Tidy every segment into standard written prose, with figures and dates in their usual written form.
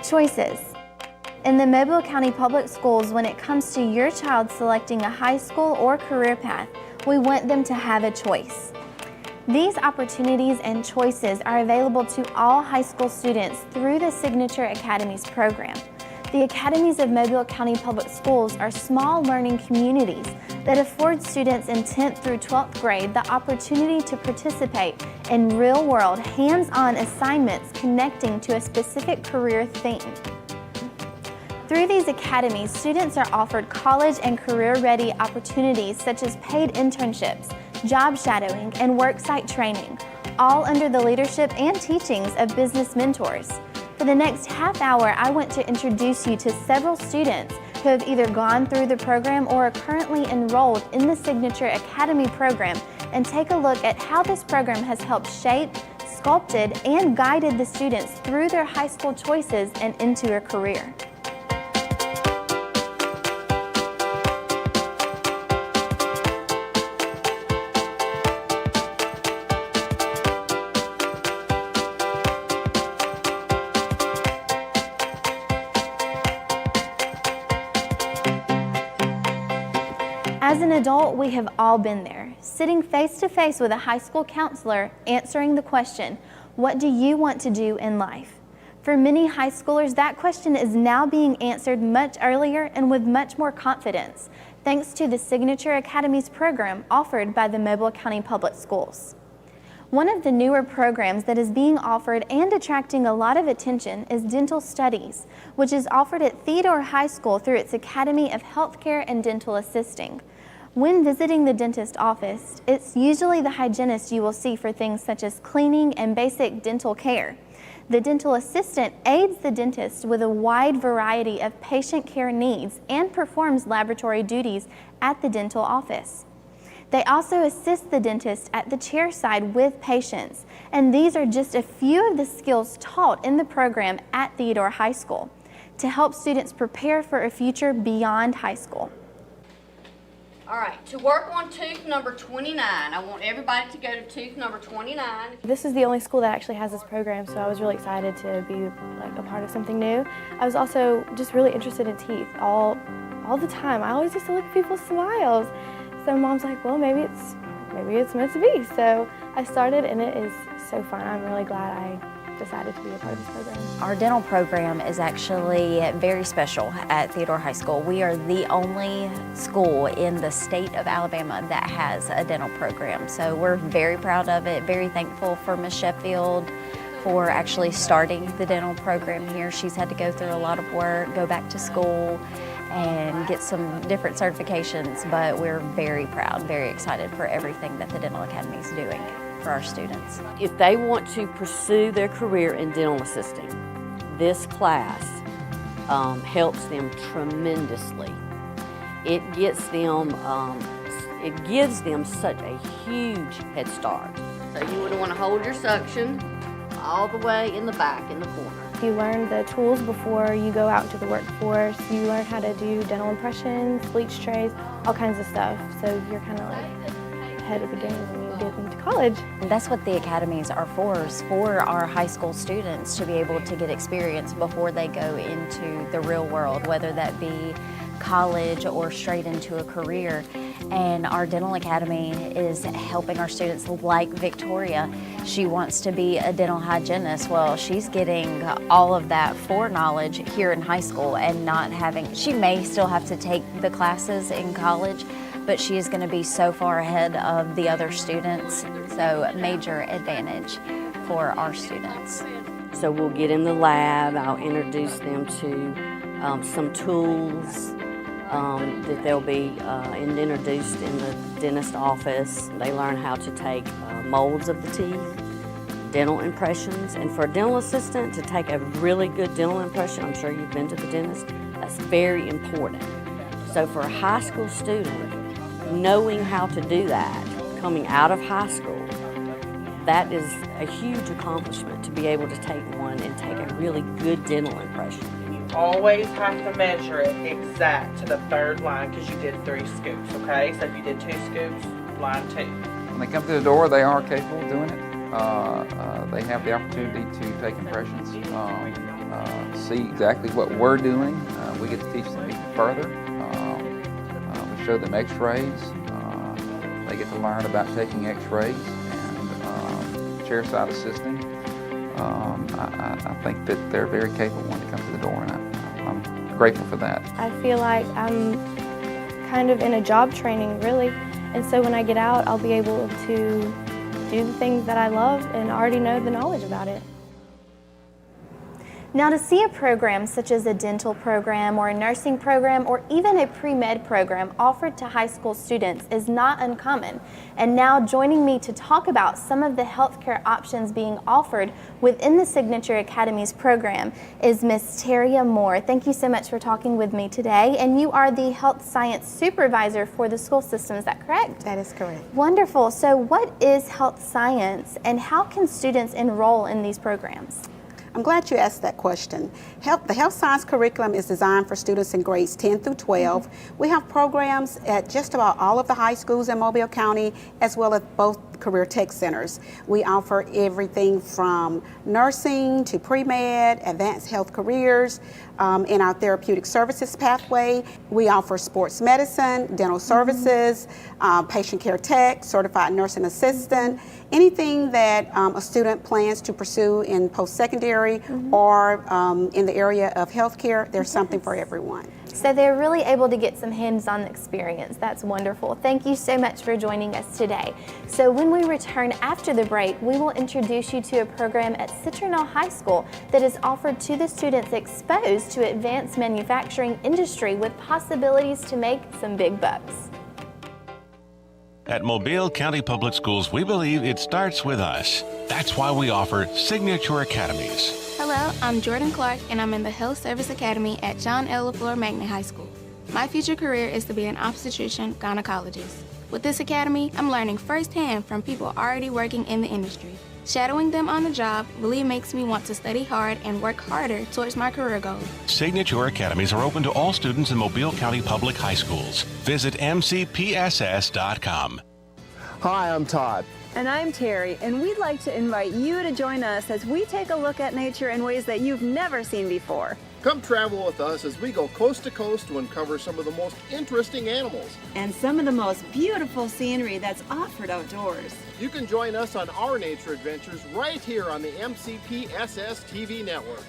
Choices. In the Mobile County Public Schools, when it comes to your child selecting a high school or career path, we want them to have a choice. These opportunities and choices are available to all high school students through the Signature Academies program. The Academies of Mobile County Public Schools are small learning communities that afford students in 10th through 12th grade the opportunity to participate in real-world, hands-on assignments connecting to a specific career theme. Through these academies, students are offered college and career-ready opportunities such as paid internships, job shadowing, and worksite training, all under the leadership and teachings of business mentors. For the next half hour, I want to introduce you to several students who have either gone through the program or are currently enrolled in the Signature Academy program and take a look at how this program has helped shape, sculpted, and guided the students through their high school choices and into a career. As an adult, we have all been there, sitting face to face with a high school counselor answering the question, what do you want to do in life? For many high schoolers, that question is now being answered much earlier and with much more confidence, thanks to the Signature Academies program offered by the Mobile County Public Schools. One of the newer programs that is being offered and attracting a lot of attention is Dental Studies, which is offered at Theodore High School through its Academy of Healthcare and Dental Assisting. When visiting the dentist office, it's usually the hygienist you will see for things such as cleaning and basic dental care. The dental assistant aids the dentist with a wide variety of patient care needs and performs laboratory duties at the dental office. They also assist the dentist at the chair side with patients, and these are just a few of the skills taught in the program at Theodore High School to help students prepare for a future beyond high school. All right, to work on tooth number 29, I want everybody to go to tooth number 29. This is the only school that actually has this program, so I was really excited to be a part of something new. I was also just really interested in teeth all the time. I always used to look at people's smiles. So Mom's like, well, maybe it's meant to be. So I started, and it is so fun. I'm really glad I decided to be a part of this program. Our dental program is actually very special at Theodore High School. We are the only school in the state of Alabama that has a dental program. So we're very proud of it, very thankful for Ms. Sheffield for actually starting the dental program here. She's had to go through a lot of work, go back to school, and get some different certifications, but we're very proud, very excited for everything that the Dental Academy is doing for our students. If they want to pursue their career in dental assisting, this class helps them tremendously. It gives them such a huge head start. So you would want to hold your suction all the way in the back in the corner. You learn the tools before you go out into the workforce. You learn how to do dental impressions, bleach trays, all kinds of stuff. So you're kind of like ahead of the game when you get into college. And that's what the academies are for, is for our high school students to be able to get experience before they go into the real world, whether that be college or straight into a career. And our dental academy is helping our students like Victoria. She wants to be a dental hygienist. Well, she's getting all of that foreknowledge here in high school and not having, she may still have to take the classes in college, but she is going to be so far ahead of the other students. So major advantage for our students. So we'll get in the lab, I'll introduce them to some tools that they'll be introduced in the dentist office. They learn how to take molds of the teeth, dental impressions, and for a dental assistant to take a really good dental impression, I'm sure you've been to the dentist, that's very important. So for a high school student, knowing how to do that, coming out of high school, that is a huge accomplishment to be able to take one and take a really good dental impression. Always have to measure it exact to the third line because you did 3 scoops, okay? So if you did 2 scoops, line 2. When they come through the door, they are capable of doing it. They have the opportunity to take impressions. see exactly what we're doing. We get to teach them even further. We show them x-rays. They get to learn about taking x-rays and chair-side assisting. I think that they're very capable when they come to the door, and I'm grateful for that. I feel like I'm kind of in a job training, really. And so when I get out, I'll be able to do the things that I love and already know the knowledge about it. Now, to see a program such as a dental program or a nursing program or even a pre-med program offered to high school students is not uncommon. And now joining me to talk about some of the healthcare options being offered within the Signature Academy's program is Ms. Taria Moore. Thank you so much for talking with me today. And you are the health science supervisor for the school system, is that correct? That is correct. Wonderful. So what is health science and how can students enroll in these programs? I'm glad you asked that question. The health science curriculum is designed for students in grades 10 through 12. We have programs at just about all of the high schools in Mobile County, as well as both career tech centers. We offer everything from nursing to pre-med, advanced health careers. In our therapeutic services pathway, we offer sports medicine, dental services, patient care tech, certified nursing assistant, anything that a student plans to pursue in post-secondary or in the area of healthcare, there's something for everyone. So they're really able to get some hands-on experience. That's wonderful. Thank you so much for joining us today. So when we return after the break, we will introduce you to a program at Citronelle High School that is offered to the students exposed to advanced manufacturing industry with possibilities to make some big bucks. At Mobile County Public Schools, we believe it starts with us. That's why we offer Signature Academies. Hello, I'm Jordan Clark, and I'm in the Health Service Academy at John L. LaFleur Magnet High School. My future career is to be an obstetrician gynecologist. With this academy, I'm learning firsthand from people already working in the industry. Shadowing them on the job really makes me want to study hard and work harder towards my career goals. Signature Academies are open to all students in Mobile County Public High Schools. Visit MCPSS.com. Hi, I'm Todd. And I'm Terry, and we'd like to invite you to join us as we take a look at nature in ways that you've never seen before. Come travel with us as we go coast to coast to uncover some of the most interesting animals and some of the most beautiful scenery that's offered outdoors. You can join us on our nature adventures right here on the MCPSSTV network.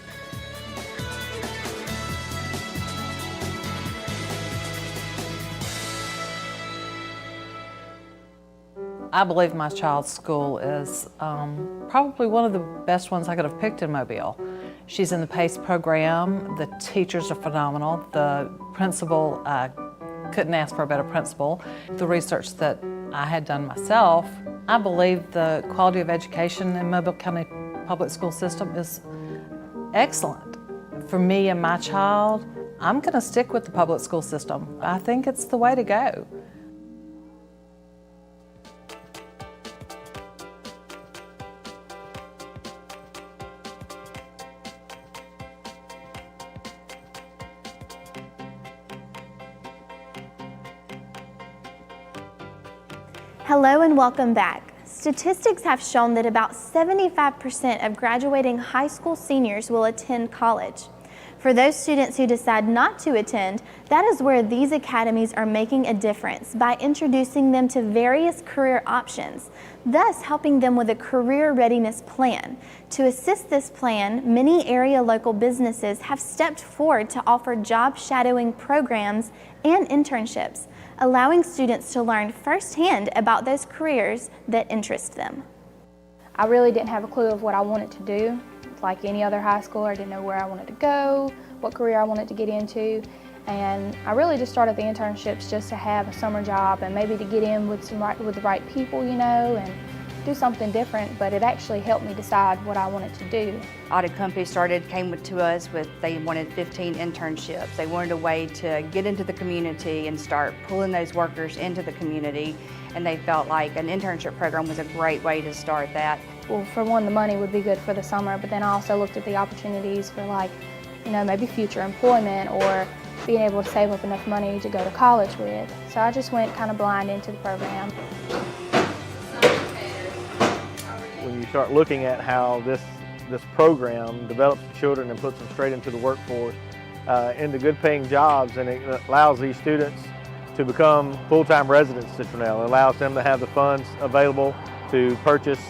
I believe my child's school is probably one of the best ones I could have picked in Mobile. She's in the PACE program. The teachers are phenomenal. The principal, couldn't ask for a better principal. The research that I had done myself, I believe the quality of education in Mobile County Public School System is excellent. For me and my child, I'm going to stick with the public school system. I think it's the way to go. Hello and welcome back. Statistics have shown that about 75% of graduating high school seniors will attend college. For those students who decide not to attend, that is where these academies are making a difference by introducing them to various career options, thus helping them with a career readiness plan. To assist this plan, many area local businesses have stepped forward to offer job shadowing programs and internships, allowing students to learn firsthand about those careers that interest them. I really didn't have a clue of what I wanted to do. Like any other high schooler, I didn't know where I wanted to go, what career I wanted to get into, and I really just started the internships just to have a summer job and maybe to get in with the right people, you know, and do something different, but it actually helped me decide what I wanted to do. Audit company came to us with, they wanted 15 internships. They wanted a way to get into the community and start pulling those workers into the community, and they felt like an internship program was a great way to start that. Well, for one, the money would be good for the summer, but then I also looked at the opportunities for, like, you know, maybe future employment or being able to save up enough money to go to college with. So I just went kind of blind into the program. When you start looking at how this this program develops the children and puts them straight into the workforce, into good paying jobs, and it allows these students to become full-time residents at Citronelle. It allows them to have the funds available to purchase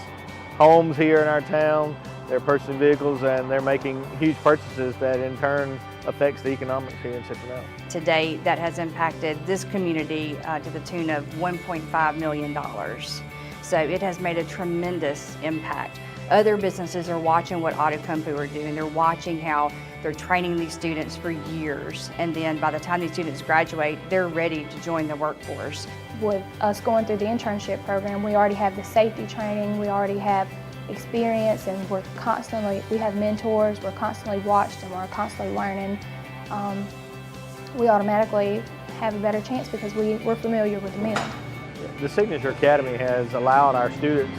homes here in our town. They're purchasing vehicles and they're making huge purchases that in turn affects the economics here in Citronelle. To date, that has impacted this community to the tune of $1.5 million. So it has made a tremendous impact. Other businesses are watching what Autocompu are doing. They're watching how they're training these students for years, and then by the time these students graduate, they're ready to join the workforce. With us going through the internship program, we already have the safety training, we already have experience, and we have mentors, we're constantly watched and we're constantly learning. We automatically have a better chance because we're familiar with the mill. The Signature Academy has allowed our students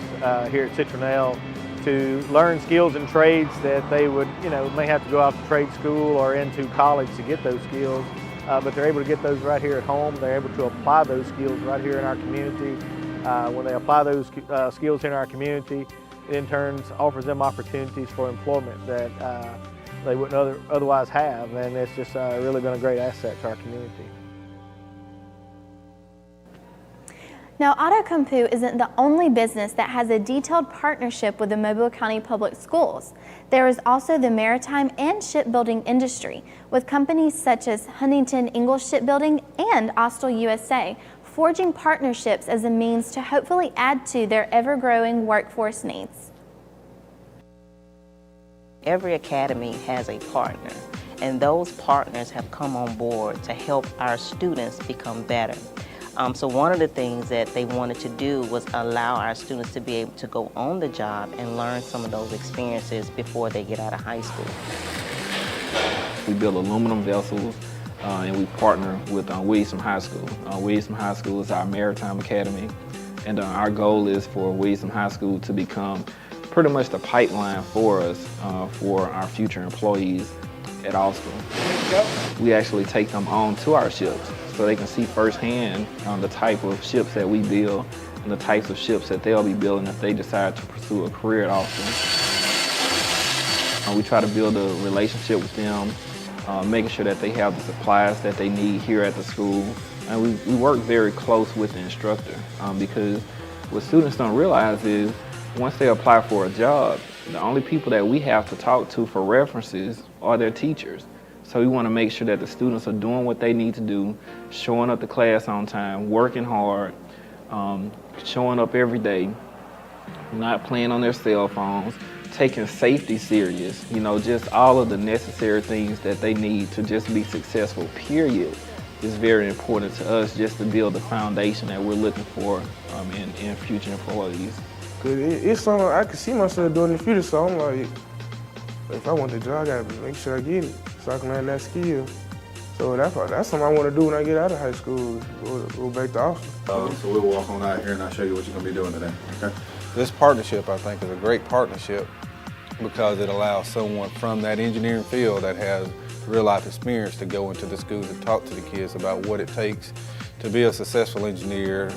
here at Citronelle to learn skills and trades that they would, may have to go out to trade school or into college to get those skills, but they're able to get those right here at home. They're able to apply those skills right here in our community. When they apply those skills in our community, it in turn offers them opportunities for employment that they wouldn't otherwise have, and it's just really been a great asset to our community. Now, Autocompu isn't the only business that has a detailed partnership with the Mobile County Public Schools. There is also the maritime and shipbuilding industry, with companies such as Huntington Ingalls Shipbuilding and Austal USA forging partnerships as a means to hopefully add to their ever-growing workforce needs. Every academy has a partner, and those partners have come on board to help our students become better. So one of the things that they wanted to do was allow our students to be able to go on the job and learn some of those experiences before they get out of high school. We build aluminum vessels and we partner with Williamson High School. Williamson High School is our maritime academy, and our goal is for Williamson High School to become pretty much the pipeline for us for our future employees at Austal. We actually take them on to our ships so they can see firsthand the type of ships that we build and the types of ships that they'll be building if they decide to pursue a career at Austal. We try to build a relationship with them, making sure that they have the supplies that they need here at the school. And we work very close with the instructor because what students don't realize is once they apply for a job, the only people that we have to talk to for references are their teachers. So we want to make sure that the students are doing what they need to do, showing up to class on time, working hard, showing up every day, not playing on their cell phones, taking safety serious, just all of the necessary things that they need to just be successful, period, is very important to us just to build the foundation that we're looking for in future employees. It's something I can see myself doing in the future, so I'm like, if I want the job, I gotta make sure I get it so I can learn that skill. So that's something I want to do when I get out of high school, go back to Austin. So we'll walk on out here and I'll show you what you're going to be doing today, okay? This partnership, I think, is a great partnership because it allows someone from that engineering field that has real-life experience to go into the schools and talk to the kids about what it takes to be a successful engineer,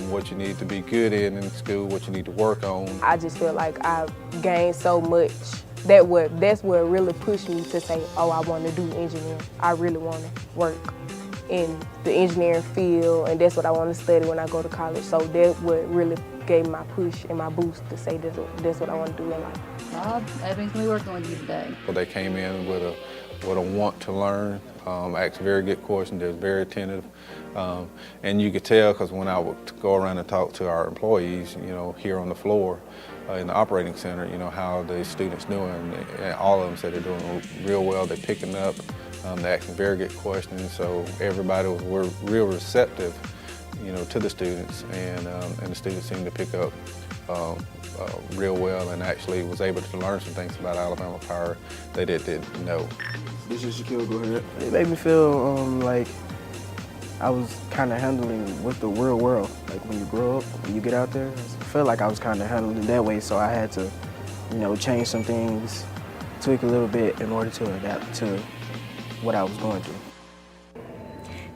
what you need to be good in school, what you need to work on. I just feel like I've gained so much. That's what really pushed me to say, oh, I want to do engineering. I really want to work in the engineering field, and that's what I want to study when I go to college. So that's what really gave my push and my boost to say that's what I want to do in life. Bob, Evans, we working with you today. Well, they came in with a want to learn, asked very good questions, they was very attentive. And you could tell because when I would go around and talk to our employees, here on the floor, in the operating center, how the students doing, and all of them said they're doing real well, they're picking up, they're asking very good questions, so everybody was real receptive, to the students, and the students seemed to pick up real well and actually was able to learn some things about Alabama Power they didn't know. This is Shaquille, go ahead. It made me feel like I was kind of handling with the real world. Like when you grow up, when you get out there, I felt like I was kind of handling it that way, so I had to, change some things, tweak a little bit in order to adapt to what I was going through.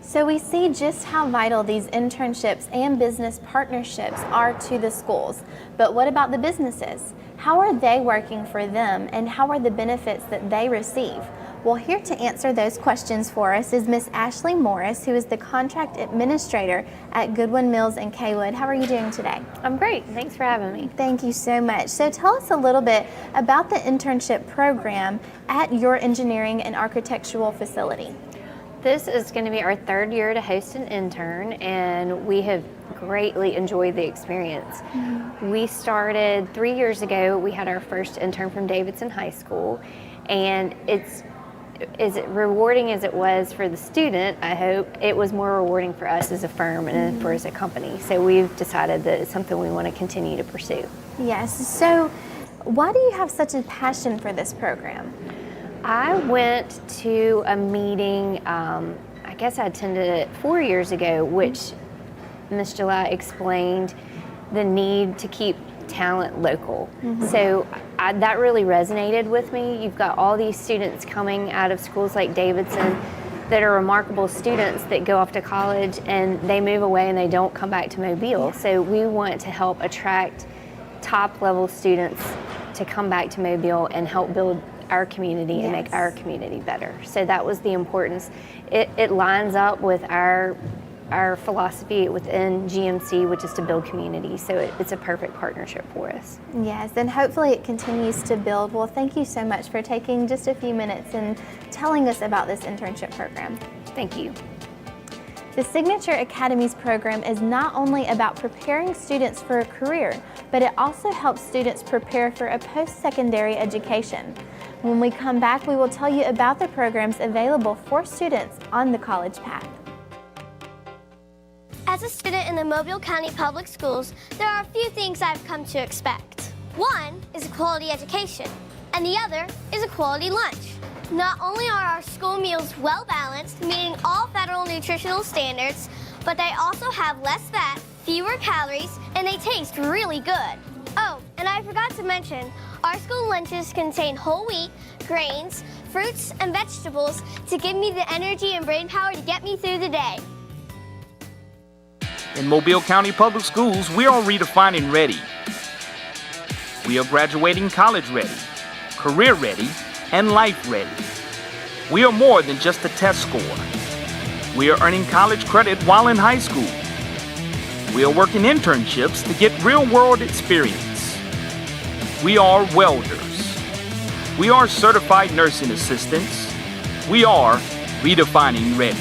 So we see just how vital these internships and business partnerships are to the schools. But what about the businesses? How are they working for them, and how are the benefits that they receive? Well, here to answer those questions for us is Miss Ashley Morris, who is the contract administrator at Goodwin Mills in Kaywood. How are you doing today? I'm great. Thanks for having me. Thank you so much. So tell us a little bit about the internship program at your engineering and architectural facility. This is going to be our third year to host an intern, and we have greatly enjoyed the experience. We started 3 years ago. We had our first intern from Davidson High School, and it's as rewarding as it was for the student, I hope, it was more rewarding for us as a firm and for as a company. So we've decided that it's something we want to continue to pursue. Yes. So why do you have such a passion for this program? I went to a meeting, I guess I attended it 4 years ago, which Ms. July explained the need to keep talent local. So that really resonated with me. You've got all these students coming out of schools like Davidson that are remarkable students that go off to college and they move away and they don't come back to Mobile. So we want to help attract top level students to come back to Mobile and help build our community and make our community better. So that was the importance. It lines up with our philosophy within GMC, which is to build community. So it's a perfect partnership for us. Yes, and hopefully it continues to build. Well, thank you so much for taking just a few minutes and telling us about this internship program. Thank you. The Signature Academies program is not only about preparing students for a career, but it also helps students prepare for a post-secondary education. When we come back, we will tell you about the programs available for students on the college path. As a student in the Mobile County Public Schools, there are a few things I've come to expect. One is a quality education, and the other is a quality lunch. Not only are our school meals well balanced, meeting all federal nutritional standards, but they also have less fat, fewer calories, and they taste really good. Oh, and I forgot to mention, our school lunches contain whole wheat, grains, fruits, and vegetables to give me the energy and brain power to get me through the day. In Mobile County Public Schools, we are redefining ready. We are graduating college ready, career ready, and life ready. We are more than just a test score. We are earning college credit while in high school. We are working internships to get real-world experience. We are welders. We are certified nursing assistants. We are redefining ready.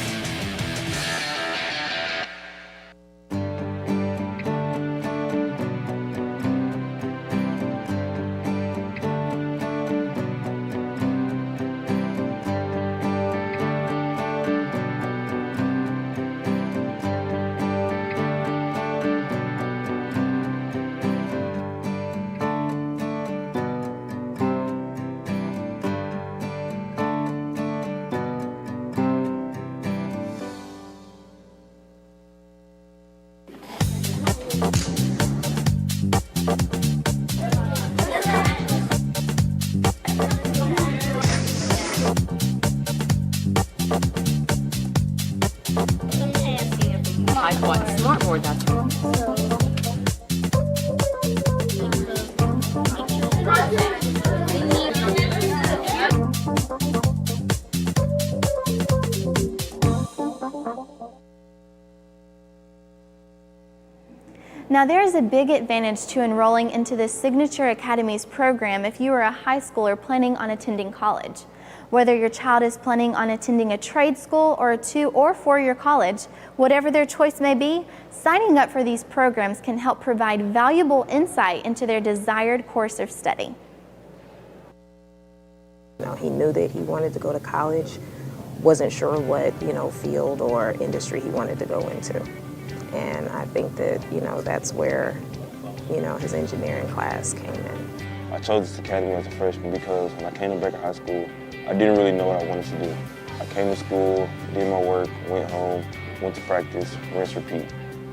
Now, there is a big advantage to enrolling into the Signature Academies program if you are a high schooler planning on attending college. Whether your child is planning on attending a trade school or a 2- or 4-year college, whatever their choice may be, signing up for these programs can help provide valuable insight into their desired course of study. He knew that he wanted to go to college, wasn't sure what, field or industry he wanted to go into. And I think that, that's where, his engineering class came in. I chose this academy as a freshman because when I came to Baker High School, I didn't really know what I wanted to do. I came to school, did my work, went home, went to practice, rinse, repeat.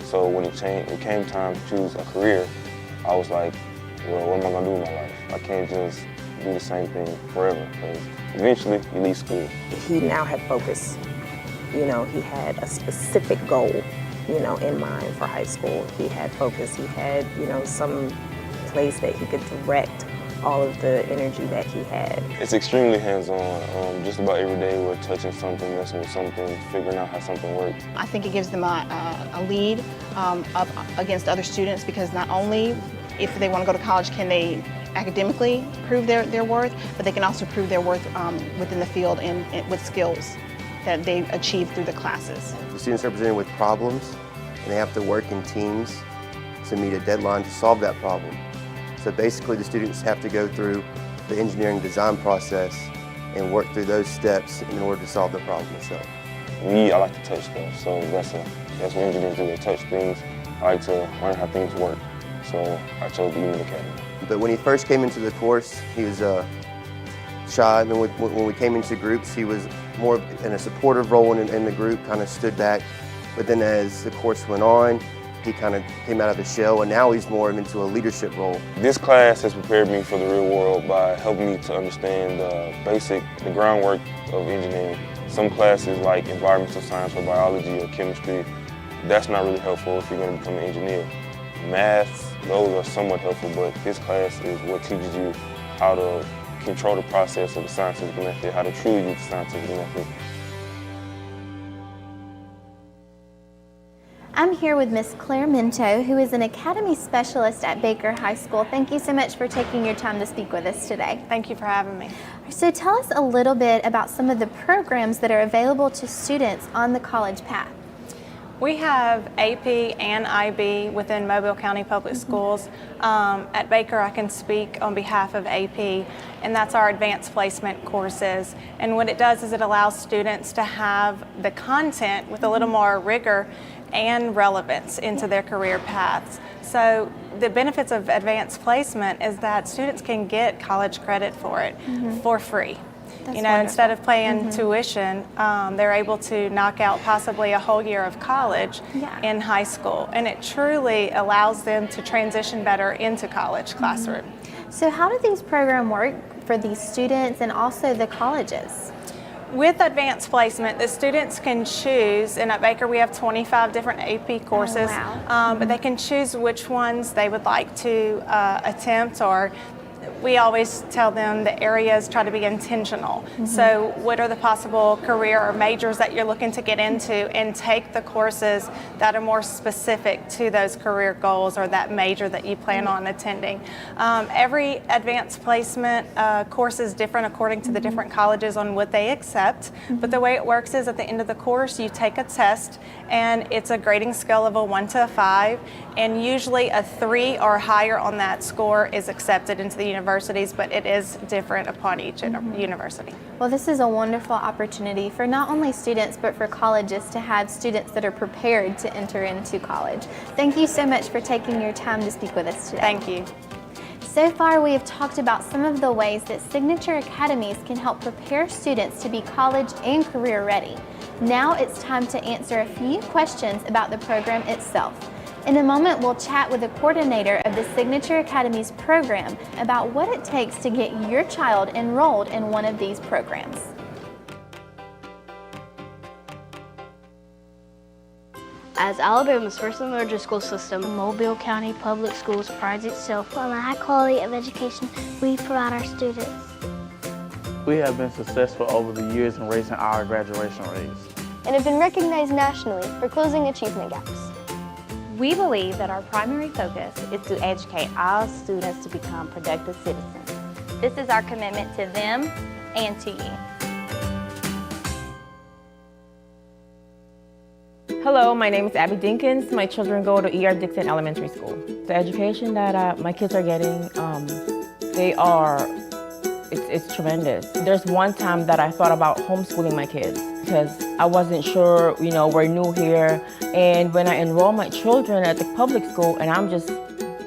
So when it came time to choose a career, I was like, well, what am I gonna do with my life? I can't just do the same thing forever, because eventually you leave school. He now had focus. He had a specific goal, in mind for high school. He had focus. He had, some place that he could direct all of the energy that he had. It's extremely hands-on. Just about every day we're touching something, messing with something, figuring out how something works. I think it gives them a lead up against other students, because not only if they want to go to college can they academically prove their worth, but they can also prove their worth within the field and with skills that they've achieved through the classes. The students are presented with problems, and they have to work in teams to meet a deadline to solve that problem. So basically the students have to go through the engineering design process and work through those steps in order to solve the problem itself. I like to touch stuff, so that's what engineers do, they touch things. I like to learn how things work, so I chose the Unit Academy. But when he first came into the course, he was shy, and then when we came into groups, he was more in a supportive role in the group, kind of stood back. But then as the course went on, he kind of came out of his shell, and now he's more into a leadership role. This class has prepared me for the real world by helping me to understand the groundwork of engineering. Some classes like environmental science or biology or chemistry, that's not really helpful if you're going to become an engineer. Maths, those are somewhat helpful, but this class is what teaches you how to control the process of the scientific method, how to truly use the scientific method. I'm here with Miss Claire Minto, who is an Academy Specialist at Baker High School. Thank you so much for taking your time to speak with us today. Thank you for having me. So tell us a little bit about some of the programs that are available to students on the college path. We have AP and IB within Mobile County Public Schools. At Baker, I can speak on behalf of AP, and that's our advanced placement courses. And what it does is it allows students to have the content with a little more rigor and relevance into their career paths. So the benefits of advanced placement is that students can get college credit for it for free. That's you know, wonderful. Instead of paying tuition, they're able to knock out possibly a whole year of college in high school. And it truly allows them to transition better into college classroom. So how do these programs work for these students and also the colleges? With advanced placement, the students can choose, and at Baker we have 25 different AP courses, but they can choose which ones they would like to attempt, or we always tell them the areas try to be intentional. So what are the possible career or majors that you're looking to get into, and take the courses that are more specific to those career goals or that major that you plan on attending. Every advanced placement course is different according to the different colleges on what they accept, but the way it works is at the end of the course you take a test, and it's a grading scale of a 1 to a 5, and usually a 3 or higher on that score is accepted into the universities, but it is different upon each university. Well, this is a wonderful opportunity for not only students but for colleges to have students that are prepared to enter into college. Thank you so much for taking your time to speak with us today. Thank you. So far, we have talked about some of the ways that Signature Academies can help prepare students to be college and career ready. Now it's time to answer a few questions about the program itself. In a moment, we'll chat with the coordinator of the Signature Academies program about what it takes to get your child enrolled in one of these programs. As Alabama's first and largest school system, Mobile County Public Schools prides itself on the high quality of education we provide our students. We have been successful over the years in raising our graduation rates and have been recognized nationally for closing achievement gaps. We believe that our primary focus is to educate all students to become productive citizens. This is our commitment to them and to you. Hello, my name is Abby Dinkins. My children go to E.R. Dixon Elementary School. The education that my kids are getting, it's tremendous. There's one time that I thought about homeschooling my kids because I wasn't sure, we're new here. And when I enroll my children at the public school, and I'm just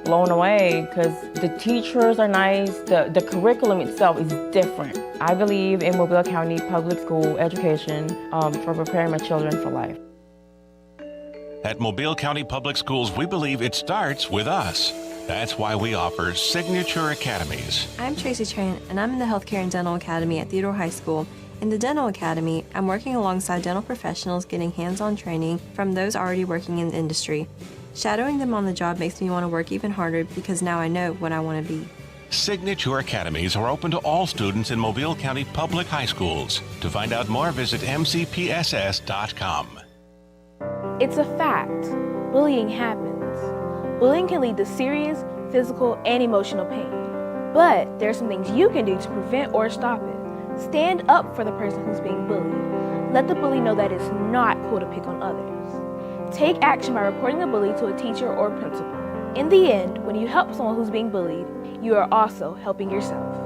blown away because the teachers are nice, the curriculum itself is different. I believe in Mobile County Public School education for preparing my children for life. At Mobile County Public Schools, we believe it starts with us. That's why we offer Signature Academies. I'm Tracy Tran, and I'm in the Healthcare and Dental Academy at Theodore High School. In the Dental Academy, I'm working alongside dental professionals getting hands-on training from those already working in the industry. Shadowing them on the job makes me want to work even harder because now I know what I want to be. Signature Academies are open to all students in Mobile County Public High Schools. To find out more, visit MCPSS.com. It's a fact. Bullying happens. Bullying can lead to serious physical and emotional pain. But there are some things you can do to prevent or stop it. Stand up for the person who's being bullied. Let the bully know that it's not cool to pick on others. Take action by reporting the bully to a teacher or principal. In the end, when you help someone who's being bullied, you are also helping yourself.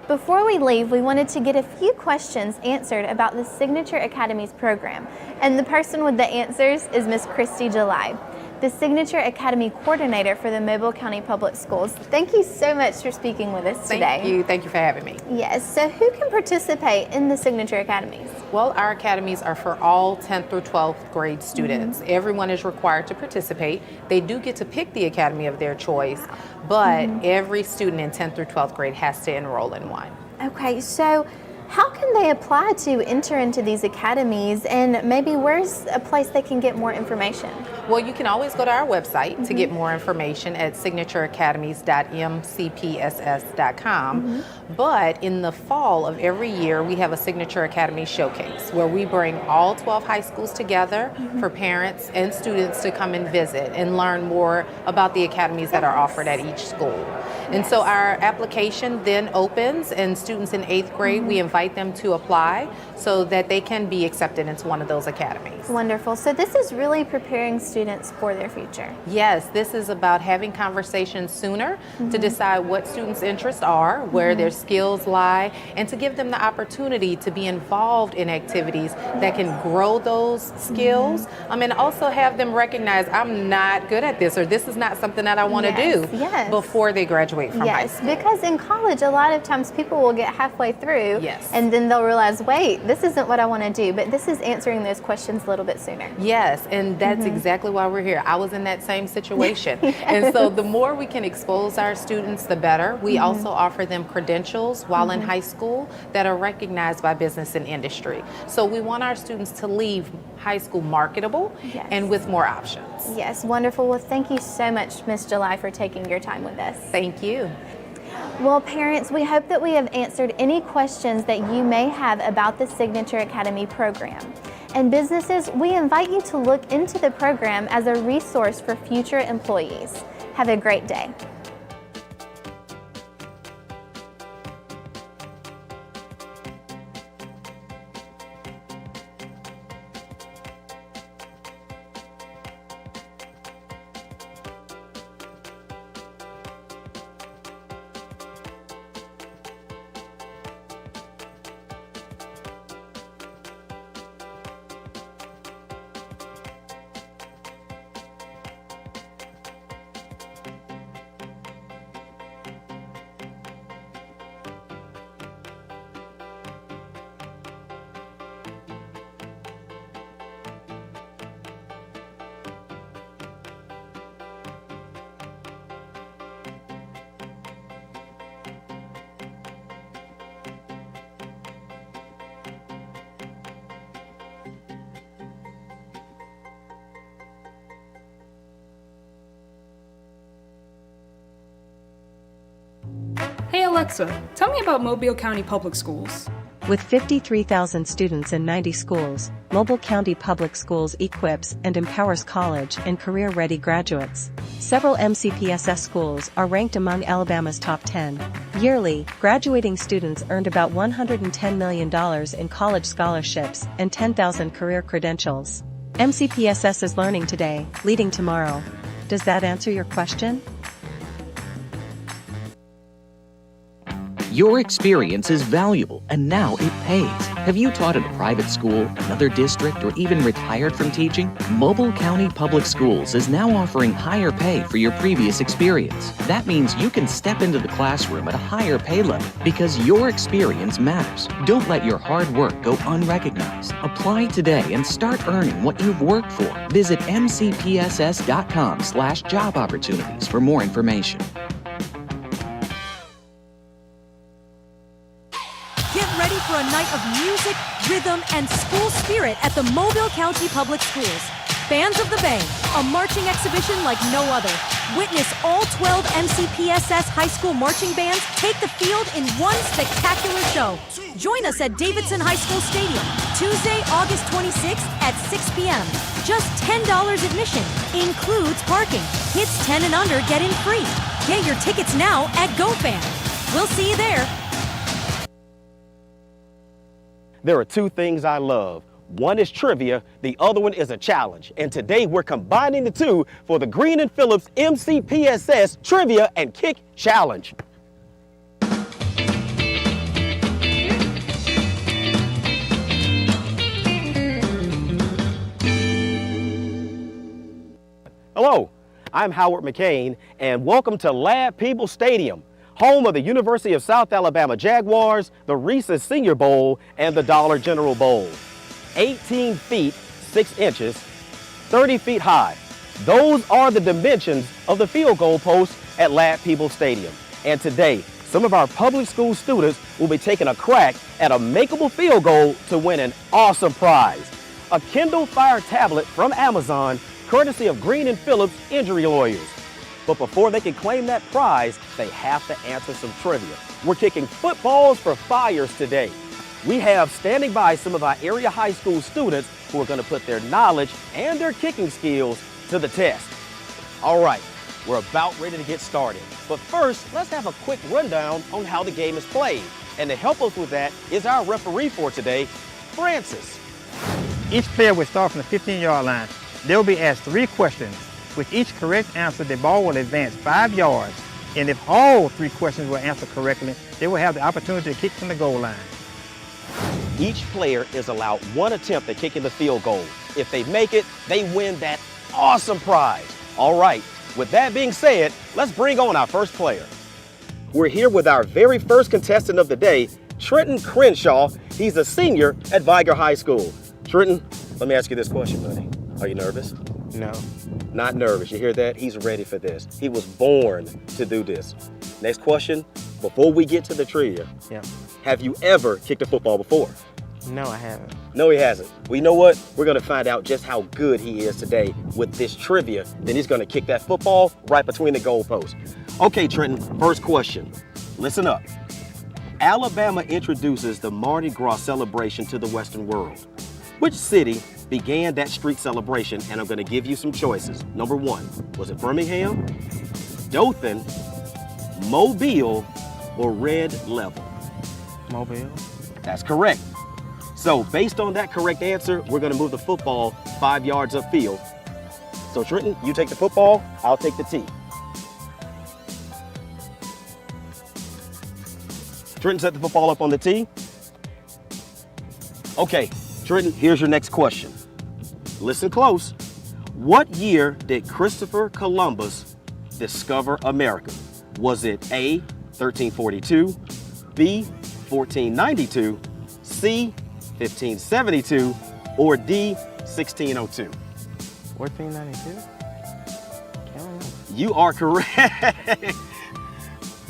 Before we leave, we wanted to get a few questions answered about the Signature Academies program. And the person with the answers is Miss Christy July, the Signature Academy Coordinator for the Mobile County Public Schools. Thank you so much for speaking with us today. Thank you for having me. Yes, so who can participate in the Signature Academies? Well, our academies are for all 10th through 12th grade students. Everyone is required to participate. They do get to pick the academy of their choice, but every student in 10th through 12th grade has to enroll in one. Okay, so how can they apply to enter into these academies, and maybe where's a place they can get more information? Well, you can always go to our website to get more information at signatureacademies.mcpss.com. But in the fall of every year, we have a Signature Academy Showcase where we bring all 12 high schools together for parents and students to come and visit and learn more about the academies that are offered at each school. And so our application then opens, and students in 8th grade, we invite them to apply so that they can be accepted into one of those academies. Wonderful. So this is really preparing students for their future. Yes, this is about having conversations sooner to decide what students' interests are, where their skills lie, and to give them the opportunity to be involved in activities that can grow those skills, and also have them recognize I'm not good at this, or this is not something that I want to do before they graduate from high school. Because in college, a lot of times people will get halfway through and then they'll realize, wait, this isn't what I want to do, but this is answering those questions a little bit sooner. Yes, and that's exactly why we're here. I was in that same situation. And so the more we can expose our students, the better. We also offer them credentials while in high school that are recognized by business and industry. So we want our students to leave high school marketable and with more options. Yes, wonderful. Well, thank you so much, Ms. July, for taking your time with us. Thank you. Well, parents, we hope that we have answered any questions that you may have about the Signature Academy program. And businesses, we invite you to look into the program as a resource for future employees. Have a great day. Hey Alexa, tell me about Mobile County Public Schools. With 53,000 students in 90 schools, Mobile County Public Schools equips and empowers college and career-ready graduates. Several MCPSS schools are ranked among Alabama's top 10. Yearly, graduating students earned about $110 million in college scholarships and 10,000 career credentials. MCPSS is learning today, leading tomorrow. Does that answer your question? Your experience is valuable, and now it pays. Have you taught at a private school, another district, or even retired from teaching? Mobile County Public Schools is now offering higher pay for your previous experience. That means you can step into the classroom at a higher pay level because your experience matters. Don't let your hard work go unrecognized. Apply today and start earning what you've worked for. Visit mcpss.com/job opportunities for more information. Get ready for a night of music, rhythm, and school spirit at the Mobile County Public Schools. Bands of the Bay, a marching exhibition like no other. Witness all 12 MCPSS high school marching bands take the field in one spectacular show. Join us at Davidson High School Stadium, Tuesday, August 26th at 6 p.m. Just $10 admission, includes parking. Kids 10 and under get in free. Get your tickets now at GoFan. We'll see you there. There are two things I love. One is trivia, the other one is a challenge. And today we're combining the two for the Green and Phillips MCPSS Trivia and Kick Challenge. Hello, I'm Howard McCain, and welcome to Lab People Stadium, home of the University of South Alabama Jaguars, the Reese's Senior Bowl, and the Dollar General Bowl. 18 feet, 6 inches, 30 feet high. Those are the dimensions of the field goal post at Lab People Stadium. And today, some of our public school students will be taking a crack at a makeable field goal to win an awesome prize. A Kindle Fire tablet from Amazon, courtesy of Green and Phillips Injury Lawyers. But before they can claim that prize, they have to answer some trivia. We're kicking footballs for fires today. We have standing by some of our area high school students who are going to put their knowledge and their kicking skills to the test. All right, we're about ready to get started. But first, let's have a quick rundown on how the game is played. And to help us with that is our referee for today, Francis. Each player will start from the 15-yard line. They will be asked 3 questions. With each correct answer, the ball will advance 5 yards. And if all 3 questions were answered correctly, they will have the opportunity to kick from the goal line. Each player is allowed 1 attempt at kicking the field goal. If they make it, they win that awesome prize. All right, with that being said, let's bring on our first player. We're here with our very first contestant of the day, Trenton Crenshaw. He's a senior at Vigor High School. Trenton, let me ask you this question, buddy. Are you nervous? No. Not nervous. You hear that? He's ready for this. He was born to do this. Next question, before we get to the trivia. Yeah. Have you ever kicked a football before? No, I haven't. No, he hasn't. Well, you know what? We're going to find out just how good he is today with this trivia. Then he's going to kick that football right between the goalposts. Okay, Trenton, first question. Listen up. Alabama introduces the Mardi Gras celebration to the Western world. Which city began that street celebration? And I'm going to give you some choices. Number 1, was it Birmingham, Dothan, Mobile, or Red Level? Mobile. That's correct. So based on that correct answer, we're going to move the football 5 yards upfield. So Trenton, you take the football, I'll take the tee. Trenton set the football up on the tee. Okay, Trenton, here's your next question. Listen close. What year did Christopher Columbus discover America? Was it A, 1342, B, 1492, C, 1572, or D, 1602? 1492? You are correct.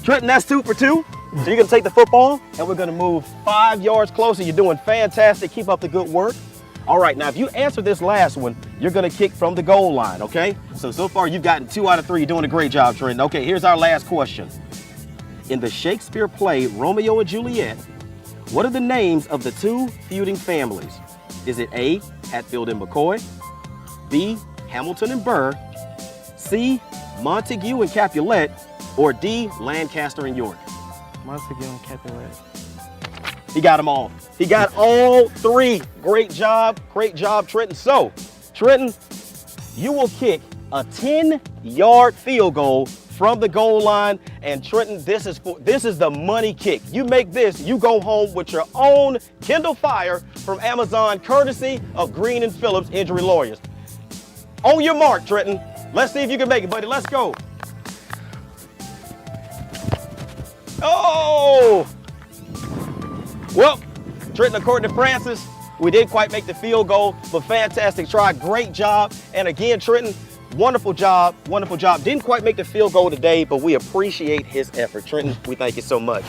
Trenton, that's 2 for 2. So you're going to take the football, and we're going to move 5 yards closer. You're doing fantastic. Keep up the good work. All right, now if you answer this last one, you're going to kick from the goal line, okay? So far you've gotten 2 out of 3. You're doing a great job, Trenton. Okay, here's our last question. In the Shakespeare play Romeo and Juliet, what are the names of the 2 feuding families? Is it A, Hatfield and McCoy, B, Hamilton and Burr, C, Montague and Capulet, or D, Lancaster and York? Montague and Capulet. He got them all. He got all 3. Great job, Trenton. So, Trenton, you will kick a 10-yard field goal from the goal line. And Trenton, this is the money kick. You make this, you go home with your own Kindle Fire from Amazon, courtesy of Green & Phillips Injury Lawyers. On your mark, Trenton. Let's see if you can make it, buddy. Let's go. Oh! Well, Trenton, according to Francis, we didn't quite make the field goal, but fantastic try. Great job. And again, Trenton, wonderful job, wonderful job. Didn't quite make the field goal today, but we appreciate his effort. Trenton, we thank you so much.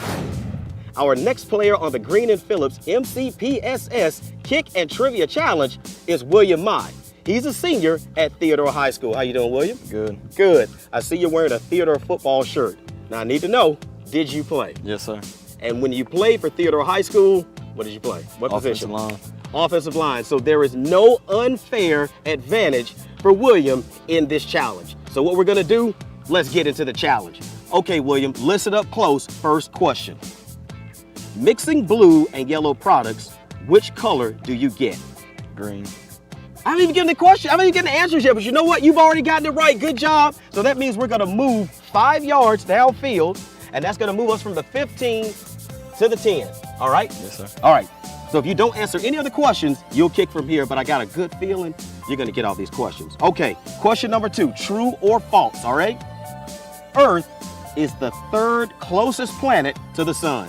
Our next player on the Green & Phillips MCPSS Kick and Trivia Challenge is William Mai. He's a senior at Theodore High School. How you doing, William? Good. Good. I see you're wearing a Theodore football shirt. Now, I need to know, did you play? Yes, sir. And when you played for Theodore High School, what did you play? What Offensive position? line. Offensive line. So there is no unfair advantage for William in this challenge. So what we're gonna do, let's get into the challenge. Okay, William, listen up close. First question. Mixing blue and yellow products, which color do you get? Green. I haven't even given the question. I haven't even given the answers yet, but you know what? You've already gotten it right. Good job. So that means we're gonna move 5 yards downfield, and that's gonna move us from the 15 to the 10. All right? Yes, sir. All right. So if you don't answer any other questions, you'll kick from here, but I got a good feeling you're gonna get all these questions. Okay, question number 2, true or false, all right? Earth is the 3rd closest planet to the sun.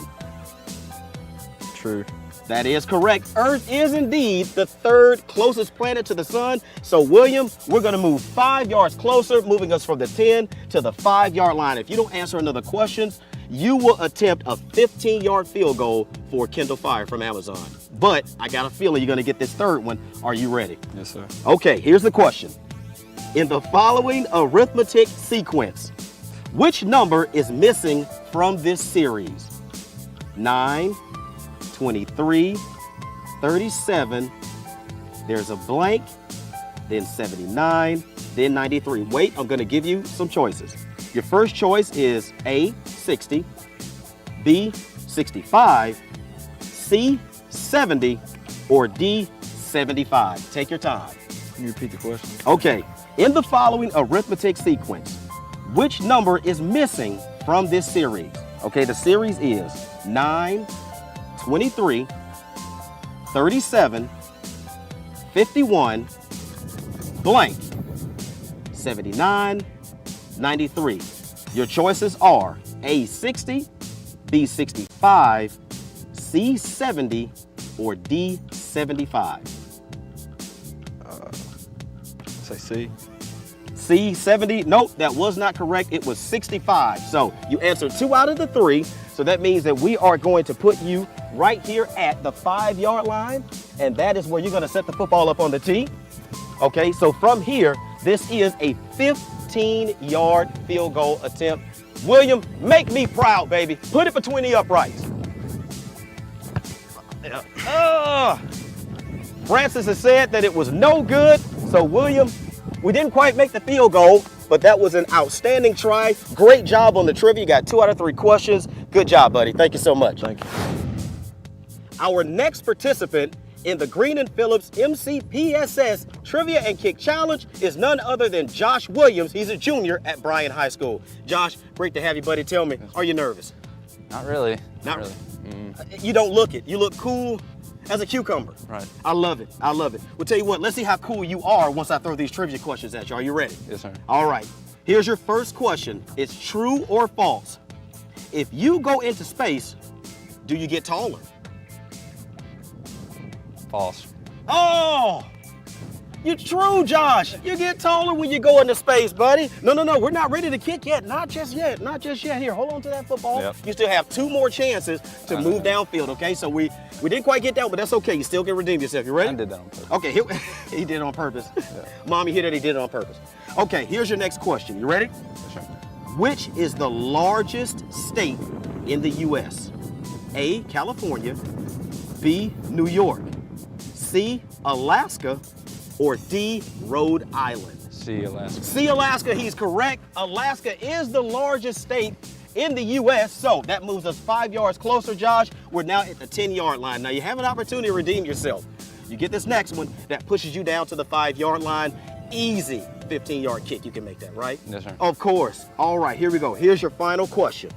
True. That is correct. Earth is indeed the 3rd closest planet to the sun. So William, we're gonna move 5 yards closer, moving us from the 10 to the 5-yard line. If you don't answer another question, you will attempt a 15-yard field goal for Kindle Fire from Amazon. But I got a feeling you're gonna get this 3rd one. Are you ready? Yes, sir. Okay, here's the question. In the following arithmetic sequence, which number is missing from this series? 9, 23, 37, there's a blank, then 79, then 93. Wait, I'm gonna give you some choices. Your first choice is A, 60, B, 65, C, 70, or D, 75. Take your time. Can you repeat the question? Okay, in the following arithmetic sequence, which number is missing from this series? Okay, the series is 9, 23, 37, 51, blank, 79, 93. Your choices are A, 60, B, 65, C, 70, or D, 75. Say C. C, 70. Nope, that was not correct. It was 65. So you answered 2 out of the 3. So that means that we are going to put you right here at the 5-yard line, and that is where you're gonna set the football up on the tee. Okay, so from here, this is a 15-yard field goal attempt. William, make me proud, baby. Put it between the uprights. Francis has said that it was no good, so William, we didn't quite make the field goal, but that was an outstanding try. Great job on the trivia. You got 2 out of 3 questions. Good job, buddy. Thank you so much. Thank you. Our next participant in the Green & Phillips MCPSS Trivia and Kick Challenge is none other than Josh Williams. He's a junior at Bryan High School. Josh, great to have you, buddy. Tell me, are you nervous? Not really. Not really. You don't look it. You look cool as a cucumber. Right. I love it. I love it. We'll tell you what, let's see how cool you are once I throw these trivia questions at you. Are you ready? Yes, sir. All right. Here's your first question. It's true or false. If you go into space, do you get taller? False. Oh! You're true, Josh. You get taller when you go into space, buddy. No, we're not ready to kick yet. Not just yet. Here, hold on to that football. Yep. You still have 2 more chances to move downfield, okay? So we didn't quite get down, but that's okay. You still can redeem yourself. You ready? I did that on purpose. Okay, he did it on purpose. Yeah. Mom, you hear that? He did it on purpose. Okay, here's your next question. You ready? Yes, sir. Which is the largest state in the U.S.? A, California, B, New York, C, Alaska, or D, Rhode Island? C, Alaska. C, Alaska, he's correct. Alaska is the largest state in the U.S., so that moves us 5 yards closer, Josh. We're now at the 10-yard line. Now you have an opportunity to redeem yourself. You get this next one, that pushes you down to the 5-yard line. Easy, 15-yard kick, you can make that, right? Yes, sir. Of course. All right, here we go. Here's your final question.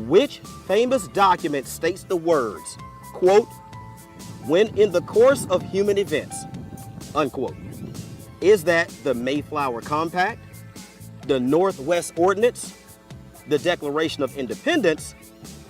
Which famous document states the words, quote, when in the course of human events, unquote? Is that the Mayflower Compact, the Northwest Ordinance, the Declaration of Independence,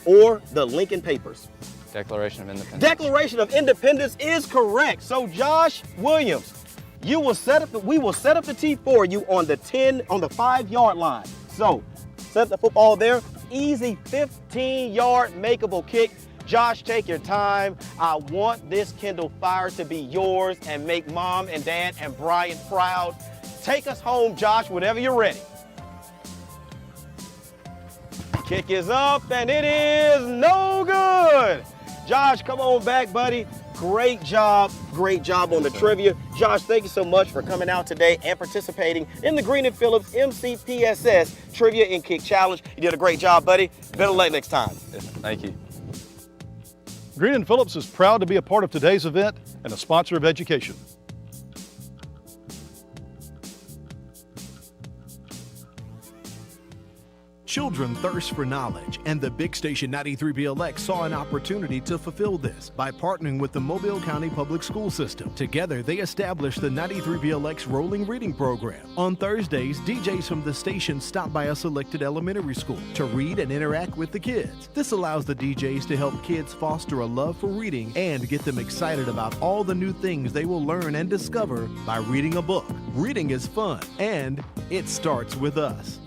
or the Lincoln Papers? Declaration of Independence. Declaration of Independence is correct. So Josh Williams, we will set up the tee for you on the 5-yard line. So set the football there. Easy 15-yard makeable kick. Josh, take your time. I want this Kindle Fire to be yours and make Mom and Dad and Brian proud. Take us home, Josh, whenever you're ready. Kick is up and it is no good. Josh, come on back, buddy. Great job on the trivia. Josh, thank you so much for coming out today and participating in the Green & Phillips MCPSS Trivia and Kick Challenge. You did a great job, buddy. Better luck next time. Yes, thank you. Green & Phillips is proud to be a part of today's event and a sponsor of education. Children thirst for knowledge, and the Big Station 93BLX saw an opportunity to fulfill this by partnering with the Mobile County Public School System. Together, they established the 93BLX Rolling Reading Program. On Thursdays, DJs from the station stop by a selected elementary school to read and interact with the kids. This allows the DJs to help kids foster a love for reading and get them excited about all the new things they will learn and discover by reading a book. Reading is fun, and it starts with us.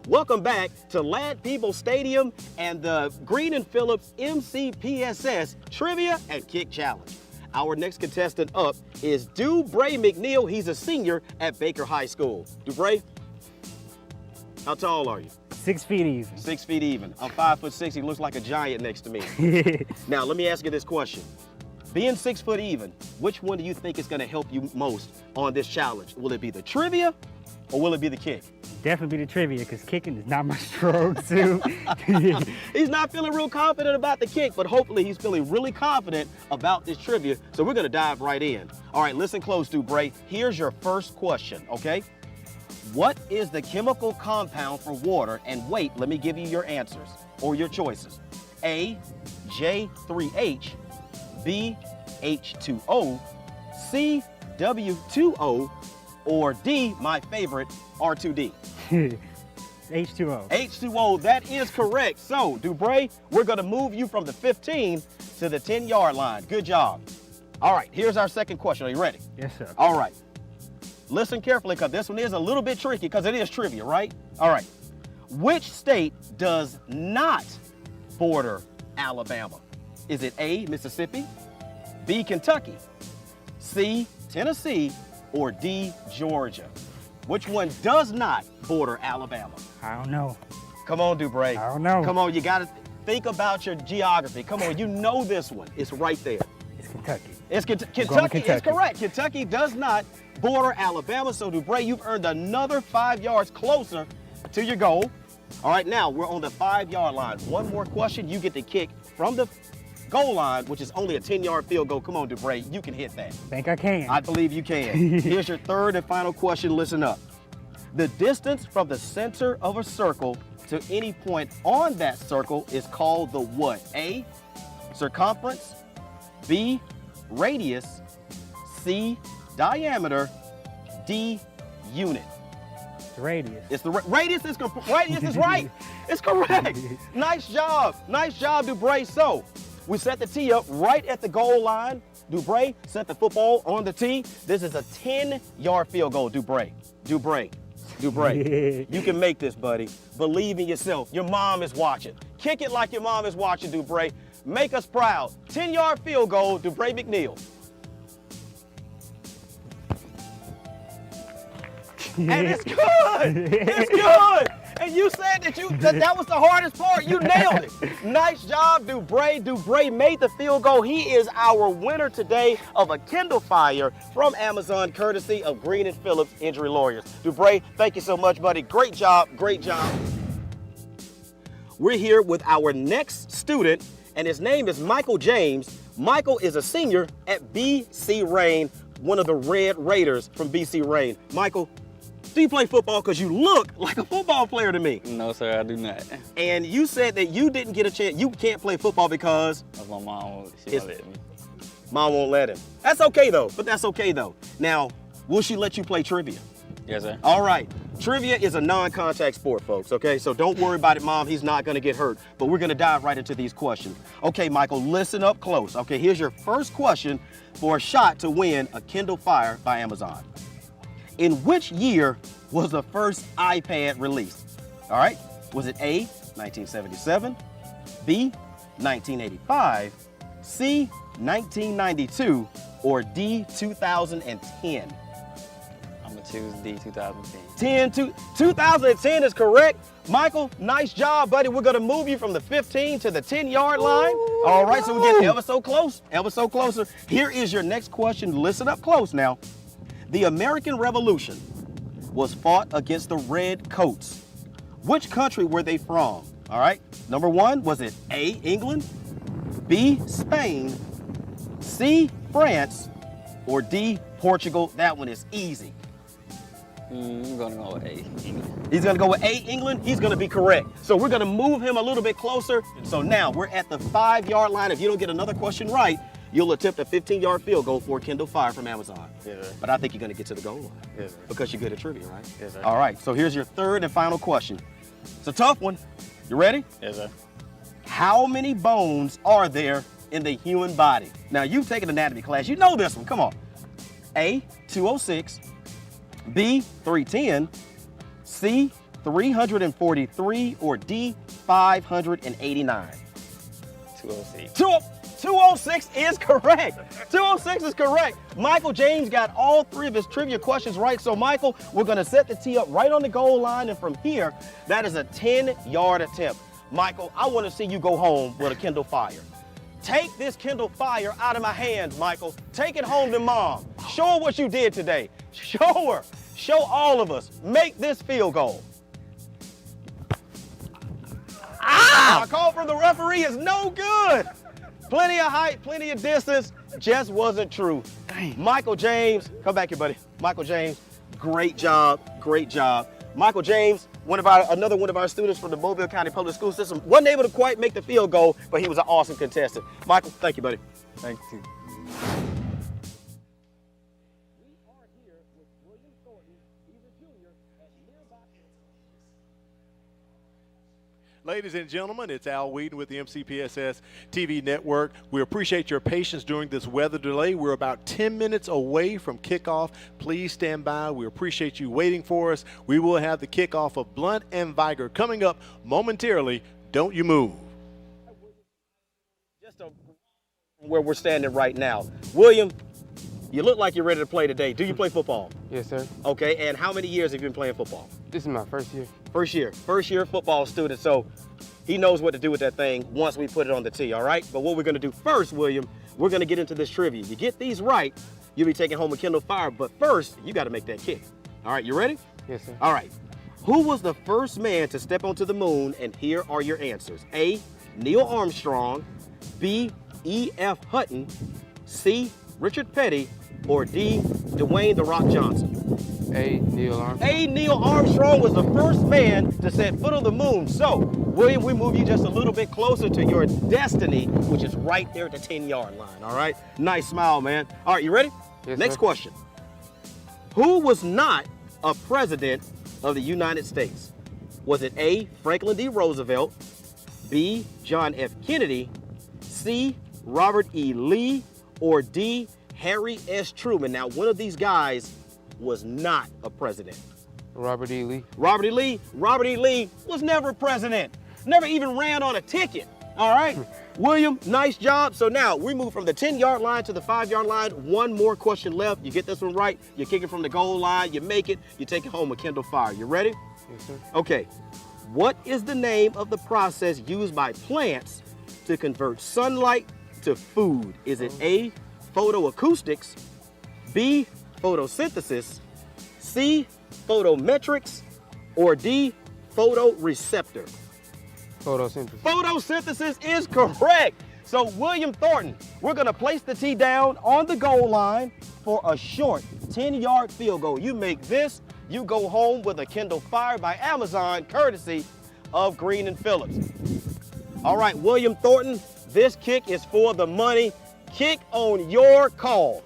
Welcome back to Lad People Stadium and the Green & Phillips MCPSS Trivia and Kick Challenge. Our next contestant up is DuBray McNeil. He's a senior at Baker High School. DuBray, how tall are you? 6 feet even. 6 feet even. I'm 5'6". He looks like a giant next to me. Now, let me ask you this question. Being 6 foot even, which one do you think is going to help you most on this challenge? Will it be the trivia or will it be the kick? Definitely be the trivia, because kicking is not my strong suit. He's not feeling real confident about the kick, but hopefully he's feeling really confident about this trivia, so we're gonna dive right in. All right, listen close, DuBray. Here's your first question, okay? What is the chemical compound for water? And wait, let me give you your answers, or your choices. A, J3H, B, H2O, C, W2O, or D, my favorite, R2D. H2O. H2O, that is correct. So, DuBray, we're gonna move you from the 15 to the 10-yard line. Good job. All right, here's our second question. Are you ready? Yes, sir. All right. Listen carefully, because this one is a little bit tricky, because it is trivia, right? All right. Which state does not border Alabama? Is it A, Mississippi, B, Kentucky, C, Tennessee, or D, Georgia? Which one does not border Alabama? I don't know. Come on, DuBray. I don't know. Come on, you gotta think about your geography. Come on, you know this one. It's right there. It's Kentucky. It's Kentucky is correct. Kentucky does not border Alabama, so DuBray, you've earned another 5 yards closer to your goal. All right, now we're on the 5-yard line. One more question, you get to kick from the goal line, which is only a 10-yard field goal. Come on, DuBray, you can hit that. Think I can. I believe you can. Here's your third and final question, listen up. The distance from the center of a circle to any point on that circle is called the what? A, circumference, B, radius, C, diameter, D, unit. The radius. It's the radius is right. It's correct. Nice job, DuBray. So, we set the tee up right at the goal line. DuBray set the football on the tee. This is a 10-yard field goal, DuBray. Dubray, you can make this, buddy. Believe in yourself. Your mom is watching. Kick it like your mom is watching, Dubray. Make us proud. 10-yard field goal, Dubray McNeil. And it's good. It's good. And you said that was the hardest part. You nailed it. Nice job, Dubray. Dubray made the field goal. He is our winner today of a Kindle Fire from Amazon, courtesy of Green & Phillips Injury Lawyers. Dubray, thank you so much, buddy. Great job. Great job. We're here with our next student, and his name is Michael James. Michael is a senior at BC Reign, one of the Red Raiders from BC Reign. Michael, do you play football? Because you look like a football player to me. No, sir, I do not. And you said that you didn't get a chance. You can't play football because my mom, she won't let me. Mom won't let him. That's okay though. But that's okay though. Now, will she let you play trivia? Yes, sir. All right. Trivia is a non-contact sport, folks, okay? So don't worry about it, Mom. He's not going to get hurt. But we're going to dive right into these questions. Okay, Michael, listen up close. Okay, here's your first question for a shot to win a Kindle Fire by Amazon. In which year was the first iPad released? All right. Was it A, 1977, B, 1985, C, 1992, or D, 2010? I'm going to choose D, 2010. 2010 is correct. Michael, nice job, buddy. We're going to move you from the 15 to the 10-yard line. All right, so we're getting ever so close, ever so closer. Here is your next question. Listen up close now. The American Revolution was fought against the Red Coats. Which country were they from? All right. Number one, was it A, England, B, Spain, C, France, or D, Portugal? That one is easy. I'm going to go with A, England. He's going to go with A, England. He's going to be correct. So we're going to move him a little bit closer. So now we're at the 5-yard line. If you don't get another question right, you'll attempt a 15-yard field goal for a Kindle Fire from Amazon. Yes, sir. But I think you're going to get to the goal line. Yes, sir. Because you're good at trivia, right? Yes, sir. All right, so here's your third and final question. It's a tough one. You ready? Yes, sir. How many bones are there in the human body? Now, you've taken anatomy class. You know this one. Come on. A, 206, B, 310, C, 343, or D, 589? 206. 206 is correct. 206 is correct. Michael James got all 3 of his trivia questions right. So, Michael, we're going to set the tee up right on the goal line. And from here, that is a 10-yard attempt. Michael, I want to see you go home with a Kindle Fire. Take this Kindle Fire out of my hands, Michael. Take it home to Mom. Show her what you did today. Show her. Show all of us. Make this field goal. A call from the referee is no good. Plenty of height, plenty of distance, just wasn't true. Dang. Michael James, come back here, buddy. Michael James, great job, great job. Michael James, another one of our students from the Mobile County Public School System, wasn't able to quite make the field goal, but he was an awesome contestant. Michael, thank you, buddy. Thank you. Ladies and gentlemen, it's Al Wheaton with the MCPSS TV network. We appreciate your patience during this weather delay. We're about 10 minutes away from kickoff. Please stand by. We appreciate you waiting for us. We will have the kickoff of Blount and Vigor coming up momentarily. Don't you move. Just where we're standing right now. William, you look like you're ready to play today. Do you play football? Yes, sir. Okay, and how many years have you been playing football? This is my first year. First year football student, so he knows what to do with that thing once we put it on the tee, all right? But what we're gonna do first, William, we're gonna get into this trivia. You get these right, you'll be taking home a Kindle Fire, but first, you gotta make that kick. All right, you ready? Yes, sir. All right. Who was the first man to step onto the moon? And here are your answers. A, Neil Armstrong, B, E.F. Hutton, C, Richard Petty, or D, Dwayne "The Rock" Johnson? A, Neil Armstrong. A, Neil Armstrong was the first man to set foot on the moon. So, William, we move you just a little bit closer to your destiny, which is right there at the 10-yard line, all right? Nice smile, man. All right, you ready? Yes, Next sir. question. Who was not a president of the United States? Was it A, Franklin D. Roosevelt, B, John F. Kennedy, C, Robert E. Lee, or D, Harry S. Truman? Now, one of these guys was not a president. Robert E. Lee. Robert E. Lee. Robert E. Lee was never president. Never even ran on a ticket. All right. William, nice job. So now we move from the 10-yard line to the 5-yard line. One more question left. You get this one right, you kick it from the goal line, you make it, you take it home with Kindle Fire. You ready? Yes, sir. Okay. What is the name of the process used by plants to convert sunlight to food? Is it A, photoacoustics, B, photosynthesis, C, photometrics, or D, photoreceptor? Photosynthesis. Photosynthesis is correct. So William Thornton, we're gonna place the tee down on the goal line for a short 10-yard field goal. You make this, you go home with a Kindle Fire by Amazon, courtesy of Green and Phillips. All right, William Thornton, this kick is for the money. Kick on your call.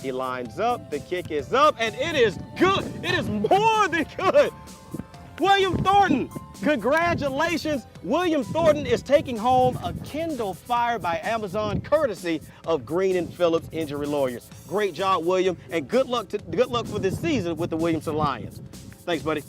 He lines up, the kick is up, and it is good. It is more than good. William Thornton, congratulations. William Thornton is taking home a Kindle Fire by Amazon, courtesy of Green and Phillips Injury Lawyers. Great job, William, and good luck for this season with the Williamson Lions. Thanks, buddy.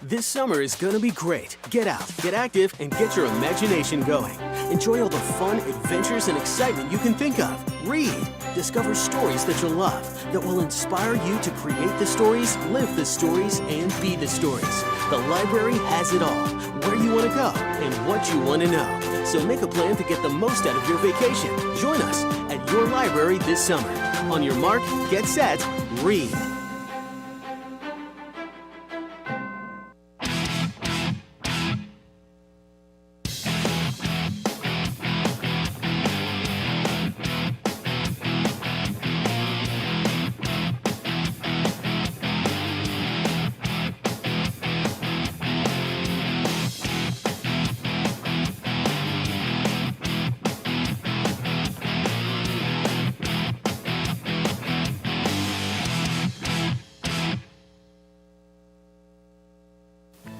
This summer is gonna be great. Get out, get active, and get your imagination going. Enjoy all the fun, adventures, and excitement you can think of. Read. Discover stories that you'll love, that will inspire you to create the stories, live the stories, and be the stories. The library has it all. Where you want to go and what you want to know. So make a plan to get the most out of your vacation. Join us at your library this summer. On your mark, get set, read.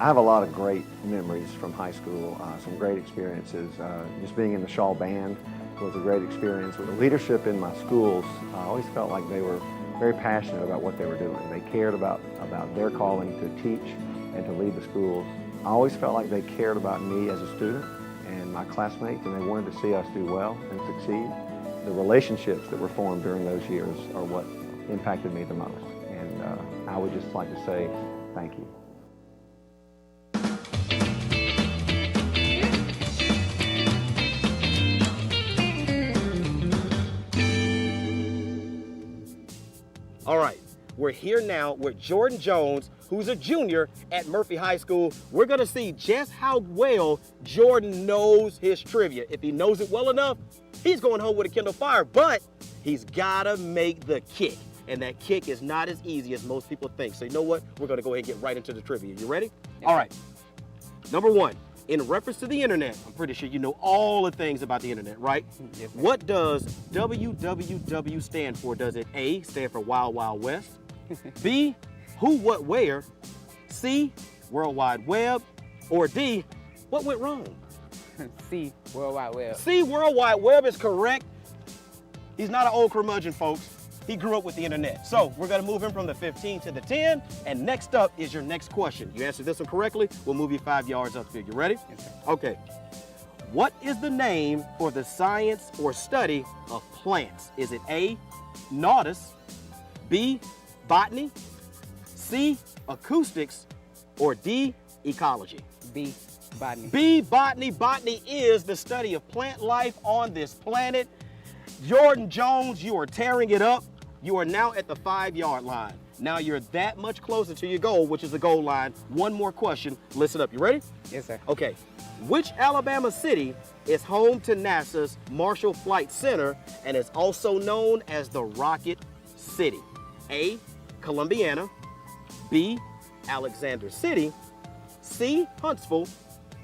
I have a lot of great memories from high school, some great experiences. Just being in the Shaw Band was a great experience. With the leadership in my schools, I always felt like they were very passionate about what they were doing. They cared about their calling to teach and to lead the schools. I always felt like they cared about me as a student and my classmates, and they wanted to see us do well and succeed. The relationships that were formed during those years are what impacted me the most, and I would just like to say thank you. All right, we're here now with Jordan Jones, who's a junior at Murphy High School. We're gonna see just how well Jordan knows his trivia. If he knows it well enough, he's going home with a Kindle Fire, but he's gotta make the kick. And that kick is not as easy as most people think. So you know what? We're gonna go ahead and get right into the trivia. You ready? Yeah. All right, number one. In reference to the internet, I'm pretty sure you know all the things about the internet, right? Yes, what does www stand for? Does it A, stand for Wild Wild West? B, who, what, where? C, World Wide Web? Or D, what went wrong? C, World Wide Web. C, World Wide Web is correct. He's not an old curmudgeon, folks. He grew up with the internet. So we're gonna move him from the 15 to the 10, and next up is your next question. You answer this one correctly, we'll move you 5 yards upfield. You ready? Yes, sir. Okay. What is the name for the science or study of plants? Is it A, nautis, B, botany, C, acoustics, or D, ecology? B, botany. B, botany. Botany is the study of plant life on this planet. Jordan Jones, you are tearing it up. You are now at the 5-yard line. Now you're that much closer to your goal, which is the goal line. One more question. Listen up. You ready? Yes, sir. Okay. Which Alabama city is home to NASA's Marshall Flight Center and is also known as the Rocket City? A, Columbiana, B, Alexander City, C, Huntsville,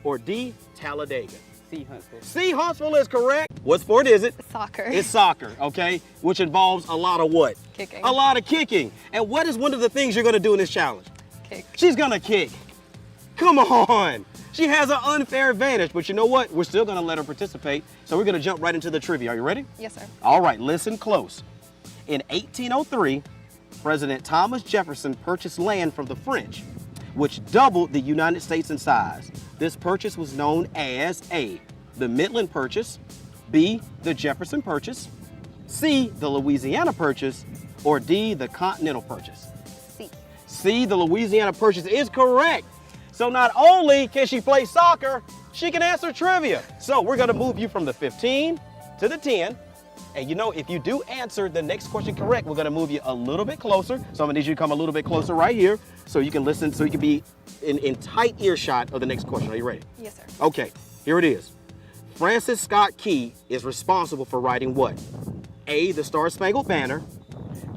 or D, Talladega? C, Huntsville. C, Huntsville is correct. What sport is it? Soccer. It's soccer, okay? Which involves a lot of what? Kicking. A lot of kicking. And what is one of the things you're gonna do in this challenge? Kick. She's gonna kick. Come on. She has an unfair advantage, but you know what? We're still gonna let her participate. So we're gonna jump right into the trivia. Are you ready? Yes, sir. All right, listen close. In 1803, President Thomas Jefferson purchased land from the French, which doubled the United States in size. This purchase was known as A, the Midland Purchase, B, the Jefferson Purchase, C, the Louisiana Purchase, or D, the Continental Purchase. C, the Louisiana Purchase is correct. So not only can she play soccer, she can answer trivia. So we're gonna move you from the 15 to the 10. And you know, if you do answer the next question correct, we're gonna move you a little bit closer. So I'm gonna need you to come a little bit closer right here so you can listen, so you can be in tight earshot of the next question. Are you ready? Yes, sir. Okay, here it is. Francis Scott Key is responsible for writing what? A, the Star-Spangled Banner,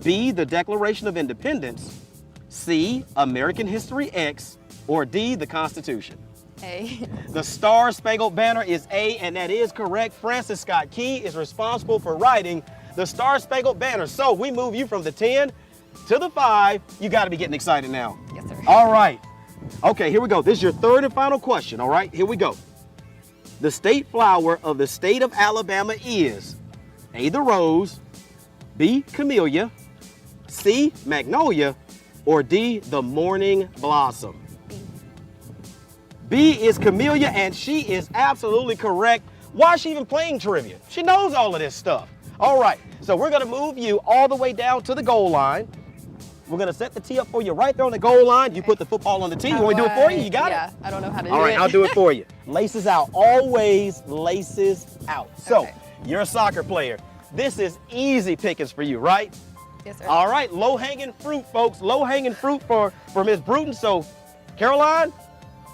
B, the Declaration of Independence, C, American History X, or D, the Constitution? A. The Star-Spangled Banner is A, and that is correct. Francis Scott Key is responsible for writing the Star-Spangled Banner. So we move you from the 10 to the 5. You gotta be getting excited now. Yes, sir. All right. Okay, here we go. This is your third and final question, all right? Here we go. The state flower of the state of Alabama is A, the rose, B, camellia, C, magnolia, or D, the morning blossom? B is camellia, and she is absolutely correct. Why is she even playing trivia? She knows all of this stuff. All right, so we're gonna move you all the way down to the goal line. We're gonna set the tee up for you right there on the goal line. You put the football on the tee. You want me to do it for you? You got it? Yeah, I don't know how to do it. All right, I'll do it for you. Laces out, always laces out. So, you're a soccer player. This is easy pickings for you, right? Yes, sir. All right, low-hanging fruit, folks. Low-hanging fruit for Ms. Bruton. So, Caroline,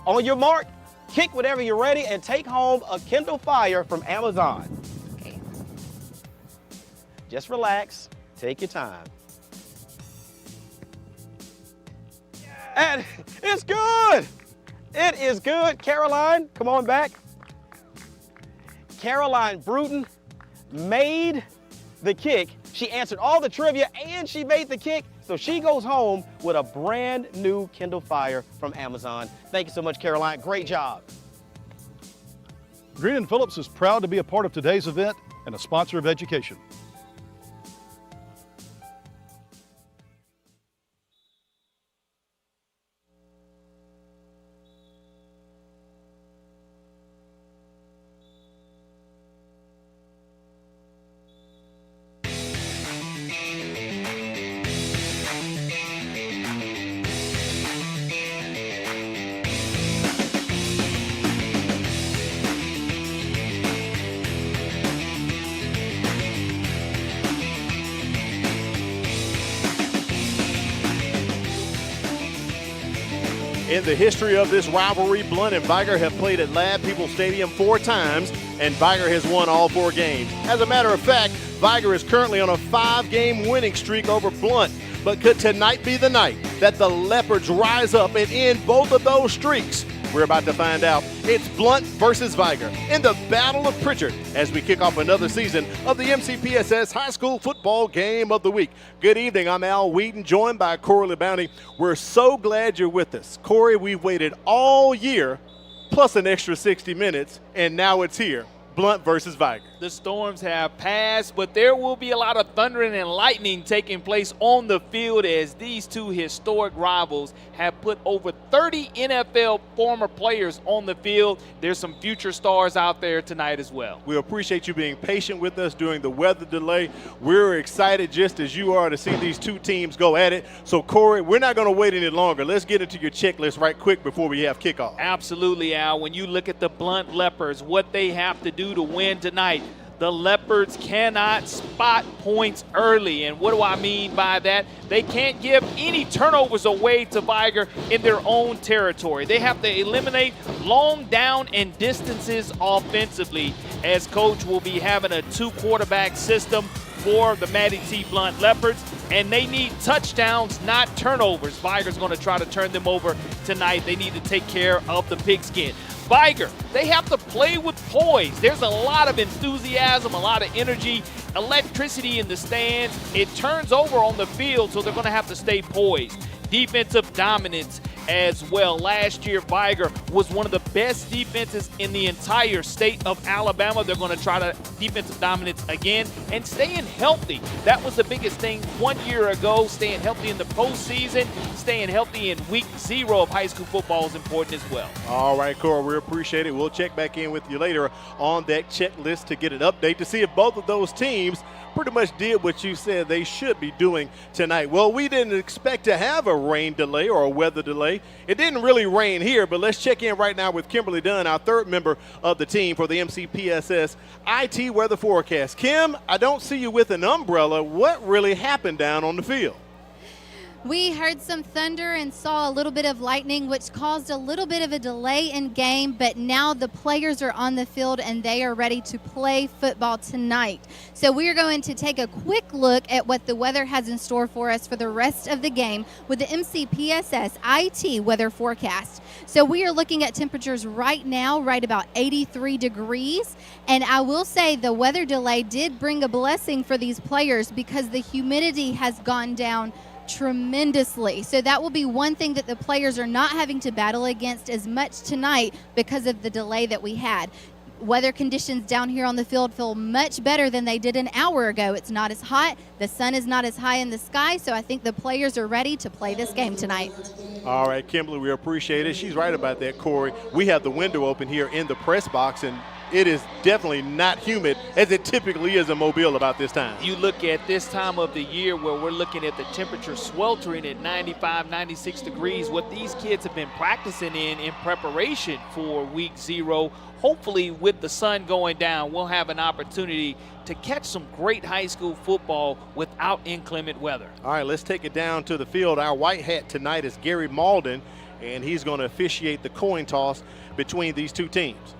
on your mark, kick whenever you're ready, and take home a Kindle Fire from Amazon. Okay. Just relax. Take your time. And it's good. It is good. Caroline, come on back. Caroline Bruton made the kick. She answered all the trivia and she made the kick. So she goes home with a brand new Kindle Fire from Amazon. Thank you so much, Caroline. Great job. Green & Phillips is proud to be a part of today's event and a sponsor of education. In the history of this rivalry, Blount and Vigor have played at Lab People Stadium 4 times, and Vigor has won all 4 games. As a matter of fact, Vigor is currently on a 5-game winning streak over Blount. But could tonight be the night that the Leopards rise up and end both of those streaks? We're about to find out. It's Blount versus Vigor in the Battle of Pritchard as we kick off another season of the MCPSS High School Football Game of the Week. Good evening, I'm Al Wheaton, joined by Corey Bounty. We're so glad you're with us. Corey, we've waited all year, plus an extra 60 minutes, and now it's here. Blount versus Vigor. The storms have passed, but there will be a lot of thundering and lightning taking place on the field as these two historic rivals have put over 30 NFL former players on the field. There's some future stars out there tonight as well. We appreciate you being patient with us during the weather delay. We're excited just as you are to see these two teams go at it. So, Corey, we're not going to wait any longer. Let's get into your checklist right quick before we have kickoff. Absolutely, Al. When you look at the Blount Leopards, what they have to do to win tonight, the Leopards cannot spot points early. And what do I mean by that? They can't give any turnovers away to Vigor in their own territory. They have to eliminate long down and distances offensively, as coach will be having a 2-quarterback system for the Matty T. Blount Leopards, and they need touchdowns, not turnovers. Vigor's going to try to turn them over tonight. They need to take care of the pigskin. Vigor, they have to play with poise. There's a lot of enthusiasm, a lot of energy, electricity in the stands. It turns over on the field, so they're going to have to stay poised. Defensive dominance as well. Last year, Vigor was one of the best defenses in the entire state of Alabama. They're going to try to defensive dominance again and staying healthy. That was the biggest thing 1 year ago, staying healthy in the postseason, staying healthy in week 0 of high school football is important as well. All right, Cora, we appreciate it. We'll check back in with you later on that checklist to get an update to see if both of those teams pretty much did what you said they should be doing tonight. Well, we didn't expect to have a rain delay or a weather delay. It didn't really rain here, but let's check in right now with Kimberly Dunn, our third member of the team for the MCPSS IT weather forecast. Kim, I don't see you with an umbrella. What really happened down on the field? We heard some thunder and saw a little bit of lightning, which caused a little bit of a delay in game, but now the players are on the field and they are ready to play football tonight. So we are going to take a quick look at what the weather has in store for us for the rest of the game with the MCPSS IT weather forecast. So we are looking at temperatures right now, right about 83 degrees. And I will say the weather delay did bring a blessing for these players because the humidity has gone down tremendously. So that will be one thing that the players are not having to battle against as much tonight because of the delay that we had. Weather conditions down here on the field feel much better than they did an hour ago. It's not as hot. The sun is not as high in the sky. So I think the players are ready to play this game tonight. All right, Kimberly, we appreciate it. She's right about that, Corey. We have the window open here in the press box, and it is definitely not humid as it typically is in Mobile about this time. You look at this time of the year where we're looking at the temperature sweltering at 95, 96 degrees, what these kids have been practicing in preparation for week 0. Hopefully with the sun going down, we'll have an opportunity to catch some great high school football without inclement weather. All right, let's take it down to the field. Our white hat tonight is Gary Malden, and he's going to officiate the coin toss between these two teams.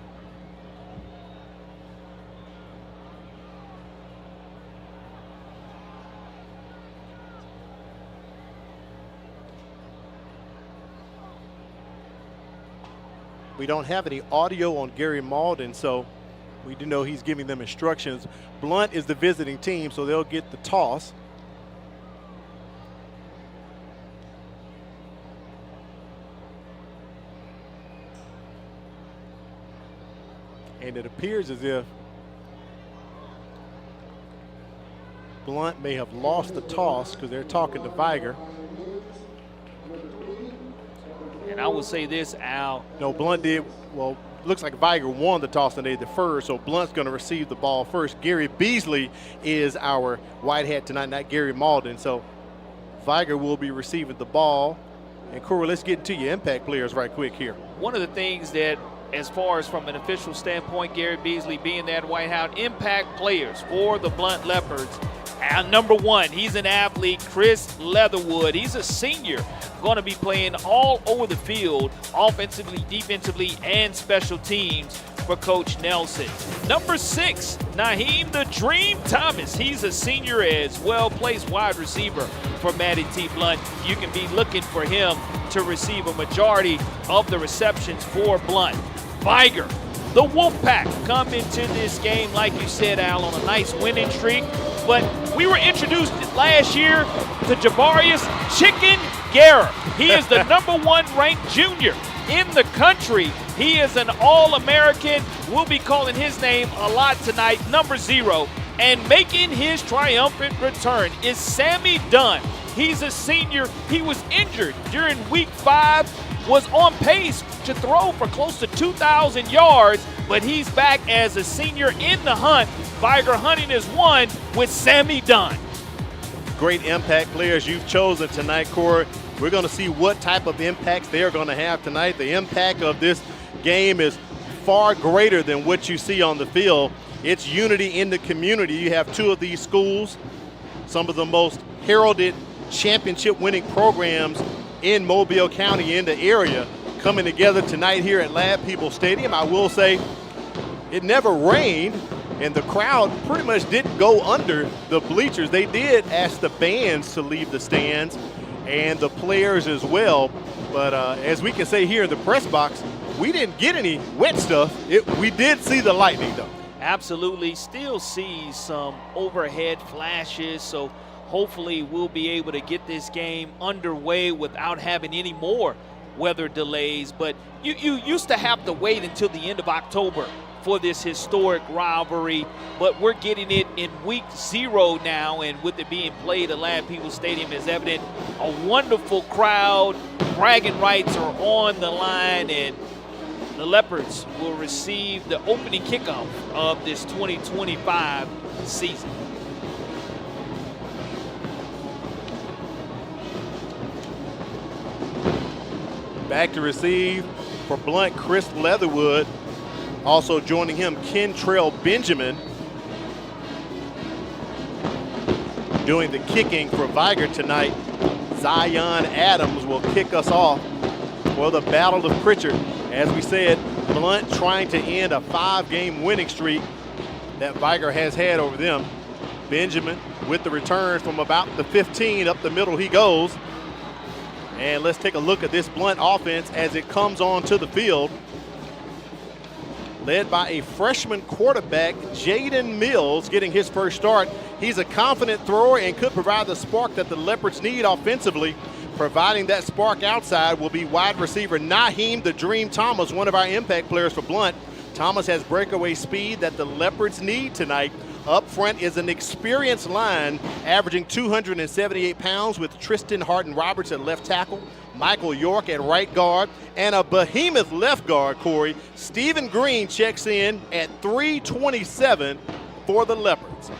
We don't have any audio on Gary Malden, so we do know he's giving them instructions. Blount is the visiting team, so they'll get the toss. And it appears as if Blount may have lost the toss because they're talking to Vigor. And I will say this, Al. No, Blount did, well, looks like Vigor won the toss and they deferred, so Blount's going to receive the ball first. Gary Beasley is our white hat tonight, not Gary Malden. So Vigor will be receiving the ball. And Corey, let's get into your impact players right quick here. One of the things that, as far as from an official standpoint, Gary Beasley being that white hat, impact players for the Blount Leopards. Number 1, he's an athlete, Chris Leatherwood. He's a senior, going to be playing all over the field, offensively, defensively, and special teams for Coach Nelson. Number 6, Naheem the Dream Thomas. He's a senior as well, plays wide receiver for Matty T. Blount. You can be looking for him to receive a majority of the receptions for Blount. Vigor, the Wolfpack, come into this game, like you said, Al, on a nice winning streak. But we were introduced last year to Javarius Chicken Guerra. He is the number 1 ranked junior in the country. He is an All-American. We'll be calling his name a lot tonight, number 0. And making his triumphant return is Sammy Dunn. He's a senior. He was injured during week 5, was on pace to throw for close to 2,000 yards, but he's back as a senior in the hunt. Vigor hunting is 1 with Sammy Dunn. Great impact players you've chosen tonight, Corey. We're going to see what type of impacts they're going to have tonight. The impact of this game is far greater than what you see on the field. It's unity in the community. You have 2 of these schools, some of the most heralded championship-winning programs in Mobile County, in the area, coming together tonight here at Lab People Stadium. I will say it never rained, and the crowd pretty much didn't go under the bleachers. They did ask the bands to leave the stands and the players as well. But as we can say here in the press box, we didn't get any wet stuff. We did see the lightning, though. Absolutely. Still see some overhead flashes, so hopefully we'll be able to get this game underway without having any more weather delays, but you used to have to wait until the end of October for this historic rivalry, but we're getting it in week 0 now, and with it being played at Lab People's Stadium is evident. A wonderful crowd, bragging rights are on the line, and the Leopards will receive the opening kickoff of this 2025 season. Back to receive for Blount, Chris Leatherwood. Also joining him, Kentrell Benjamin. Doing the kicking for Vigor tonight, Zion Adams will kick us off for the Battle of Pritchard. As we said, Blount trying to end a 5-game winning streak that Vigor has had over them. Benjamin with the return from about the 15, up the middle he goes. And let's take a look at this Blount offense as it comes onto the field. Led by a freshman quarterback, Jaden Mills, getting his first start. He's a confident thrower and could provide the spark that the Leopards need offensively. Providing that spark outside will be wide receiver Naheem the Dream Thomas, one of our impact players for Blount. Thomas has breakaway speed that the Leopards need tonight. Up front is an experienced line averaging 278 pounds with Tristan Harden-Roberts at left tackle, Michael York at right guard, and a behemoth left guard, Corey. Stephen Green checks in at 327 for the Leopards.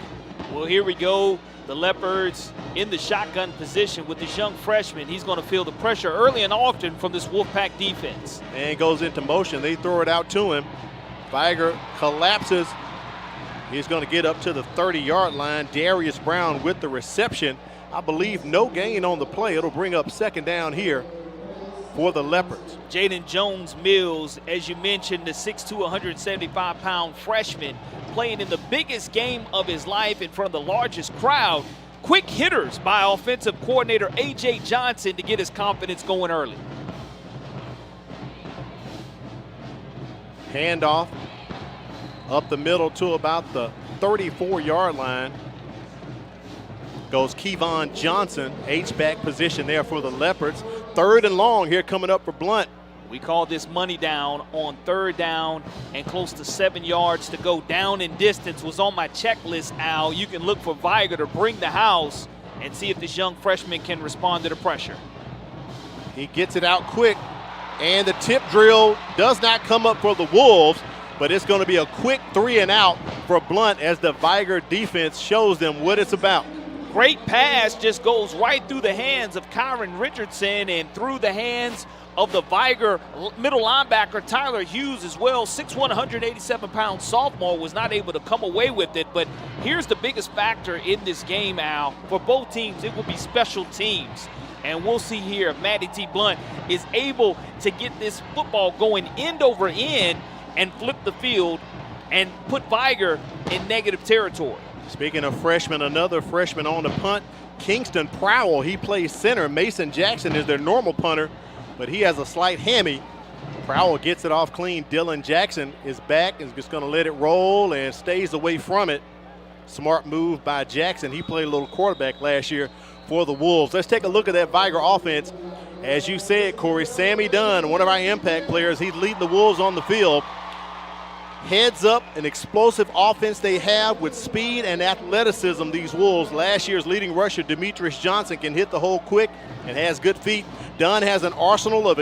Well, here we go. The Leopards in the shotgun position with this young freshman. He's going to feel the pressure early and often from this Wolfpack defense. And goes into motion. They throw it out to him. Vigor collapses. He's going to get up to the 30-yard line. Darius Brown with the reception. I believe no gain on the play. It'll bring up second down here for the Leopards. Jaden Jones-Mills, as you mentioned, the 6'2", 175-pound freshman, playing in the biggest game of his life in front of the largest crowd. Quick hitters by offensive coordinator A.J. Johnson to get his confidence going early. Handoff up the middle to about the 34-yard line. Goes Kevon Johnson, H-back position there for the Leopards. 3rd and long here coming up for Blount. We call this money down on 3rd down and close to 7 yards to go. Down in distance was on my checklist, Al. You can look for Vigor to bring the house and see if this young freshman can respond to the pressure. He gets it out quick, and the tip drill does not come up for the Wolves, but it's going to be a quick 3 and out for Blount as the Vigor defense shows them what it's about. Great pass, just goes right through the hands of Kyron Richardson and through the hands of the Vigor middle linebacker Tyler Hughes as well. 6'1", 187-pound sophomore was not able to come away with it. But here's the biggest factor in this game, Al. For both teams, it will be special teams. And we'll see here if Matty T. Blount is able to get this football going end over end and flip the field and put Vigor in negative territory. Speaking of freshmen, another freshman on the punt, Kingston Prowell. He plays center. Mason Jackson is their normal punter, but he has a slight hammy. Prowell gets it off clean. Dylan Jackson is back, is just going to let it roll and stays away from it. Smart move by Jackson. He played a little quarterback last year for the Wolves. Let's take a look at that Vigor offense. As you said, Corey, Sammy Dunn, one of our impact players, he's leading the Wolves on the field. Heads up, an explosive offense they have with speed and athleticism, these Wolves. Last year's leading rusher, Demetrius Johnson, can hit the hole quick and has good feet. Dunn has an arsenal of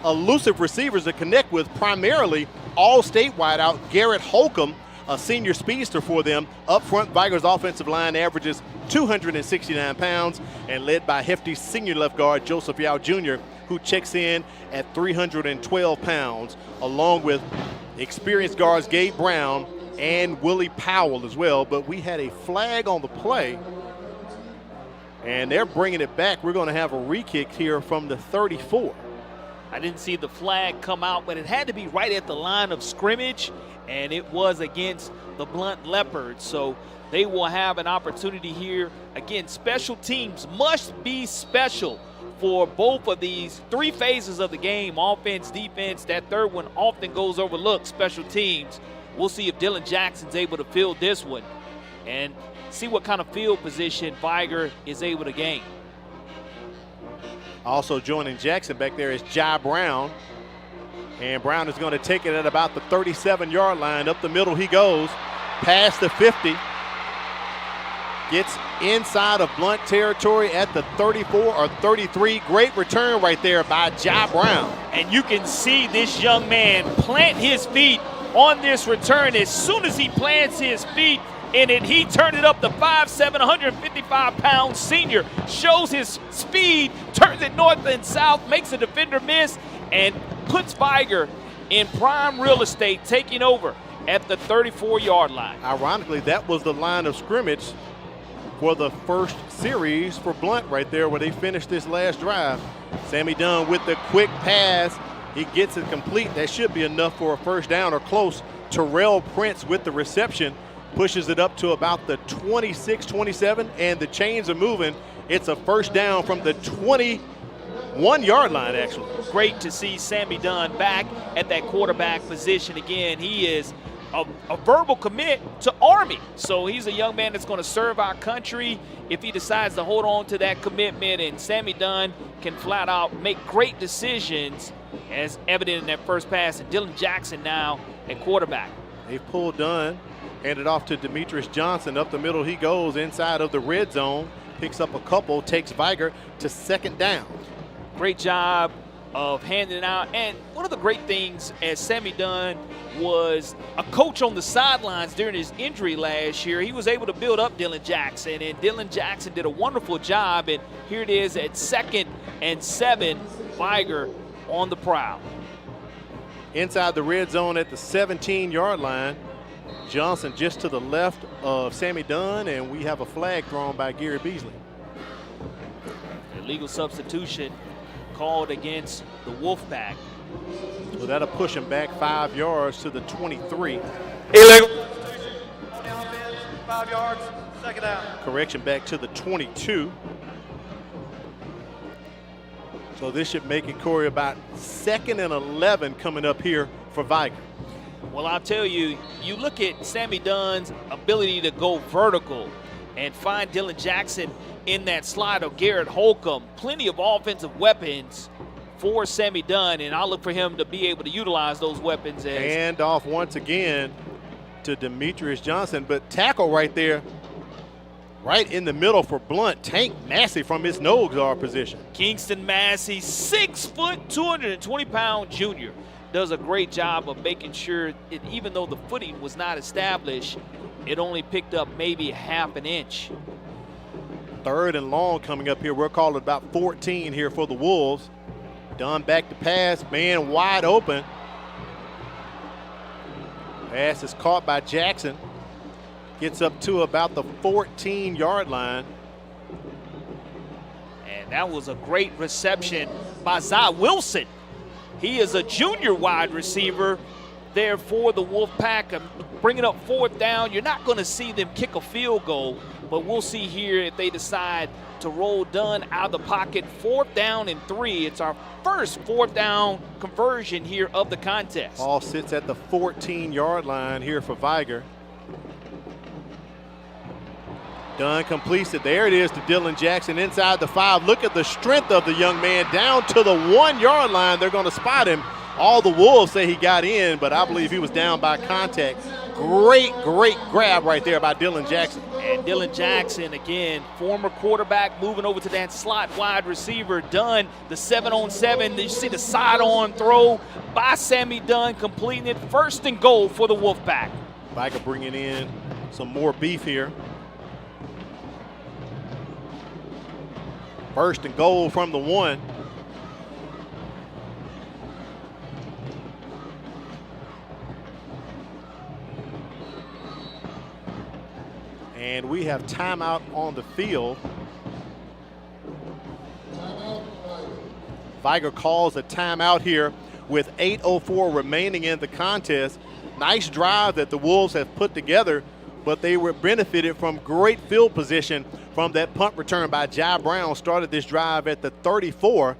elusive receivers to connect with, primarily all-state wideout Garrett Holcomb, a senior speedster for them. Up front, Vigor's offensive line averages 269 pounds and led by hefty senior left guard Joseph Yao Jr., who checks in at 312 pounds, along with experienced guards Gabe Brown and Willie Powell as well. But we had a flag on the play, and they're bringing it back. We're going to have a re-kick here from the 34. I didn't see the flag come out, but it had to be right at the line of scrimmage, and it was against the Blount Leopards. So they will have an opportunity here. Again, special teams must be special for both of these 3 phases of the game, offense, defense. That third one often goes overlooked, special teams. We'll see if Dylan Jackson's able to field this one and see what kind of field position Vigor is able to gain. Also joining Jackson back there is Jai Brown. And Brown is going to take it at about the 37-yard line. Up the middle he goes, past the 50. Gets inside of Blount territory at the 34 or 33. Great return right there by Jai Brown. And you can see this young man plant his feet on this return. As soon as he plants his feet in it, he turned it up to 5'7", 155-pound senior. Shows his speed, turns it north and south, makes a defender miss, and puts Vigor in prime real estate, taking over at the 34-yard line. Ironically, that was the line of scrimmage for the first series for Blount right there where they finished this last drive. Sammy Dunn with the quick pass. He gets it complete. That should be enough for a first down or close. Terrell Prince with the reception pushes it up to about the 26, 27, and the chains are moving. It's a first down from the 21-yard line, actually. Great to see Sammy Dunn back at that quarterback position again. He is a verbal commit to Army. So he's a young man that's going to serve our country if he decides to hold on to that commitment. And Sammy Dunn can flat out make great decisions, as evident in that first pass. And Dylan Jackson now at quarterback. They've pulled Dunn, handed off to Demetrius Johnson. Up the middle he goes inside of the red zone. Picks up a couple, takes Vigor to second down. Great job of handing it out. And one of the great things, as Sammy Dunn was a coach on the sidelines during his injury last year, he was able to build up Dylan Jackson, and Dylan Jackson did a wonderful job. And here it is at 2nd and 7, Vigor on the prowl. Inside the red zone at the 17-yard line. Johnson just to the left of Sammy Dunn, and we have a flag thrown by Gary Beasley. Illegal substitution called against the Wolfpack. Well, that'll push him back 5 yards to the 23. Illegal. 5 yards, second down. Correction back to the 22. So this should make it, Corey, about 2nd and 11 coming up here for Vigor. Well, I'll tell you, you look at Sammy Dunn's ability to go vertical and find Dylan Jackson in that slide of Garrett Holcomb. Plenty of offensive weapons for Sammy Dunn, and I'll look for him to be able to utilize those weapons. Hand off once again to Demetrius Johnson, but tackle right there, right in the middle for Blount. Tank Massey from his nose guard position. Kingston Massey, 6 foot, 220-pound junior. Does a great job of making sure that even though the footing was not established, it only picked up maybe half an inch. 3rd and long coming up here. We're calling about 14 here for the Wolves. Dunn back to pass, man wide open. Pass is caught by Jackson. Gets up to about the 14-yard line. And that was a great reception by Zai Wilson. He is a junior wide receiver there for the Wolfpack. Bringing up 4th down. You're not going to see them kick a field goal, but we'll see here if they decide to roll Dunn out of the pocket. 4th down and 3. It's our first 4th down conversion here of the contest. Ball sits at the 14-yard line here for Vigor. Dunn completes it. There it is to Dylan Jackson inside the 5. Look at the strength of the young man down to the 1-yard line. They're going to spot him. All the Wolves say he got in, but I believe he was down by contact. Great grab right there by Dylan Jackson. And Dylan Jackson, again, former quarterback, moving over to that slot wide receiver. Dunn, the 7-on-7. You see the side-on throw by Sammy Dunn, completing it. 1st and goal for the Wolfpack. Vigor bringing in some more beef here. 1st and goal from the 1. And we have timeout on the field. Vigor calls a timeout here with 8:04 remaining in the contest. Nice drive that the Wolves have put together, but they were benefited from great field position from that punt return by Jai Brown. Started this drive at the 34.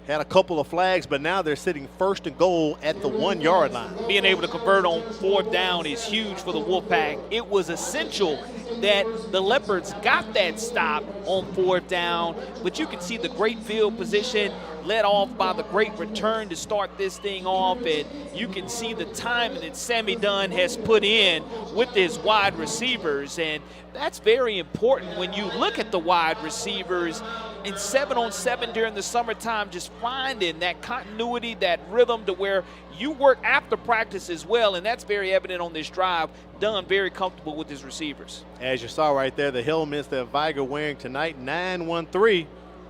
had a couple of flags, but now they're sitting first and goal at the 1 yard line. Being able to convert on 4th down is huge for the Wolfpack. It was essential that the Leopards got that stop on 4th down, but you can see the great field position led off by the great return to start this thing off, and you can see the time that Sammy Dunn has put in with his wide receivers, and that's very important when you look at the wide receivers in 7-on-7 during the summertime, just finding that continuity, that rhythm to where you work after practice as well, and that's very evident on this drive. Dunn very comfortable with his receivers. As you saw right there, the helmets that Vigor wearing tonight, 913.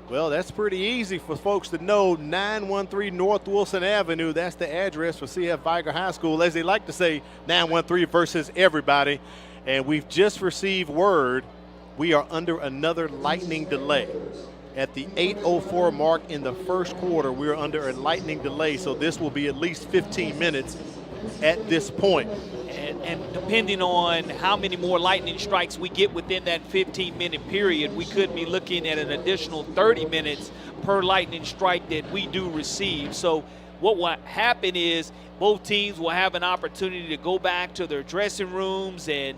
Well, that's pretty easy for folks to know. 913 North Wilson Avenue, that's the address for CF Vigor High School. As they like to say, 913 versus everybody. And we've just received word we are under another lightning delay. At the 8:04 mark in the first quarter, we're under a lightning delay, so this will be at least 15 minutes at this point. And depending on how many more lightning strikes we get within that 15-minute period, we could be looking at an additional 30 minutes per lightning strike that we do receive. So what will happen is both teams will have an opportunity to go back to their dressing rooms, and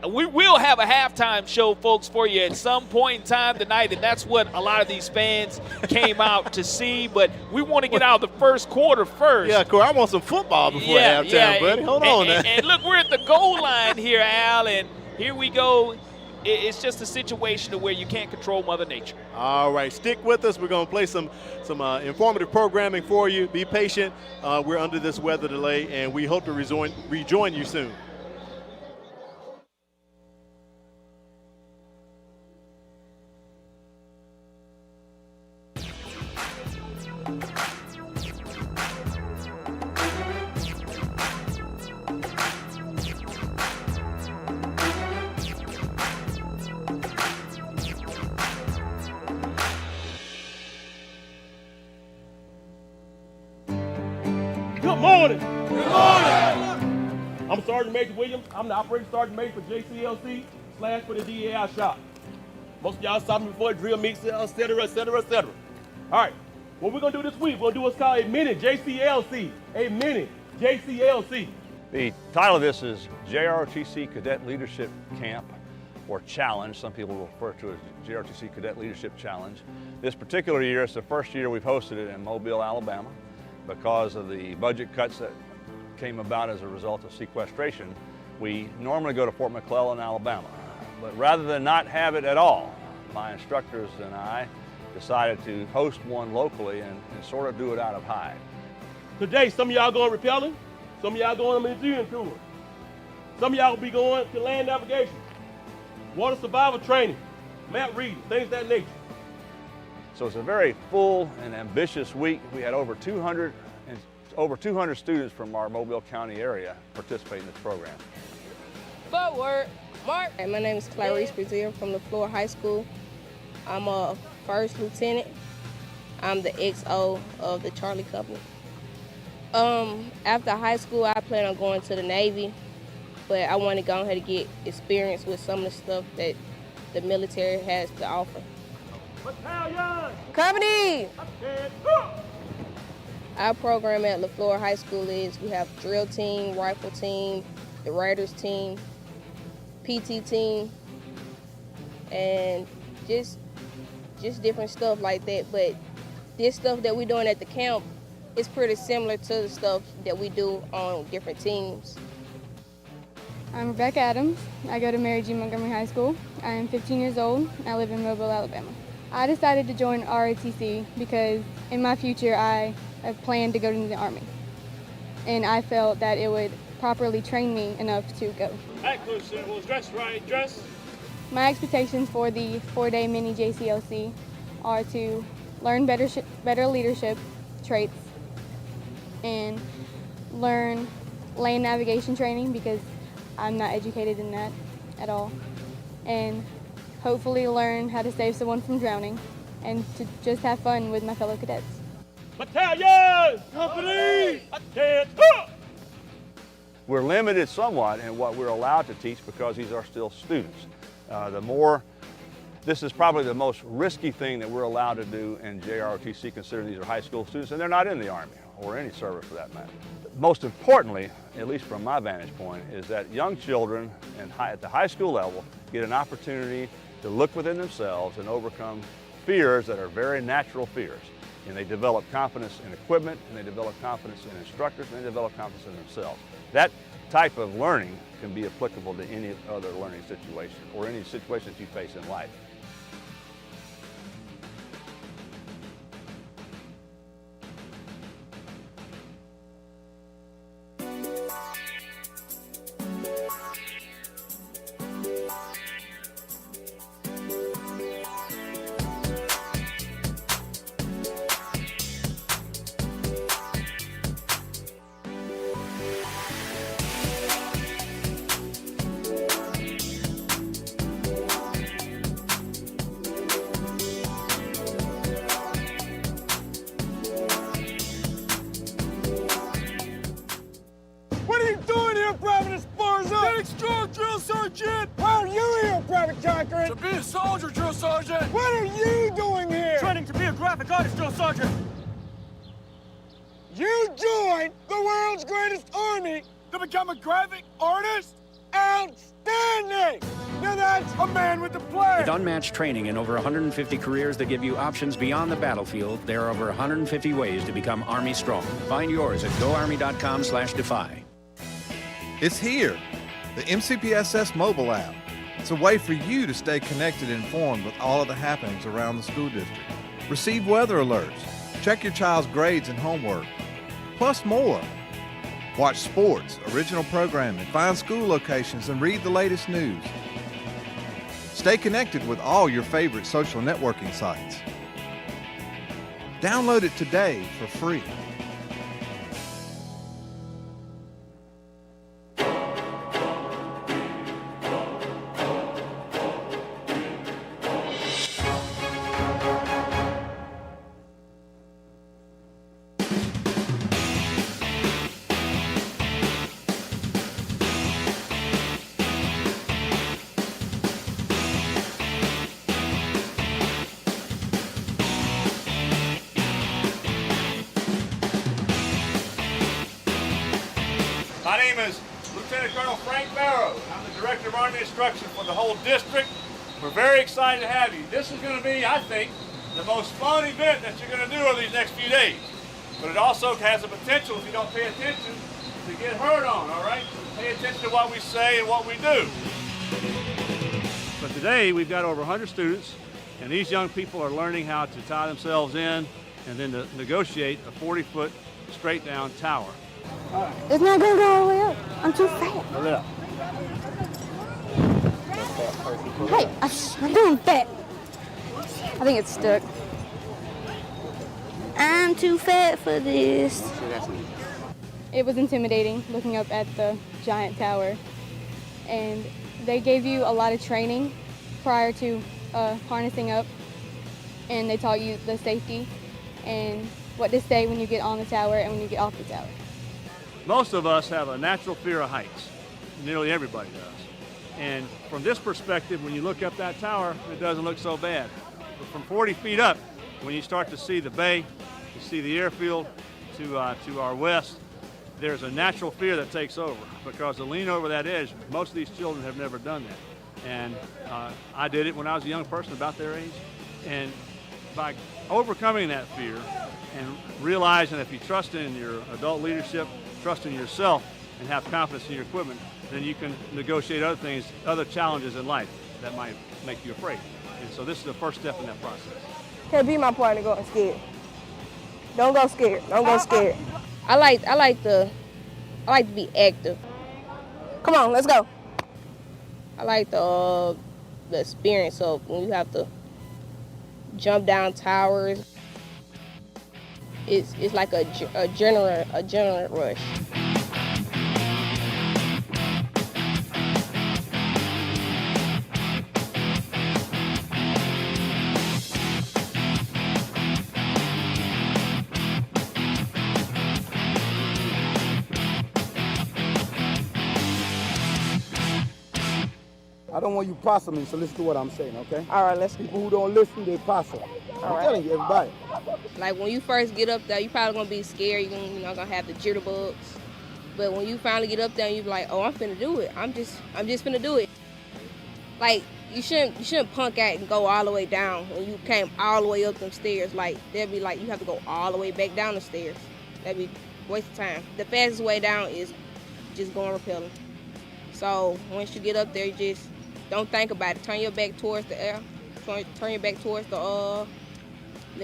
we will have a halftime show, folks, for you at some point in time tonight, and that's what a lot of these fans came out to see. But we want to get out of the first quarter first. Yeah, Corey, I want some football before halftime, buddy. Hold on now. And look, we're at the goal line here, Al, and here we go. It's just a situation where you can't control Mother Nature. All right, stick with us. We're going to play some informative programming for you. Be patient. We're under this weather delay, and we hope to rejoin you soon. Good morning. Good morning. I'm Sergeant Major Williams. I'm the Operating Sergeant Major for JCLC / for the DAI shop. Most of y'all saw me before drill meets, et cetera, et cetera, et cetera. All right, what we're going to do this week, we're going to do what's called a mini JCLC. A mini JCLC. The title of this is JROTC Cadet Leadership Camp, or Challenge. Some people refer to it as JROTC Cadet Leadership Challenge. This particular year, it's the first year we've hosted it in Mobile, Alabama. Because of the budget cuts that came about as a result of sequestration, we normally go to Fort McClellan, Alabama. But rather than not have it at all, my instructors and I decided to host one locally and sort of do it out of Hyde. Today, some of y'all going rappelling, some of y'all going on a museum tour. Some of y'all will be going to land navigation, water survival training, map reading, things of that nature. So it's a very full and ambitious week. We had over 200 students from our Mobile County area participate in this program. Forward, mark. My name is Clarice Brazier from LaFleur High School. I'm a first lieutenant. I'm the XO of the Charlie Company. After high school, I plan on going to the Navy, but I want to go ahead and get experience with some of the stuff that the military has to offer. Battalion! Company! And go! Our program at LaFleur High School is we have drill team, rifle team, the Raiders team, PT team, and just different stuff like that. But this stuff that we're doing at the camp is pretty similar to the stuff that we do on different teams. I'm Rebecca Adams. I go to Mary G. Montgomery High School. I am 15 years old. I live in Mobile, Alabama. I decided to join ROTC because in my future I have planned to go to the Army. And I felt that it would properly train me enough to go. Dress right, dress. My expectations for the 4-day mini JCLC are to learn better leadership traits and learn land navigation training because I'm not educated in that at all. And hopefully learn how to save someone from drowning and to just have fun with my fellow cadets. Battalion! Company! And go! We're limited somewhat in what we're allowed to teach because these are still students. The more This is probably the most risky thing that we're allowed to do in JROTC, considering these are high school students and they're not in the Army or any service for that matter. Most importantly, at least from my vantage point, is that young children at the high school level get an opportunity to look within themselves and overcome fears that are very natural fears. And they develop confidence in equipment, and they develop confidence in instructors, and they develop confidence in themselves. That type of learning can be applicable to any other learning situation or any situations you face in life. What are you doing here, Private Esparza? Getting strong, Drill Sergeant! How are you here, Private Cochran? To be a soldier, Drill Sergeant! What are you doing here? Training to be a graphic artist, Drill Sergeant! You joined the world's greatest army to become a graphic artist? Outstanding! Now that's a man with a plan! With unmatched training and over 150 careers that give you options beyond the battlefield, there are over 150 ways to become Army strong. Find yours at goarmy.com/defy. It's here, the MCPSS mobile app. It's a way for you to stay connected and informed with all of the happenings around the school district. Receive weather alerts, check your child's grades and homework, plus more. Watch sports, original programming, find school locations, and read the latest news. Stay connected with all your favorite social networking sites. Download it today for free. My name is Lieutenant Colonel Frank Barrow. I'm the Director of Army Instruction for the whole district. We're very excited to have you. This is going to be, I think, the most fun event that you're going to do over these next few days. But it also has the potential, if you don't pay attention, to get hurt on, all right? Pay attention to what we say and what we do. But today, we've got over 100 students, and these young people are learning how to tie themselves in and then to negotiate a 40-foot straight-down tower. It's not gonna go all the way up. I'm too fat. Hey, I'm doing fat. I think it's stuck. I'm too fat for this. It was intimidating looking up at the giant tower. And they gave you a lot of training prior to harnessing up. And they taught you the safety and what to say when you get on the tower and when you get off the tower. Most of us have a natural fear of heights. Nearly everybody does. And from this perspective, when you look up that tower, it doesn't look so bad. But from 40 feet up, when you start to see the bay, you see the airfield to our west, there's a natural fear that takes over, because to lean over that edge, most of these children have never done that. And I did it when I was a young person about their age. And by overcoming that fear and realizing that if you trust in your adult leadership, trust in yourself, and have confidence in your equipment, then you can negotiate other things, other challenges in life that might make you afraid. And so this is the first step in that process. Can't be my partner going scared. Don't go scared. Don't go scared. I like to be active. Come on, let's go. I like the experience of when you have to jump down towers. It's like a adrenaline rush. I don't want you possum me, so listen to what I'm saying, okay? All right, let's. People who don't listen, they possum. I'm telling you, everybody. Like when you first get up there, you probably gonna be scared. You're gonna have the jitterbugs. But when you finally get up there, and you're like, oh, I'm finna do it. I'm just finna do it. Like you shouldn't punk out and go all the way down when you came all the way up them stairs. Like that'd be like you have to go all the way back down the stairs. That'd be a waste of time. The fastest way down is just going rappelling. So once you get up there, you just don't think about it. Turn your back towards the air. Turn your back towards the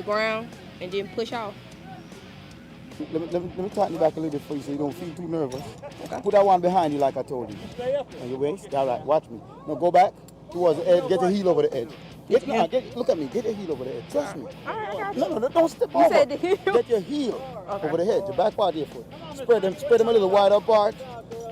ground, and then push off. Let me tighten you back a little bit for you so you don't feel too nervous. Okay. Put that one behind you like I told you. On your waist. All right, watch me. Now go back towards the edge. Get your heel over the edge. Look at me. Get your heel over the edge. Trust me. No, don't step over. Said the heel. Get your heel over the head, the back part of your foot. Spread them a little wide apart.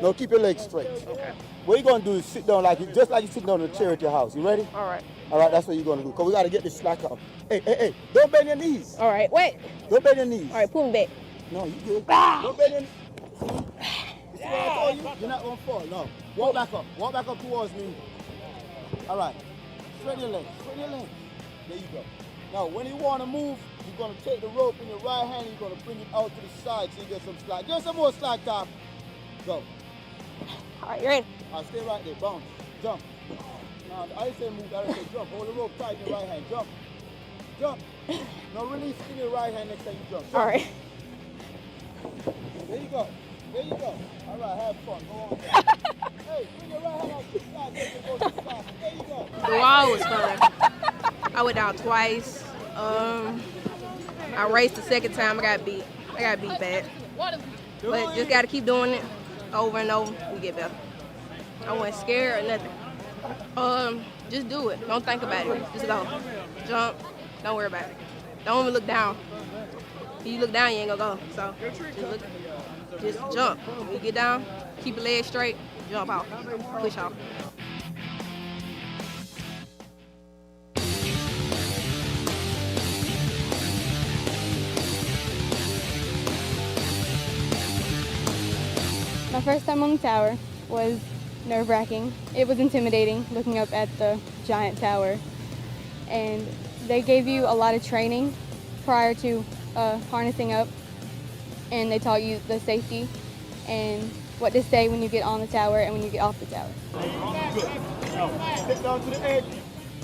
No, keep your legs straight. Okay. What you're going to do is sit down just like you're sitting down in a chair at your house. You ready? All right. All right, that's what you're going to do. Because we got to get this slack up. Hey, don't bend your knees. All right, wait. Don't bend your knees. All right, pull me back. No, you good. Don't bend your knees. See what I told you? You're not going to fall. No. Walk back up. Walk back up towards me. All right. Straighten your legs. Straighten your legs. There you go. Now, when you want to move, you're going to take the rope in your right hand and you're going to bring it out to the side so you get some slack. Get some more slack, Tom. Go. All right, you ready? All right, stay right there. Bounce. Jump. Now, I didn't say move. I didn't say jump. Hold the rope tight in your right hand. Jump. Jump. Now, release in your right hand next time you jump. All right. There you go. There you go. All right, have fun. Go on. Hey, bring your right hand out to the side. There you go. The wall was fun. I went down twice. I raced the second time. I got beat bad. But just got to keep doing it over and over and get better. I wasn't scared or nothing. Just do it. Don't think about it. Just go. Jump. Don't worry about it. Don't even look down. If you look down, you ain't gonna go. So just jump. When you get down, keep your legs straight, jump off, push off. My first time on the tower was nerve-wracking. It was intimidating looking up at the giant tower. And they gave you a lot of training prior to harnessing up, and they taught you the safety and what to say when you get on the tower and when you get off the tower. Sit down to the edge.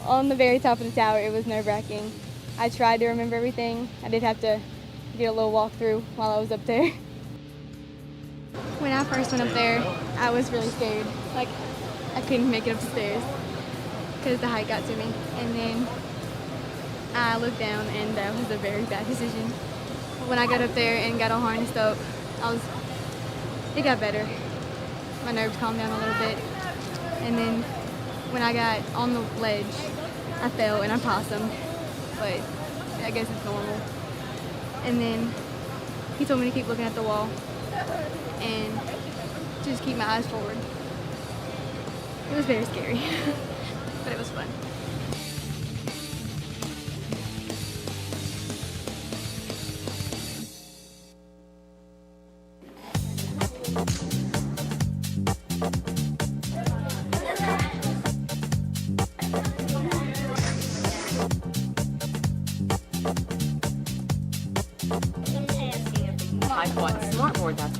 On the very top of the tower, it was nerve-wracking. I tried to remember everything. I did have to get a little walkthrough while I was up there. When I first went up there, I was really scared. Like, I couldn't make it up the stairs because the height got to me. And then I looked down, and that was a very bad decision. When I got up there and got all harnessed up, it got better. My nerves calmed down a little bit. And then when I got on the ledge, I fell and I possumed, but I guess it's normal. And then he told me to keep looking at the wall and just keep my eyes forward. It was very scary, but it was fun. I bought smartboard, that's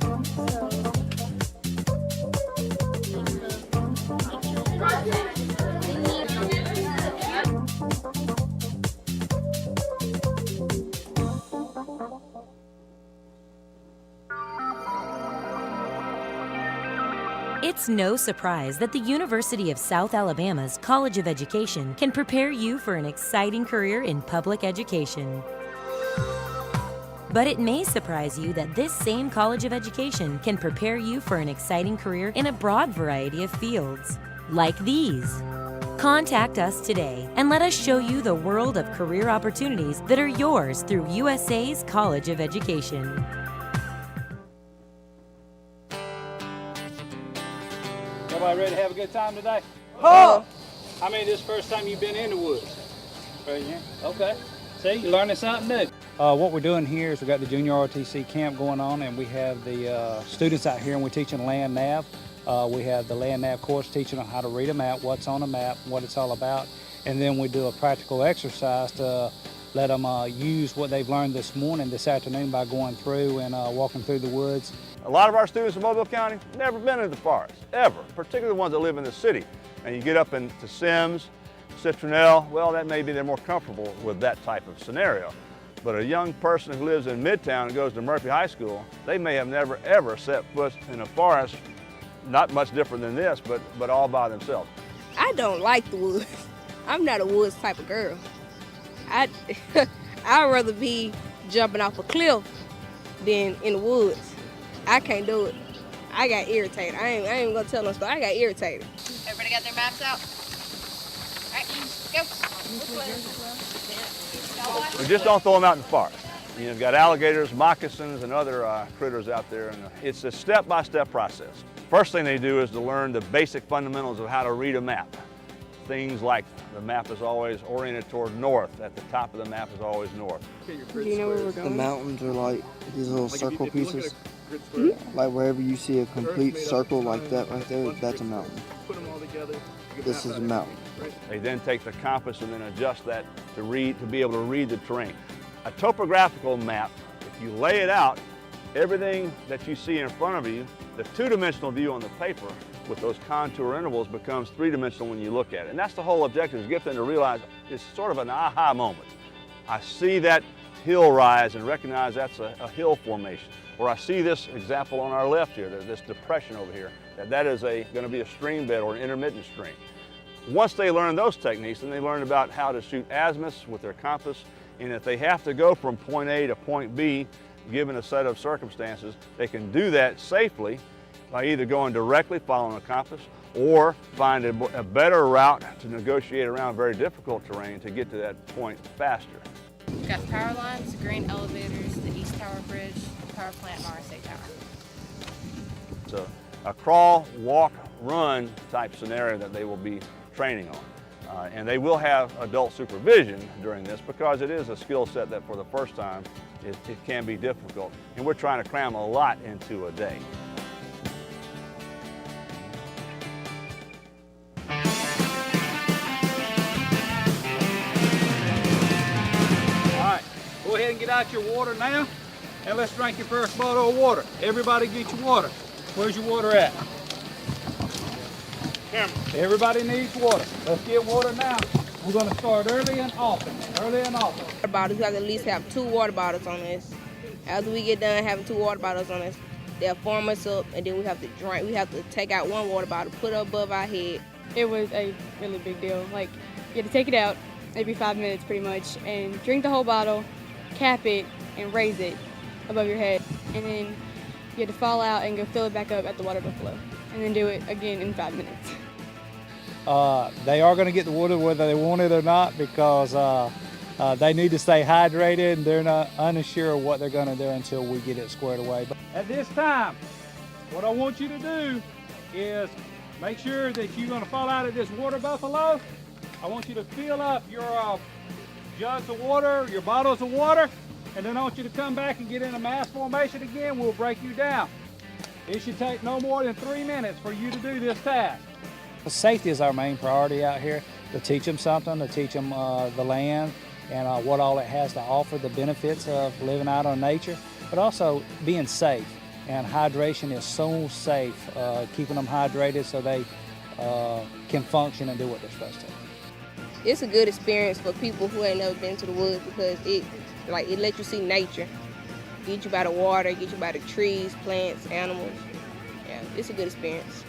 It's no surprise that the University of South Alabama's College of Education can prepare you for an exciting career in public education. But it may surprise you that this same College of Education can prepare you for an exciting career in a broad variety of fields, like these. Contact us today and let us show you the world of career opportunities that are yours through USA's College of Education. Everybody ready to have a good time today? Oh! I mean, this is the first time you've been in the woods. Right here. Okay. See, you're learning something new. What we're doing here is we've got the junior ROTC camp going on, and we have the students out here, and we're teaching land nav. We have the land nav course teaching them how to read a map, what's on a map, what it's all about, and then we do a practical exercise to let them use what they've learned this afternoon by going through and walking through the woods. A lot of our students in Mobile County never been in the forest, ever, particularly the ones that live in the city. And you get up into Sims, Citronelle, well, that may be they're more comfortable with that type of scenario. But a young person who lives in Midtown and goes to Murphy High School, they may have never ever set foot in a forest, not much different than this, but all by themselves. I don't like the woods. I'm not a woods type of girl. I'd rather be jumping off a cliff than in the woods. I can't do it. I got irritated. I ain't even gonna tell no story. I got irritated. Everybody got their maps out? All right, go. We just don't throw them out in the forest. You know, you've got alligators, moccasins, and other critters out there, and it's a step-by-step process. First thing they do is to learn the basic fundamentals of how to read a map. Things like the map is always oriented toward north. At the top of the map is always north. Do you know where we're going? The mountains are like these little circle pieces. Like wherever you see a complete circle like that right there, that's a mountain. This is a mountain. They then take the compass and then adjust that to be able to read the terrain. A topographical map, if you lay it out, everything that you see in front of you, the two-dimensional view on the paper with those contour intervals becomes three-dimensional when you look at it. And that's the whole objective, is get them to realize it's sort of an aha moment. I see that hill rise and recognize that's a hill formation. Or I see this example on our left here, this depression over here, that is going to be a stream bed or an intermittent stream. Once they learn those techniques, then they learn about how to shoot azimuths with their compass, and if they have to go from point A to point B, given a set of circumstances, they can do that safely by either going directly following a compass or find a better route to negotiate around very difficult terrain to get to that point faster. We've got power lines, grain elevators, the East Tower Bridge, power plant, and RSA Tower. So a crawl, walk, run type scenario that they will be training on. And they will have adult supervision during this because it is a skill set that for the first time it can be difficult. And we're trying to cram a lot into a day. All right, go ahead and get out your water now, and let's drink your first bottle of water. Everybody get your water. Where's your water at? Everybody needs water. Let's get water now. We're going to start early and often. Early and often. Water bottles, we have to at least have 2 water bottles on us. After we get done having 2 water bottles on us, they'll form us up, and then we have to drink. We have to take out 1 water bottle, put it above our head. It was a really big deal. Like, you had to take it out every 5 minutes pretty much and drink the whole bottle, cap it, and raise it above your head. And then you had to fall out and go fill it back up at the water buffalo, and then do it again in 5 minutes. They are going to get the water whether they want it or not because they need to stay hydrated, and they're not unsure of what they're going to do until we get it squared away. But at this time, what I want you to do is make sure that you're going to fall out of this water buffalo. I want you to fill up your jugs of water, your bottles of water, and then I want you to come back and get in a mass formation again. We'll break you down. It should take no more than 3 minutes for you to do this task. Safety is our main priority out here, to teach them something, to teach them the land and what all it has to offer, the benefits of living out on nature, but also being safe. And hydration is so safe, keeping them hydrated so they can function and do what they're supposed to. It's a good experience for people who ain't never been to the woods because it lets you see nature. Get you by the water, get you by the trees, plants, animals. Yeah, it's a good experience.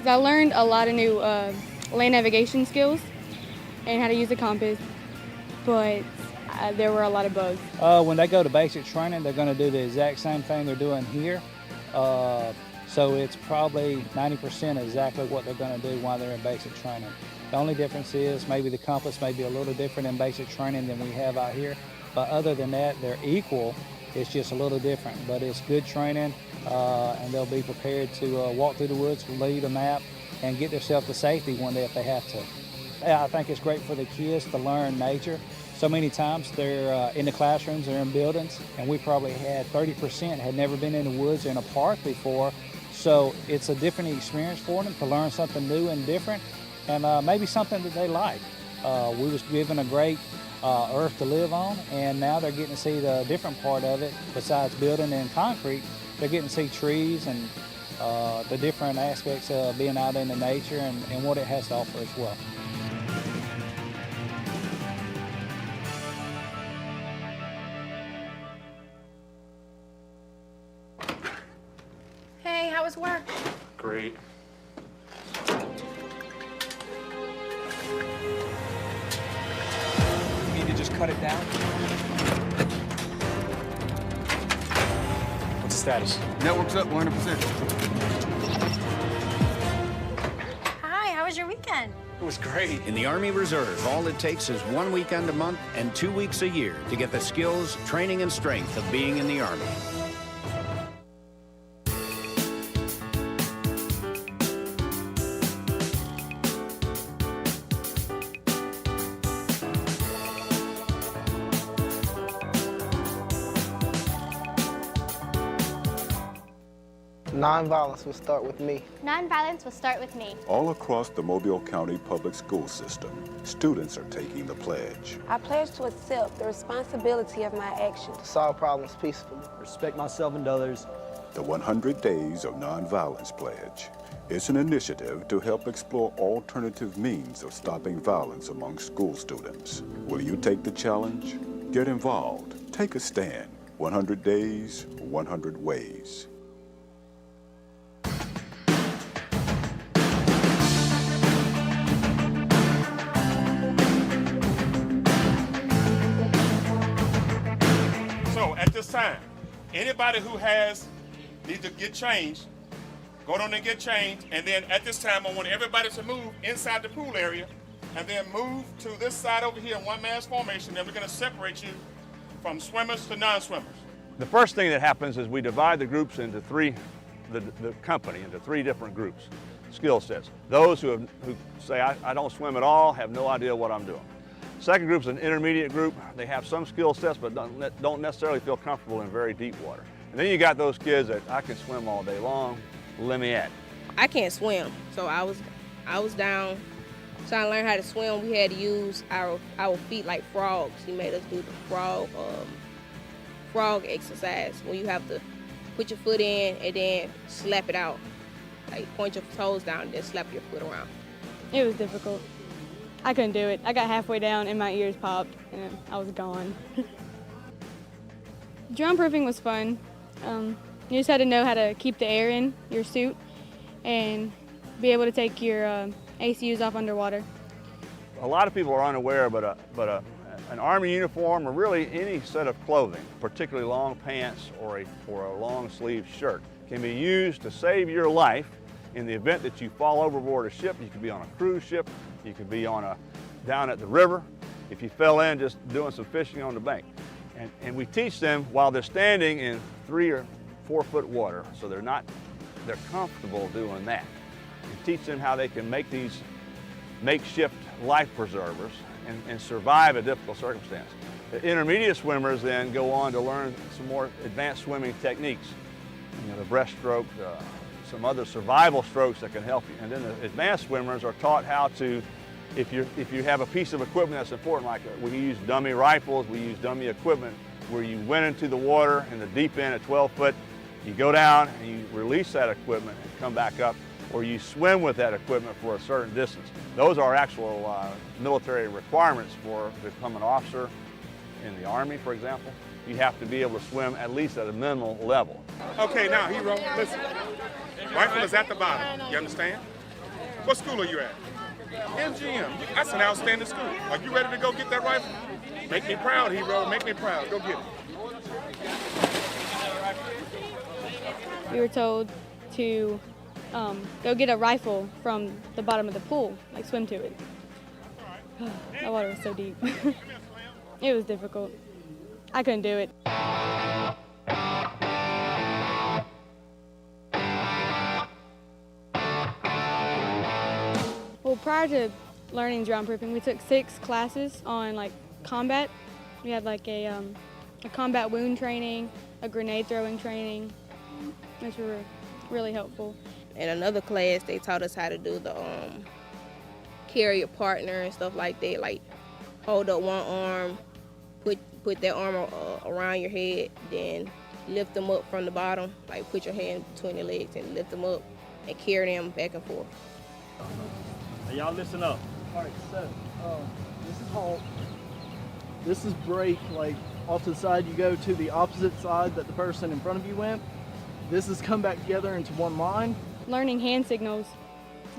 I learned a lot of new land navigation skills and how to use a compass, but there were a lot of bugs. When they go to basic training, they're going to do the exact same thing they're doing here. So it's probably 90% exactly what they're going to do while they're in basic training. The only difference is maybe the compass may be a little different in basic training than we have out here, but other than that, they're equal. It's just a little different, but it's good training, and they'll be prepared to walk through the woods, lead a map, and get themselves to safety one day if they have to. I think it's great for the kids to learn nature, So many times they're in the classrooms, they're in buildings, and we probably had 30% had never been in the woods or in a park before. So it's a different experience for them to learn something new and different, and maybe something that they like. We was given a great earth to live on, and now they're getting to see the different part of it. Besides building and concrete, they're getting to see trees and the different aspects of being out in the nature and what it has to offer as well. Hey, how was work? Great. You need to just cut it down. What's the status? Network's up 100%. Hi, how was your weekend? It was great. In the Army Reserve, all it takes is 1 weekend a month and 2 weeks a year to get the skills, training, and strength of being in the Army. Nonviolence will start with me. Nonviolence will start with me. All across the Mobile County public school system, students are taking the pledge. I pledge to accept the responsibility of my actions. To solve problems peacefully. Respect myself and others. The 100 Days of Nonviolence Pledge. It's an initiative to help explore alternative means of stopping violence among school students. Will you take the challenge? Get involved. Take a stand. 100 Days, 100 Ways. So at this time, anybody who needs to get changed, go down and get changed, and then at this time I want everybody to move inside the pool area and then move to this side over here in one mass formation. Then we're going to separate you from swimmers to non-swimmers. The first thing that happens is we divide the groups into the company into three different groups, skill sets. Those who say, I don't swim at all, have no idea what I'm doing. Second group is an intermediate group. They have some skill sets, but don't necessarily feel comfortable in very deep water. And then you got those kids that I can swim all day long. Let me at it. I can't swim, so I was down trying to learn how to swim. We had to use our feet like frogs. He made us do the frog exercise, where you have to put your foot in and then slap it out. Like point your toes down and then slap your foot around. It was difficult. I couldn't do it. I got halfway down and my ears popped and I was gone. Drum proofing was fun. You just had to know how to keep the air in your suit and be able to take your ACUs off underwater. A lot of people are unaware, but an Army uniform or really any set of clothing, particularly long pants or a long sleeve shirt, can be used to save your life in the event that you fall overboard a ship. You could be on a cruise ship, you could be down at the river, if you fell in just doing some fishing on the bank. And we teach them while they're standing in 3 or 4 foot water, so they're comfortable doing that. And teach them how they can make these makeshift life preservers and survive a difficult circumstance. The intermediate swimmers then go on to learn some more advanced swimming techniques. You know, the breaststroke, some other survival strokes that can help you. And then the advanced swimmers are taught how to, if you have a piece of equipment that's important, like we use dummy rifles, we use dummy equipment where you went into the water in the deep end at 12 foot, you go down and you release that equipment and come back up, or you swim with that equipment for a certain distance. Those are actual military requirements to become an officer in the Army, for example. You have to be able to swim at least at a minimal level. Okay, now, hero, listen. Rifle is at the bottom, you understand? What school are you at? MGM. That's an outstanding school. Are you ready to go get that rifle? Make me proud, hero. Make me proud. Go get it. We were told to go get a rifle from the bottom of the pool, like swim to it. That water was so deep. It was difficult. I couldn't do it. Well, prior to learning drum proofing, we took 6 classes on like combat. We had like a combat wound training, a grenade throwing training, which were really helpful. In another class, they taught us how to do the carry a partner and stuff like that, like hold up one arm, put that arm around your head, then lift them up from the bottom, like put your hand between your legs and lift them up and carry them back and forth. Now y'all listen up. All right, so this is halt. This is break, like off to the side, you go to the opposite side that the person in front of you went. This is come back together into one line. Learning hand signals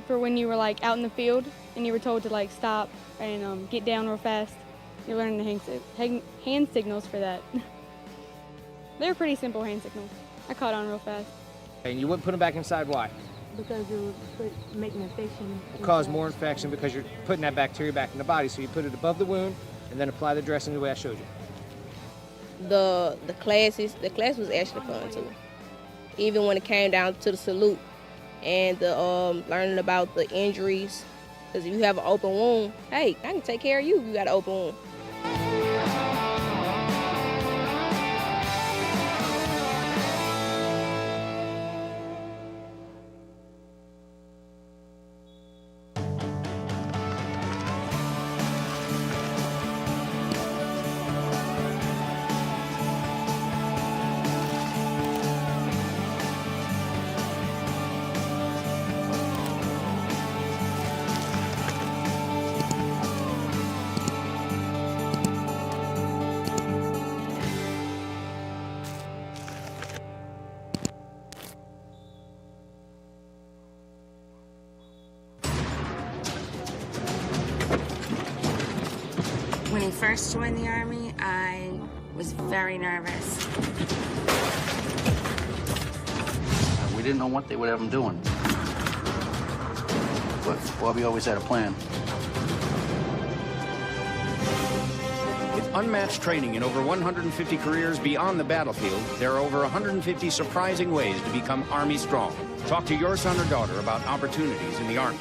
for when you were like out in the field and you were told to like stop and get down real fast. You're learning the hand signals for that. They're pretty simple hand signals. I caught on real fast. And you wouldn't put them back inside, why? Because it would make an infection. Will cause more infection because you're putting that bacteria back in the body. So you put it above the wound and then apply the dressing the way I showed you. The class was actually fun too. Even when it came down to the salute and the learning about the injuries. Because if you have an open wound, hey, I can take care of you if you got an open wound. When he first joined the Army, I was very nervous. We didn't know what they would have him doing. But Bobby always had a plan. With unmatched training in over 150 careers beyond the battlefield, there are over 150 surprising ways to become Army strong. Talk to your son or daughter about opportunities in the Army.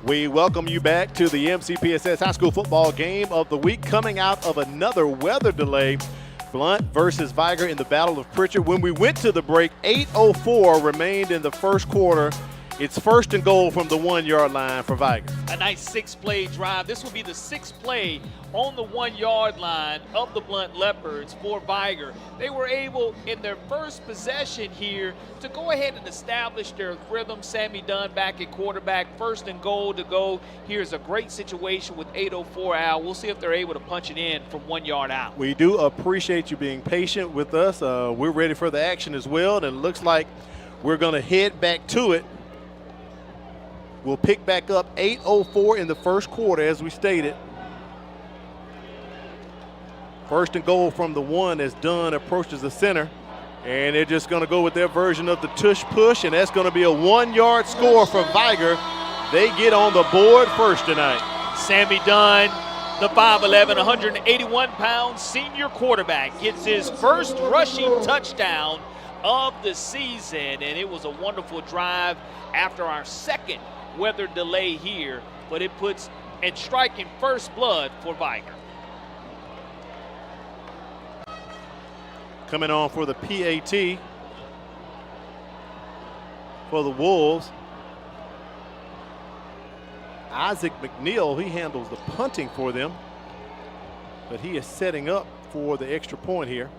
We welcome you back to the MCPSS High School football game of the week, coming out of another weather delay. Blount versus Vigor in the Battle of Pritchard. When we went to the break, 8:04 remained in the first quarter. It's first and goal from the 1-yard line for Vigor. A nice 6-play drive. This will be the 6th play on the 1-yard line of the Blount Leopards for Vigor. They were able, in their first possession here, to go ahead and establish their rhythm. Sammy Dunn back at quarterback, first and goal to go. Here's a great situation with 8:04 out. We'll see if they're able to punch it in from 1 yard out. We do appreciate you being patient with us. We're ready for the action as well, and it looks like we're going to head back to it. We'll pick back up 8:04 in the first quarter, as we stated. First and goal from the 1 as Dunn approaches the center. And they're just going to go with their version of the tush push, and that's going to be a 1-yard score for Vigor. They get on the board first tonight. Sammy Dunn, the 5'11", 181-pound senior quarterback, gets his first rushing touchdown of the season, and it was a wonderful drive after our second weather delay here, but it puts and striking first blood for Vigor. Coming on for the PAT for the Wolves. Isaac McNeil, he handles the punting for them, but he is setting up for the extra point here.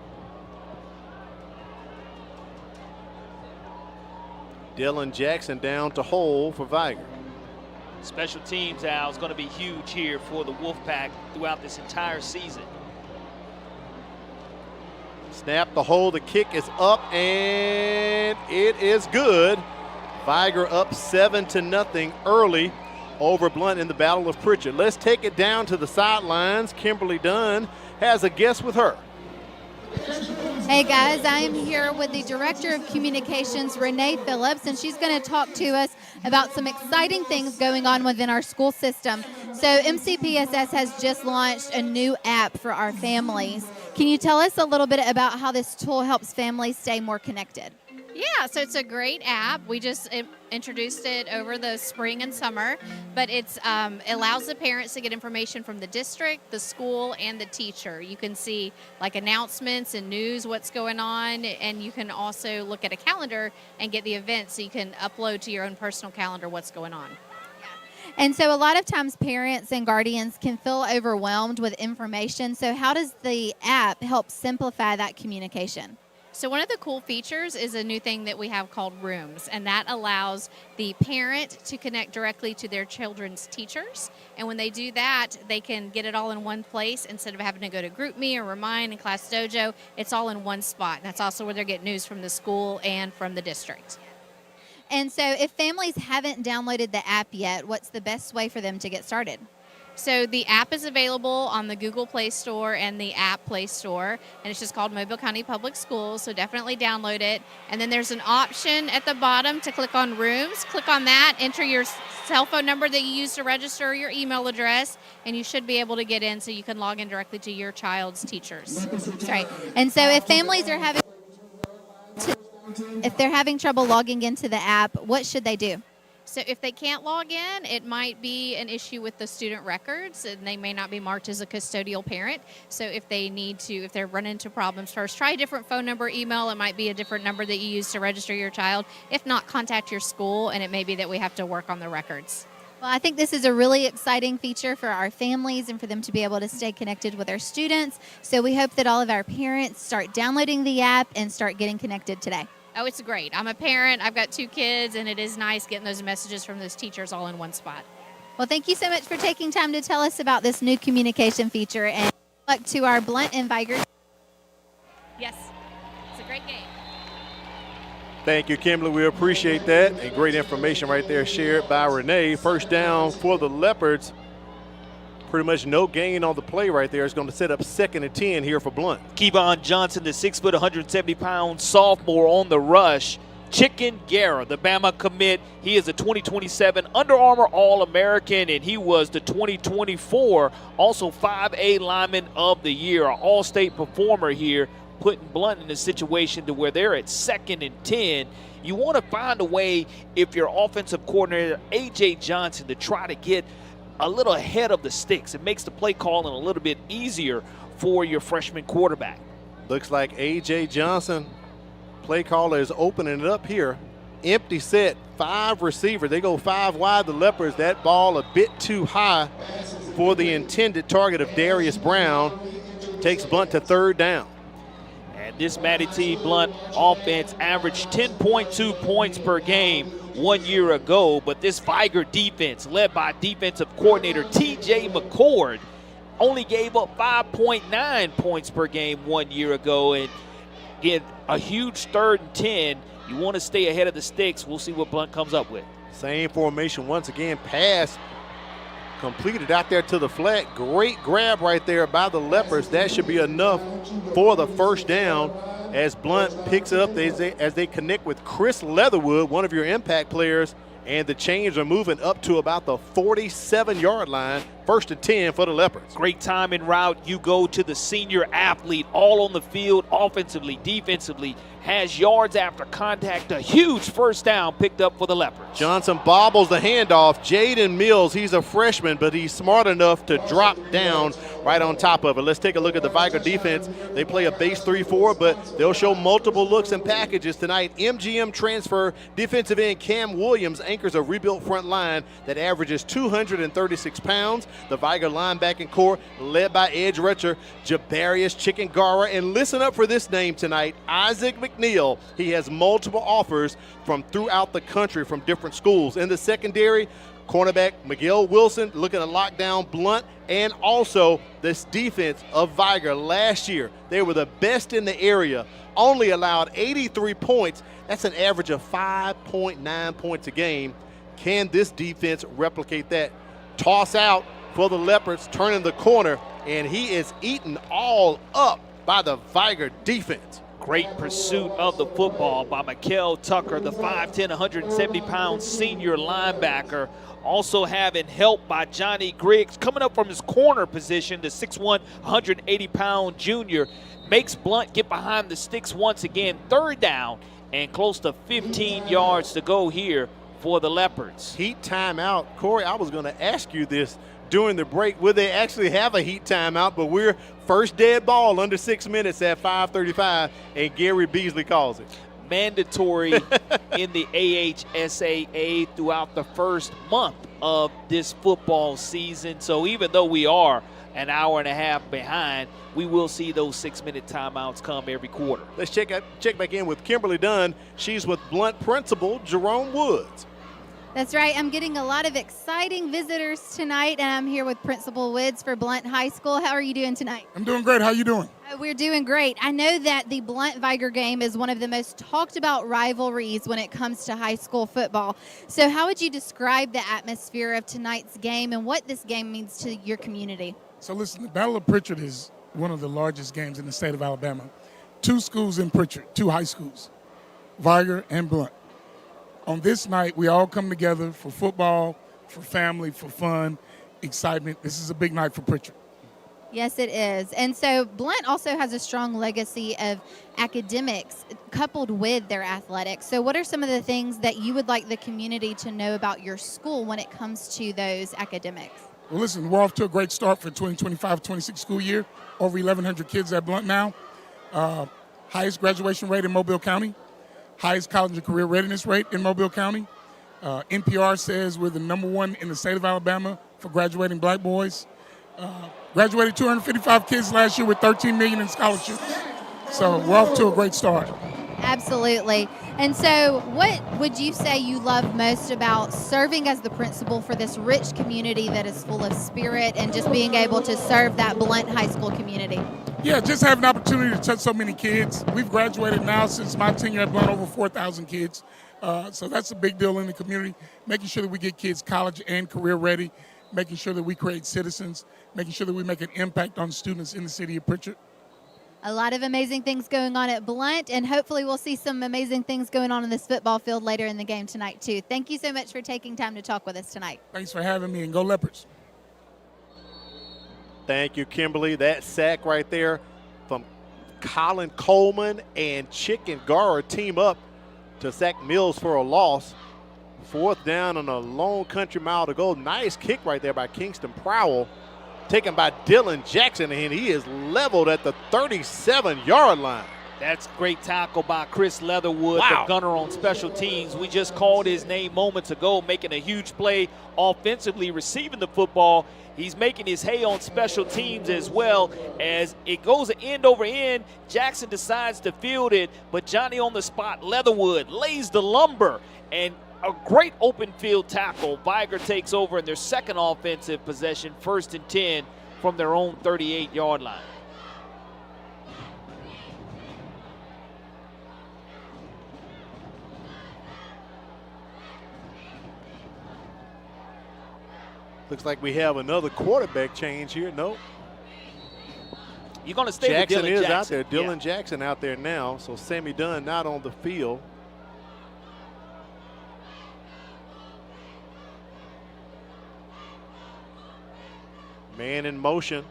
Dylan Jackson down to hold for Vigor. Special teams, Al, is going to be huge here for the Wolfpack throughout this entire season. Snap, the hold, the kick is up, and it is good. Vigor up 7-0 early over Blount in the Battle of Pritchard. Let's take it down to the sidelines. Kimberly Dunn has a guest with her. Hey guys, I am here with the Director of Communications, Renee Phillips, and she's going to talk to us about some exciting things going on within our school system. So MCPSS has just launched a new app for our families. Can you tell us a little bit about how this tool helps families stay more connected? Yeah, so it's a great app. We just introduced it over the spring and summer, but it allows the parents to get information from the district, the school, and the teacher. You can see like announcements and news, what's going on, and you can also look at a calendar and get the events, so you can upload to your own personal calendar what's going on. And so a lot of times parents and guardians can feel overwhelmed with information. So how does the app help simplify that communication? So one of the cool features is a new thing that we have called Rooms, and that allows the parent to connect directly to their children's teachers. And when they do that, they can get it all in one place instead of having to go to GroupMe or Remind and Class Dojo. It's all in one spot. And that's also where they get news from the school and from the district. And so if families haven't downloaded the app yet, what's the best way for them to get started? So the app is available on the Google Play Store and the App Play Store, and it's just called Mobile County Public Schools, so definitely download it. And then there's an option at the bottom to click on Rooms. Click on that, enter your cell phone number that you use to register, your email address, and you should be able to get in so you can log in directly to your child's teachers. That's right. And so if families are having trouble logging into the app, what should they do? So if they can't log in, it might be an issue with the student records, and they may not be marked as a custodial parent. So if they're running into problems first, try a different phone number, email. It might be a different number that you use to register your child. If not, contact your school, and it may be that we have to work on the records. Well, I think this is a really exciting feature for our families and for them to be able to stay connected with their students. So we hope that all of our parents start downloading the app and start getting connected today. Oh, it's great. I'm a parent. I've got 2 kids, and it is nice getting those messages from those teachers all in one spot. Well, thank you so much for taking time to tell us about this new communication feature, and good luck to our Blount and Vigor. Yes, it's a great game. Thank you, Kimberly. We appreciate that. And great information right there shared by Renee. First down for the Leopards. Pretty much no gain on the play right there. It's going to set up 2nd and 10 here for Blount. Kevon Johnson, the 6 foot, 170-pound sophomore on the rush. Chicken Guerra, the Bama commit. He is a 2027 Under Armour All-American, and he was the 2024 also 5A Lineman of the Year, an all-state performer here, putting Blount in a situation to where they're at 2nd and 10. You want to find a way, if your offensive coordinator, A.J. Johnson, to try to get a little ahead of the sticks. It makes the play calling a little bit easier for your freshman quarterback. Looks like A.J. Johnson, play caller, is opening it up here. Empty set, 5 receivers. They go 5 wide, the Leopards. That ball a bit too high for the intended target of Darius Brown. Takes Blount to 3rd down. And this Matty Blount offense averaged 10.2 points per game 1 year ago, but this Vigor defense, led by defensive coordinator T.J. McCord, only gave up 5.9 points per game 1 year ago. And again, a huge 3rd and 10. You want to stay ahead of the sticks. We'll see what Blount comes up with. Same formation once again. Pass completed out there to the flat. Great grab right there by the Leopards. That should be enough for the 1st down as Blount picks up as they connect with Chris Leatherwood, one of your impact players, and the chains are moving up to about the 47-yard line. 1st and 10 for the Leopards. Great time en route. You go to the senior athlete, all on the field, offensively, defensively, has yards after contact. A huge 1st down picked up for the Leopards. Johnson bobbles the handoff. Jaden Mills, he's a freshman, but he's smart enough to drop down right on top of it. Let's take a look at the Vigor defense. They play a base 3-4, but they'll show multiple looks and packages tonight. MGM transfer defensive end Cam Williams anchors a rebuilt front line that averages 236 pounds. The Vigor linebacking core led by edge rusher Jabarius Chicken Gara. And listen up for this name tonight, Isaac McNeil. He has multiple offers from throughout the country from different schools. In the secondary, cornerback Miguel Wilson looking to lock down Blount, and also this defense of Vigor. Last year, they were the best in the area, only allowed 83 points. That's an average of 5.9 points a game. Can this defense replicate that? Toss out for the Leopards, turning the corner, and he is eaten all up by the Vigor defense. Great pursuit of the football by Mikael Tucker, the 5'10", 170-pound senior linebacker. Also having help by Johnny Griggs coming up from his corner position, the 6'1", 180-pound junior. Makes Blount get behind the sticks once again. 3rd down and close to 15 yards to go here for the Leopards. Heat timeout. Corey, I was going to ask you this during the break. Will they actually have a heat timeout? But we're first dead ball under 6 minutes at 5:35, and Gary Beasley calls it. Mandatory in the AHSAA throughout the first month of this football season. So even though we are an hour and a half behind, we will see those 6-minute timeouts come every quarter. Let's check back in with Kimberly Dunn. She's with Blount principal Jerome Woods. That's right. I'm getting a lot of exciting visitors tonight, and I'm here with Principal Woods for Blount High School. How are you doing tonight? I'm doing great. How you doing? We're doing great. I know that the Blount-Vigor game is one of the most talked about rivalries when it comes to high school football. So how would you describe the atmosphere of tonight's game and what this game means to your community? So listen, the Battle of Pritchard is one of the largest games in the state of Alabama. 2 schools in Pritchard, 2 high schools, Vigor and Blount. On this night, we all come together for football, for family, for fun, excitement. This is a big night for Pritchard. Yes, it is. And so Blount also has a strong legacy of academics coupled with their athletics. So what are some of the things that you would like the community to know about your school when it comes to those academics? Well, listen, we're off to a great start for the 2025-26 school year. Over 1,100 kids at Blount now. Highest graduation rate in Mobile County. Highest college and career readiness rate in Mobile County. NPR says we're the #1 in the state of Alabama for graduating black boys. Graduated 255 kids last year with $13 million in scholarships. So we're off to a great start. Absolutely. And so what would you say you love most about serving as the principal for this rich community that is full of spirit and just being able to serve that Blount High School community? Yeah, just have an opportunity to touch so many kids. We've graduated now since my tenure at Blount over 4,000 kids. So that's a big deal in the community, making sure that we get kids college and career ready, making sure that we create citizens, making sure that we make an impact on students in the city of Pritchard. A lot of amazing things going on at Blount, and hopefully we'll see some amazing things going on in this football field later in the game tonight, too. Thank you so much for taking time to talk with us tonight. Thanks for having me, and go Leopards. Thank you, Kimberly. That sack right there from Colin Coleman and Chicken Gara team up to sack Mills for a loss. 4th down and a long country mile to go. Nice kick right there by Kingston Prowell. Taken by Dylan Jackson, and he is leveled at the 37-yard line. That's great tackle by Chris Leatherwood, Wow. the gunner on special teams. We just called his name moments ago, making a huge play offensively, receiving the football. He's making his hay on special teams as well. As it goes end over end, Jackson decides to field it, but Johnny on the spot, Leatherwood, lays the lumber, and a great open field tackle. Vigor takes over in their second offensive possession, 1st and 10 from their own 38-yard line. Looks like we have another quarterback change here. Nope. You're going to stay Jackson with Dylan is Jackson. out there. Dylan Jackson out there now. So Sammy Dunn not on the field. Man in motion.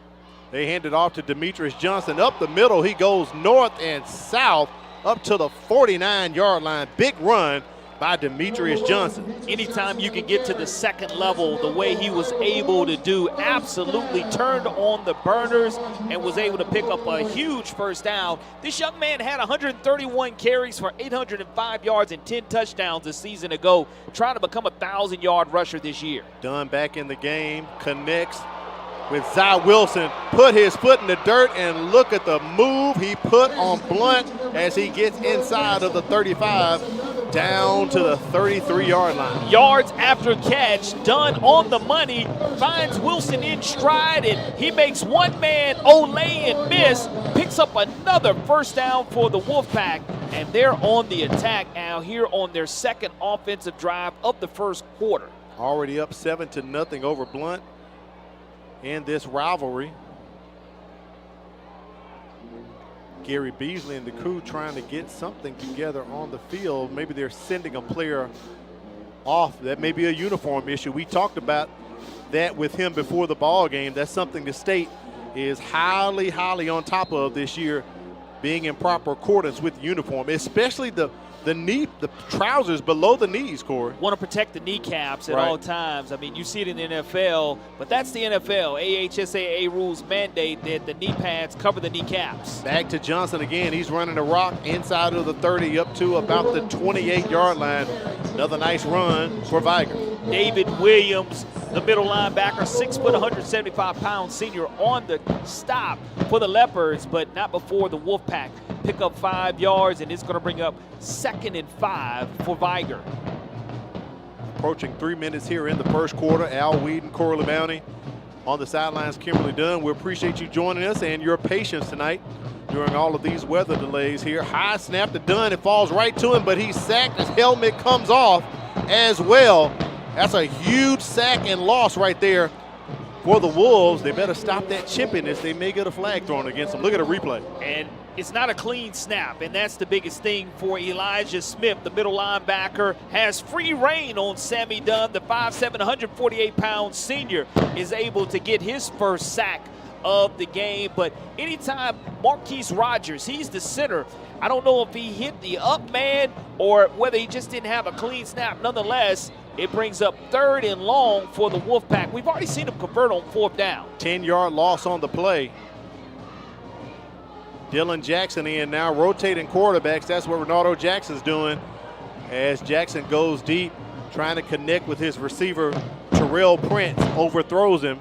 They hand it off to Demetrius Johnson. Up the middle, he goes north and south up to the 49-yard line. Big run by Demetrius Johnson. Anytime you can get to the second level, the way he was able to do, absolutely turned on the burners and was able to pick up a huge first down. This young man had 131 carries for 805 yards and 10 touchdowns a season ago, trying to become a 1,000-yard rusher this year. Dunn back in the game, connects with Zy Wilson, put his foot in the dirt, and look at the move he put on Blount as he gets inside of the 35 down to the 33-yard line. Yards after catch, Dunn on the money, finds Wilson in stride, and he makes one man Olay and miss, picks up another first down for the Wolfpack, and they're on the attack now here on their second offensive drive of the first quarter. Already up 7-0 over Blount in this rivalry. Gary Beasley and the crew trying to get something together on the field. Maybe they're sending a player off. That may be a uniform issue. We talked about that with him before the ball game. That's something the state is highly on top of this year. being in proper accordance with the uniform, especially the trousers below the knees, Corey. Want to protect the kneecaps at all times. I mean, you see it in the NFL, but that's the NFL. AHSAA rules mandate that the knee pads cover the kneecaps. Back to Johnson again. He's running a rock inside of the 30 up to about the 28-yard line. Another nice run for Vigor. David Williams, the middle linebacker, 6 foot, 175-pound senior on the stop for the Leopards, but not before the Wolfpack pick up 5 yards, and it's going to bring up 2nd and 5 for Vigor. Approaching 3 minutes here in the first quarter. Al Weed and Corey LeBounty on the sidelines. Kimberly Dunn, we appreciate you joining us and your patience tonight during all of these weather delays here. High snap to Dunn. It falls right to him, but he's sacked. His helmet comes off as well. That's a huge sack and loss right there for the Wolves. They better stop that chippiness. They may get a flag thrown against them. Look at the replay. And it's not a clean snap, and that's the biggest thing for Elijah Smith. The middle linebacker has free reign on Sammy Dunn. The 5'7", 148-pound senior is able to get his first sack of the game. But anytime Marquise Rogers, he's the center, I don't know if he hit the up man or whether he just didn't have a clean snap. Nonetheless, it brings up 3rd and long for the Wolfpack. We've already seen him convert on 4th down. 10-yard loss on the play. Dylan Jackson in now, rotating quarterbacks. That's what Ronaldo Jackson's doing as Jackson goes deep, trying to connect with his receiver, Terrell Prince, overthrows him.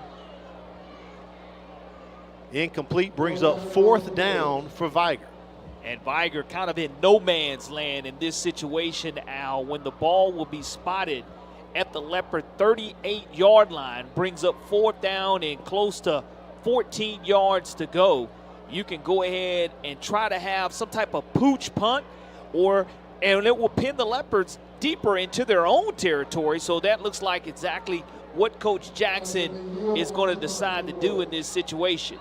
Incomplete, brings up 4th down for Vigor. And Vigor kind of in no man's land in this situation, Al, when the ball will be spotted at the Leopard 38-yard line, brings up 4th down and close to 14 yards to go. You can go ahead and try to have some type of pooch punt, and it will pin the Leopards deeper into their own territory. So that looks like exactly what Coach Jackson is going to decide to do in this situation.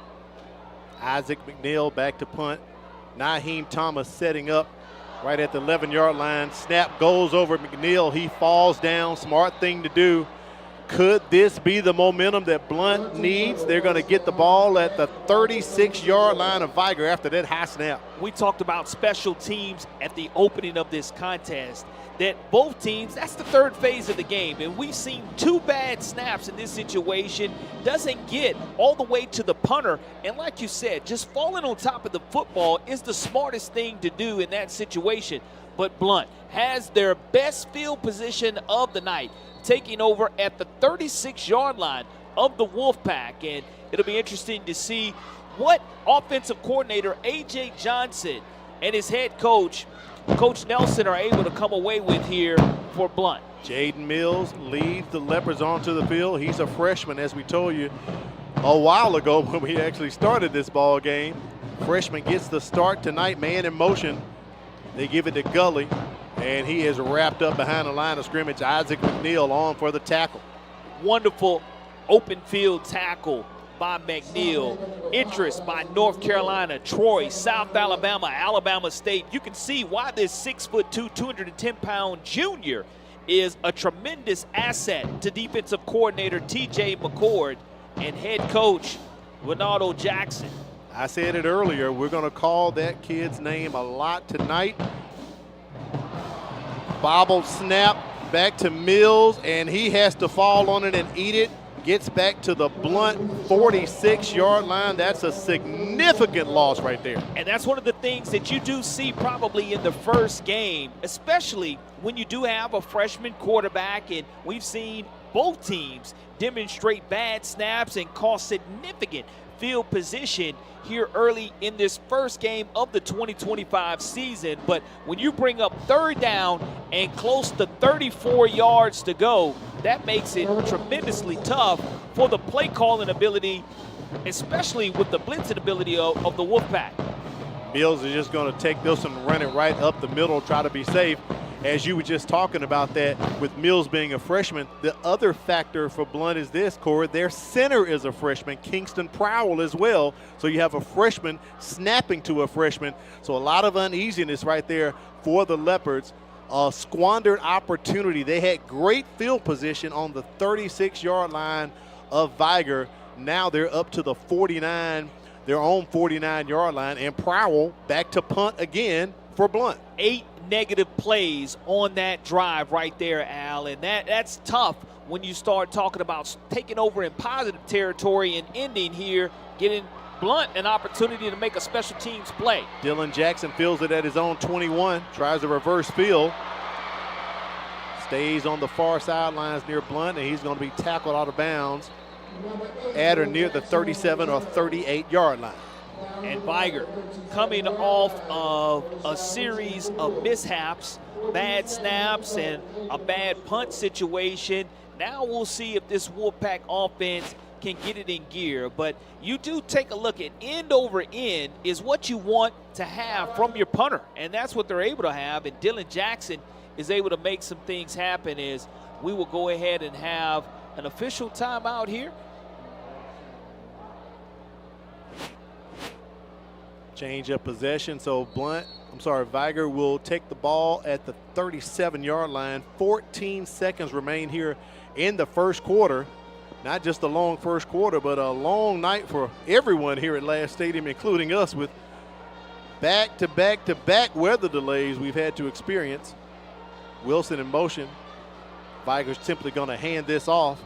Isaac McNeil back to punt. Naheem Thomas setting up right at the 11-yard line. Snap goes over McNeil. He falls down. Smart thing to do. Could this be the momentum that Blount needs? They're going to get the ball at the 36-yard line of Vigor after that high snap. We talked about special teams at the opening of this contest, that both teams, that's the 3rd phase of the game, and we've seen 2 bad snaps in this situation. Doesn't get all the way to the punter, and like you said, just falling on top of the football is the smartest thing to do in that situation. But Blount has their best field position of the night, taking over at the 36-yard line of the Wolfpack. And it'll be interesting to see what offensive coordinator A.J. Johnson and his head coach, Coach Nelson, are able to come away with here for Blount. Jaden Mills leads the Leopards onto the field. He's a freshman, as we told you a while ago when we actually started this ball game. Freshman gets the start tonight, man in motion. They give it to Gully, and he is wrapped up behind the line of scrimmage. Isaac McNeil on for the tackle. Wonderful open field tackle by McNeil. Interest by North Carolina, Troy, South Alabama, Alabama State. You can see why this 6'2", 210-pound junior is a tremendous asset to defensive coordinator T.J. McCord and head coach Ronaldo Jackson. I said it earlier, we're going to call that kid's name a lot tonight. Bobbled snap back to Mills, and he has to fall on it and eat it. Gets back to the Blount 46-yard line. That's a significant loss right there. And that's one of the things that you do see probably in the first game, especially when you do have a freshman quarterback, and we've seen both teams demonstrate bad snaps and cause significant field position here early in this first game of the 2025 season. But when you bring up 3rd down and close to 34 yards to go, that makes it tremendously tough for the play calling ability, especially with the blitzing ability of the Wolfpack. Mills is just going to take this and run it right up the middle, try to be safe. As you were just talking about that, with Mills being a freshman, the other factor for Blount is this, Corey, their center is a freshman, Kingston Prowell as well. So you have a freshman snapping to a freshman. So a lot of uneasiness right there for the Leopards. A squandered opportunity. They had great field position on the 36-yard line of Vigor. Now they're up to the 49. their own 49-yard line, and Prowell back to punt again for Blount. 8 negative plays on that drive right there, Al, and that's tough when you start talking about taking over in positive territory and ending here, getting Blount an opportunity to make a special teams play. Dylan Jackson feels it at his own 21, tries a reverse field. Stays on the far sidelines near Blount, and he's going to be tackled out of bounds at or near the 37 or 38-yard line. And Vigor coming off of a series of mishaps, bad snaps, and a bad punt situation. Now we'll see if this Wolfpack offense can get it in gear. But you do take a look at end over end is what you want to have from your punter, and that's what they're able to have. And Dylan Jackson is able to make some things happen. As we will go ahead and have an official timeout here. Change of possession, so Vigor will take the ball at the 37-yard line. 14 seconds remain here in the first quarter. Not just a long first quarter, but a long night for everyone here at Ladd Stadium, including us, with back-to-back-to-back weather delays we've had to experience. Wilson in motion. Vigor's simply going to hand this off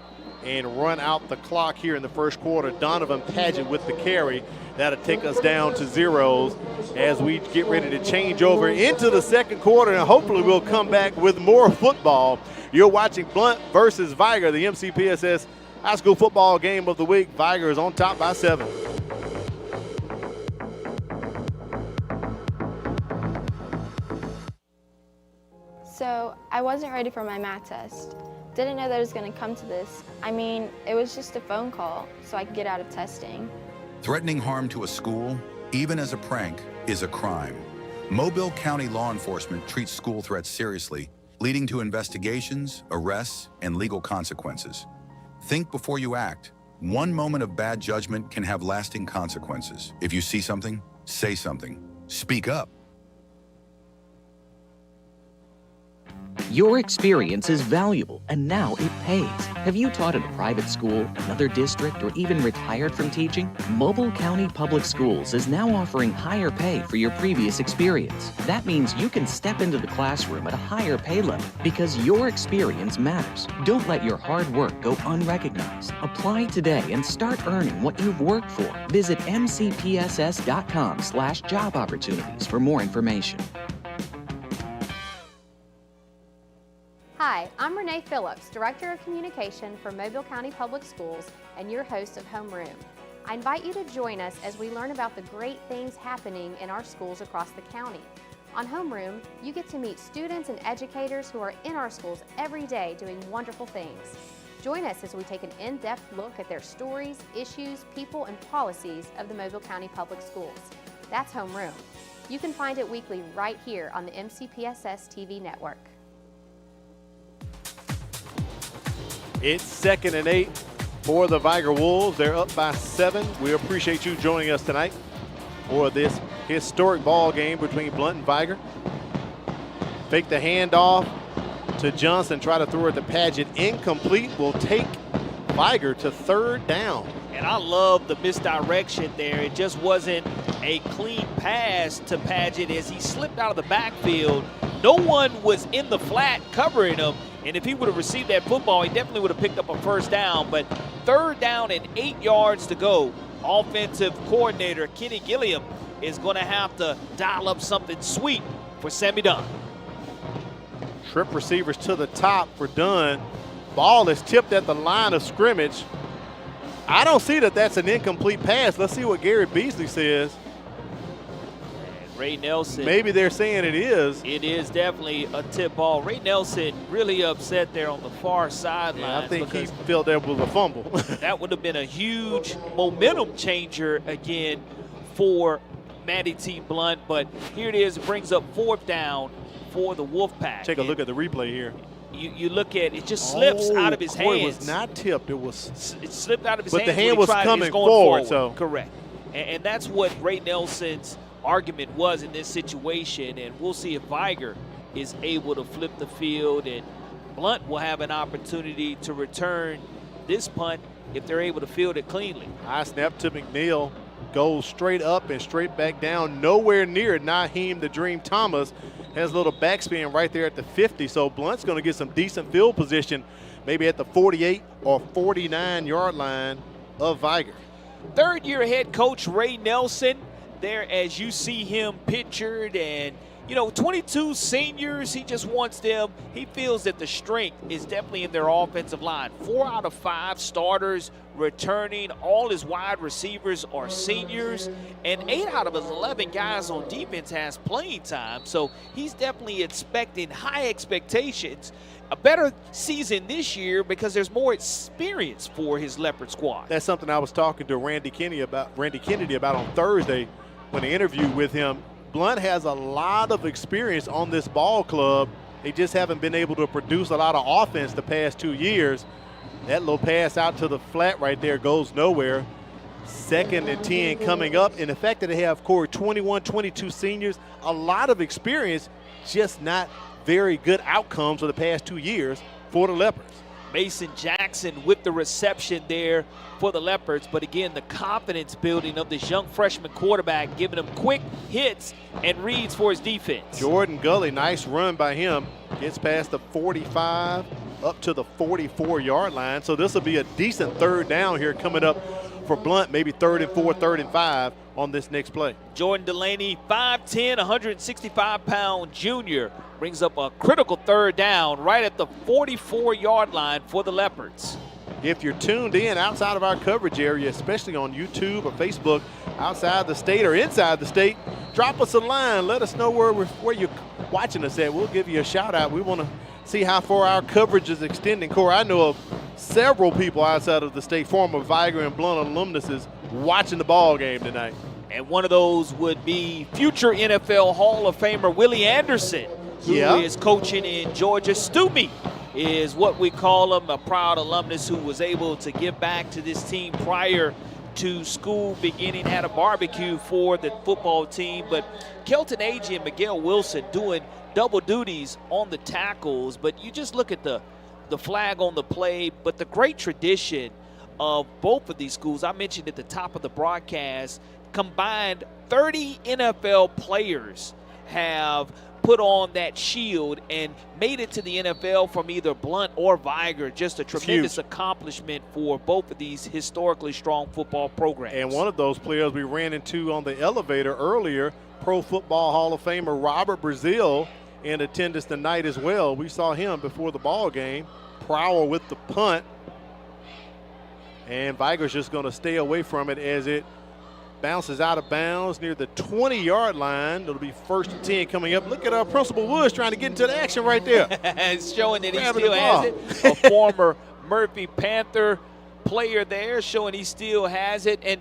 and run out the clock here in the first quarter. Donovan Paget with the carry. That'll take us down to zeros as we get ready to change over into the second quarter, and hopefully we'll come back with more football. You're watching Blount versus Vigor, the MCPSS high school football game of the week. Vigor is on top by 7. So I wasn't ready for my math test. Didn't know that it was going to come to this. I mean, it was just a phone call so I could get out of testing. Threatening harm to a school, even as a prank, is a crime. Mobile County law enforcement treats school threats seriously, leading to investigations, arrests, and legal consequences. Think before you act. One moment of bad judgment can have lasting consequences. If you see something, say something. Speak up. Your experience is valuable, and now it pays. Have you taught at a private school, another district, or even retired from teaching? Mobile County Public Schools is now offering higher pay for your previous experience. That means you can step into the classroom at a higher pay level because your experience matters. Don't let your hard work go unrecognized. Apply today and start earning what you've worked for. Visit mcpss.com/job opportunities for more information. Hi, I'm Renee Phillips, Director of Communication for Mobile County Public Schools and your host of Homeroom. I invite you to join us as we learn about the great things happening in our schools across the county. On Homeroom, you get to meet students and educators who are in our schools every day doing wonderful things. Join us as we take an in-depth look at their stories, issues, people, and policies of the Mobile County Public Schools. That's Homeroom. You can find it weekly right here on the MCPSS TV network. It's 2nd and 8 for the Vigor Wolves. They're up by 7. We appreciate you joining us tonight for this historic ball game between Blount and Vigor. Fake the handoff to Johnson, try to throw it to Paget. Incomplete, will take Vigor to 3rd down. And I love the misdirection there. It just wasn't a clean pass to Paget as he slipped out of the backfield. No one was in the flat covering him. And if he would have received that football, he definitely would have picked up a 1st down. But 3rd down and 8 yards to go. Offensive coordinator Kenny Gilliam is going to have to dial up something sweet for Sammy Dunn. Trip receivers to the top for Dunn. Ball is tipped at the line of scrimmage. I don't see that that's an incomplete pass. Let's see what Gary Beasley says. Ray Nelson. Maybe they're saying it is. It is definitely a tip ball. Ray Nelson really upset there on the far sideline. Yeah, I think he felt that was a fumble. That would have been a huge momentum changer again for Matty T. Blount. But here it is, brings up 4th down for the Wolfpack. Take a look at the replay here. You look at it, just slips out of his hands. It was not tipped. It slipped out of his hands. But the hand was coming forward. So correct. And that's what Ray Nelson's argument was in this situation, and we'll see if Vigor is able to flip the field, and Blount will have an opportunity to return this punt if they're able to field it cleanly. High snap to McNeil. goes straight up and straight back down, nowhere near Naheem the Dream Thomas. Has a little backspin right there at the 50, so Blount's going to get some decent field position, maybe at the 48 or 49-yard line of Vigor. Third-year head coach Ray Nelson there as you see him pictured, and 22 seniors, he just wants them. He feels that the strength is definitely in their offensive line. 4 out of 5 starters returning. All his wide receivers are seniors, and 8 out of his 11 guys on defense has playing time. So he's definitely expecting high expectations. A better season this year because there's more experience for his Leopard squad. That's something I was talking to Randy Kennedy about on Thursday when I interviewed with him. Blount has a lot of experience on this ball club. They just haven't been able to produce a lot of offense the past 2 years. That little pass out to the flat right there goes nowhere. 2nd and 10 coming up. And the fact that they have, Corey, 21, 22 seniors, a lot of experience, just not very good outcomes for the past 2 years for the Leopards. Mason Jackson with the reception there for the Leopards. But again, the confidence building of this young freshman quarterback, giving him quick hits and reads for his defense. Jordan Gully, nice run by him. Gets past the 45 up to the 44-yard line. So this will be a decent third down here coming up for Blount, maybe 3rd and 4, 3rd and 5 on this next play. Jordan Delaney, 5'10", 165-pound junior, brings up a critical third down right at the 44-yard line for the Leopards. If you're tuned in outside of our coverage area, especially on YouTube or Facebook, outside the state or inside the state, drop us a line. Let us know where you're watching us at. We'll give you a shout out. We want to see how far our coverage is extending. Corey, I know of several people outside of the state, former Vigor and Blount alumnuses, watching the ball game tonight. And one of those would be future NFL Hall of Famer Willie Anderson, who is coaching in Georgia. Stubby is what we call him, a proud alumnus who was able to give back to this team prior to school beginning, had a barbecue for the football team. But Kelton Agee and Miguel Wilson doing double duties on the tackles. But you just look at the flag on the play, but the great tradition of both of these schools. I mentioned at the top of the broadcast, combined 30 NFL players have put on that shield and made it to the NFL from either Blount or Vigor. Just a tremendous accomplishment for both of these historically strong football programs. And one of those players we ran into on the elevator earlier, Pro Football Hall of Famer Robert Brazile, in attendance tonight as well. We saw him before the ball game prowl with the punt, and Vigor's just going to stay away from it as it bounces out of bounds near the 20-yard line. It'll be 1st and 10 coming up. Look at our Principal Woods trying to get into the action right there. It's showing that he still has it. A former Murphy Panther player there, showing he still has it. And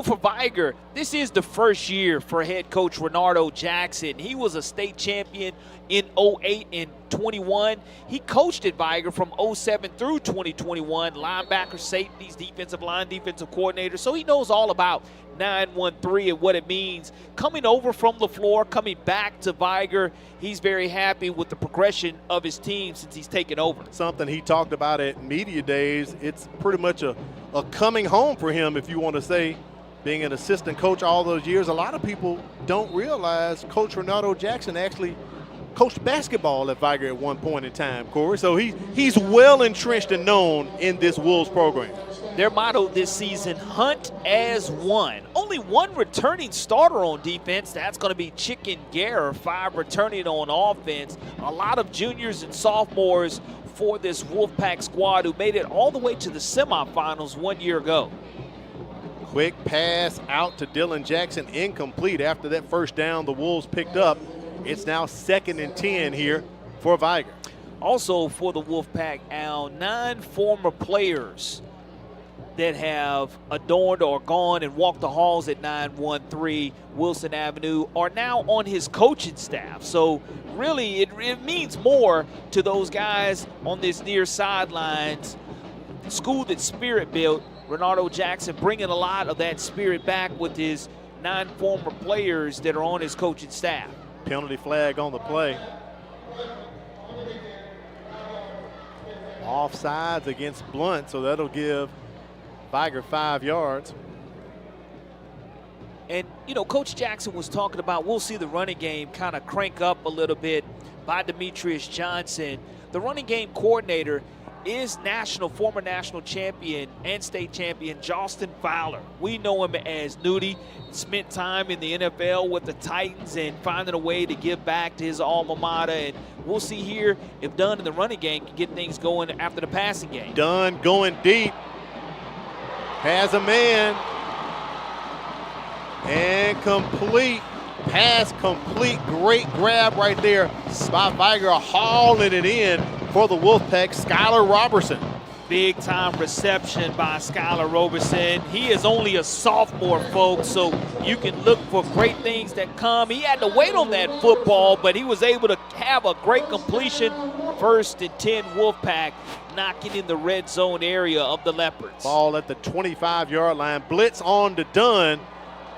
for Vigor, this is the first year for head coach Renardo Jackson. He was a state champion in 08 and 21. He coached at Vigor from 07 through 2021, linebacker, safeties, defensive line, defensive coordinator. So he knows all about 9-1-3 and what it means. Coming over from the floor, coming back to Vigor, he's very happy with the progression of his team since he's taken over. Something he talked about at media days. It's pretty much a coming home for him, if you want to say, being an assistant coach all those years. A lot of people don't realize Coach Renardo Jackson actually coached basketball at Vigor at one point in time, Corey. So he's well entrenched and known in this Wolves program. Their motto this season, hunt as one. Only one returning starter on defense. That's going to be Chicken Guerra, 5 returning on offense. A lot of juniors and sophomores for this Wolfpack squad who made it all the way to the semifinals 1 year ago. Quick pass out to Dylan Jackson, incomplete after that first down the Wolves picked up. It's now 2nd and 10 here for Vigor. Also for the Wolfpack, Al, 9 former players that have adorned or gone and walked the halls at 913 Wilson Avenue are now on his coaching staff. So really it means more to those guys on this near sidelines. School that spirit built. Renardo Jackson bringing a lot of that spirit back with his 9 former players that are on his coaching staff. Penalty flag on the play. Offsides against Blount, so that'll give Vigor 5 yards. you know, Coach Jackson was talking about we'll see the running game kind of crank up a little bit by Demetrius Johnson. The running game coordinator is former national champion and state champion Justin Fowler. We know him as Nudie. Spent time in the NFL with the Titans and finding a way to give back to his alma mater. And we'll see here if Dunn in the running game can get things going after the passing game. Dunn going deep. Has a man. And complete. Pass complete. Great grab right there by Vigor, hauling it in for the Wolfpack, Skylar Robertson. Big time reception by Skylar Robertson. He is only a sophomore, folks, so you can look for great things that come. He had to wait on that football, but he was able to have a great completion. 1st and 10 Wolfpack, knocking in the red zone area of the Leopards. Ball at the 25-yard line. Blitz on to Dunn.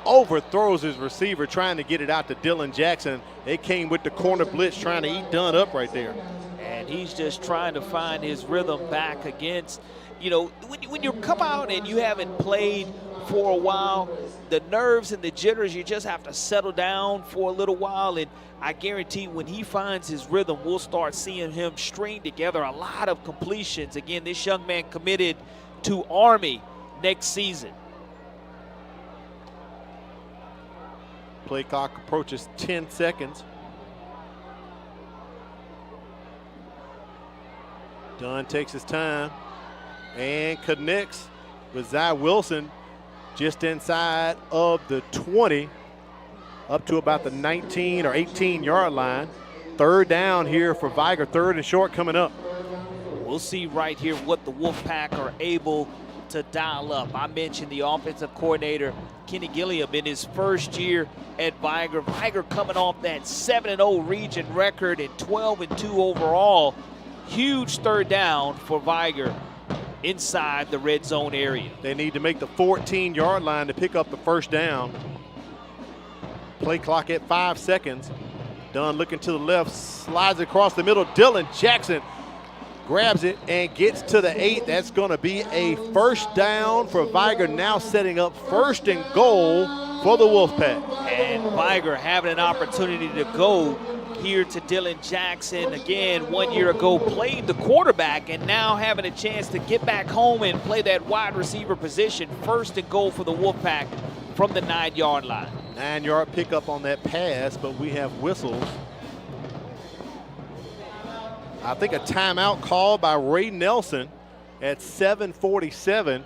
Overthrows his receiver, trying to get it out to Dylan Jackson. They came with the corner blitz, trying to eat Dunn up right there. And he's just trying to find his rhythm back against, you know, when you come out and you haven't played for a while, the nerves and the jitters, you just have to settle down for a little while. And I guarantee when he finds his rhythm, we'll start seeing him string together a lot of completions. Again, this young man committed to Army next season. Play clock approaches 10 seconds. Dunn takes his time and connects with Zy Wilson just inside of the 20, up to about the 19 or 18-yard line. 3rd down here for Vigor, 3rd and short coming up. We'll see right here what the Wolfpack are able to dial up. I mentioned the offensive coordinator, Kenny Gilliam, in his first year at Vigor. Vigor coming off that 7-0 region record and 12-2 overall. Huge 3rd down for Vigor inside the red zone area. They need to make the 14-yard line to pick up the 1st down. Play clock at 5 seconds. Dunn looking to the left, slides across the middle. Dylan Jackson grabs it and gets to the 8. That's going to be a 1st down for Vigor, now setting up 1st and goal for the Wolfpack. And Vigor having an opportunity to go here to Dylan Jackson. Again, 1 year ago, played the quarterback and now having a chance to get back home and play that wide receiver position. 1st and goal for the Wolfpack from the 9-yard line. 9-yard pickup on that pass, but we have whistles. I think a timeout called by Ray Nelson at 7:47.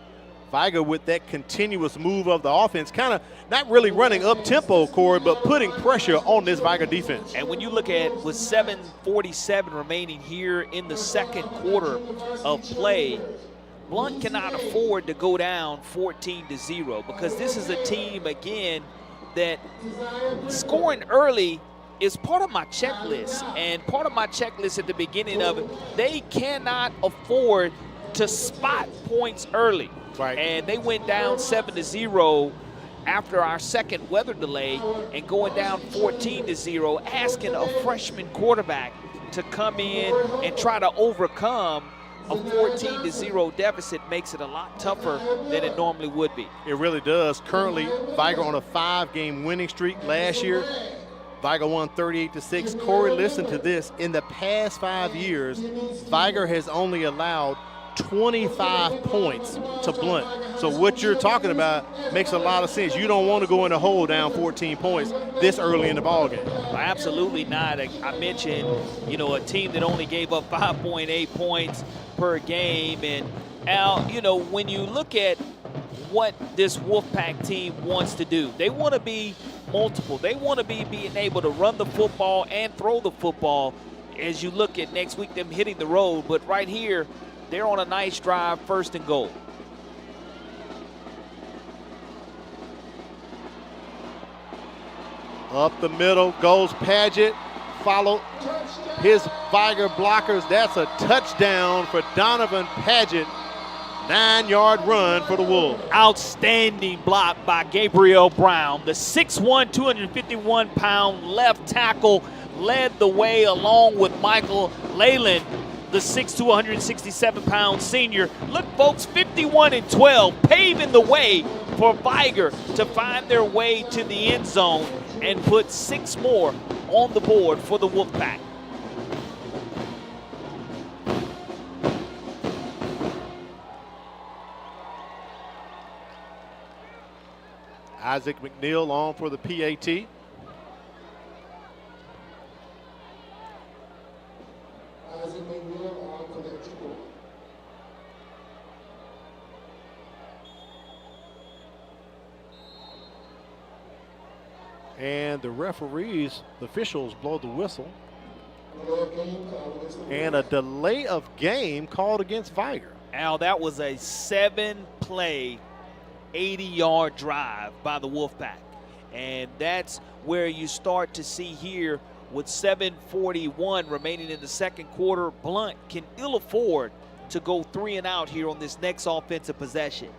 Vigor with that continuous move of the offense, kind of not really running up-tempo, Corey, but putting pressure on this Vigor defense. And when you look at with 7:47 remaining here in the 2nd quarter of play, Blount cannot afford to go down 14-0 because this is a team, again, that scoring early is part of my checklist. And part of my checklist at the beginning of it, they cannot afford to spot points early. Right. And they went down 7-0 after our 2nd weather delay and going down 14-0, asking a freshman quarterback to come in and try to overcome a 14-0 deficit makes it a lot tougher than it normally would be. It really does. Currently, Vigor on a 5-game winning streak. Last year, Vigor won 38-6. Corey, listen to this. In the past 5 years, Vigor has only allowed 25 points to Blount. So what you're talking about makes a lot of sense. You don't want to go in a hole down 14 points this early in the ballgame. Well, absolutely not. I mentioned, you know, a team that only gave up 5.8 points per game. And Al, you know, when you look at what this Wolfpack team wants to do, they want to be multiple. They want to be being able to run the football and throw the football. As you look at next week, them hitting the road. But right here, they're on a nice drive, 1st and goal. Up the middle goes Paget, followed his Vigor blockers. That's a touchdown for Donovan Paget. 9-yard run for the Wolves. Outstanding block by Gabriel Brown. The 6'1", 251-pound left tackle led the way along with Michael Leyland, the 6'2", 167-pound senior. Look, folks, 51-12, paving the way for Vigor to find their way to the end zone and put 6 more on the board for the Wolfpack. Isaac McNeil on for the PAT. And the referees, the officials blow the whistle. And a delay of game called against Vigor. Al, that was a 7-play, 80-yard drive by the Wolfpack. And that's where you start to see here with 7:41 remaining in the second quarter. Blount can ill afford to go 3 and out here on this next offensive possession.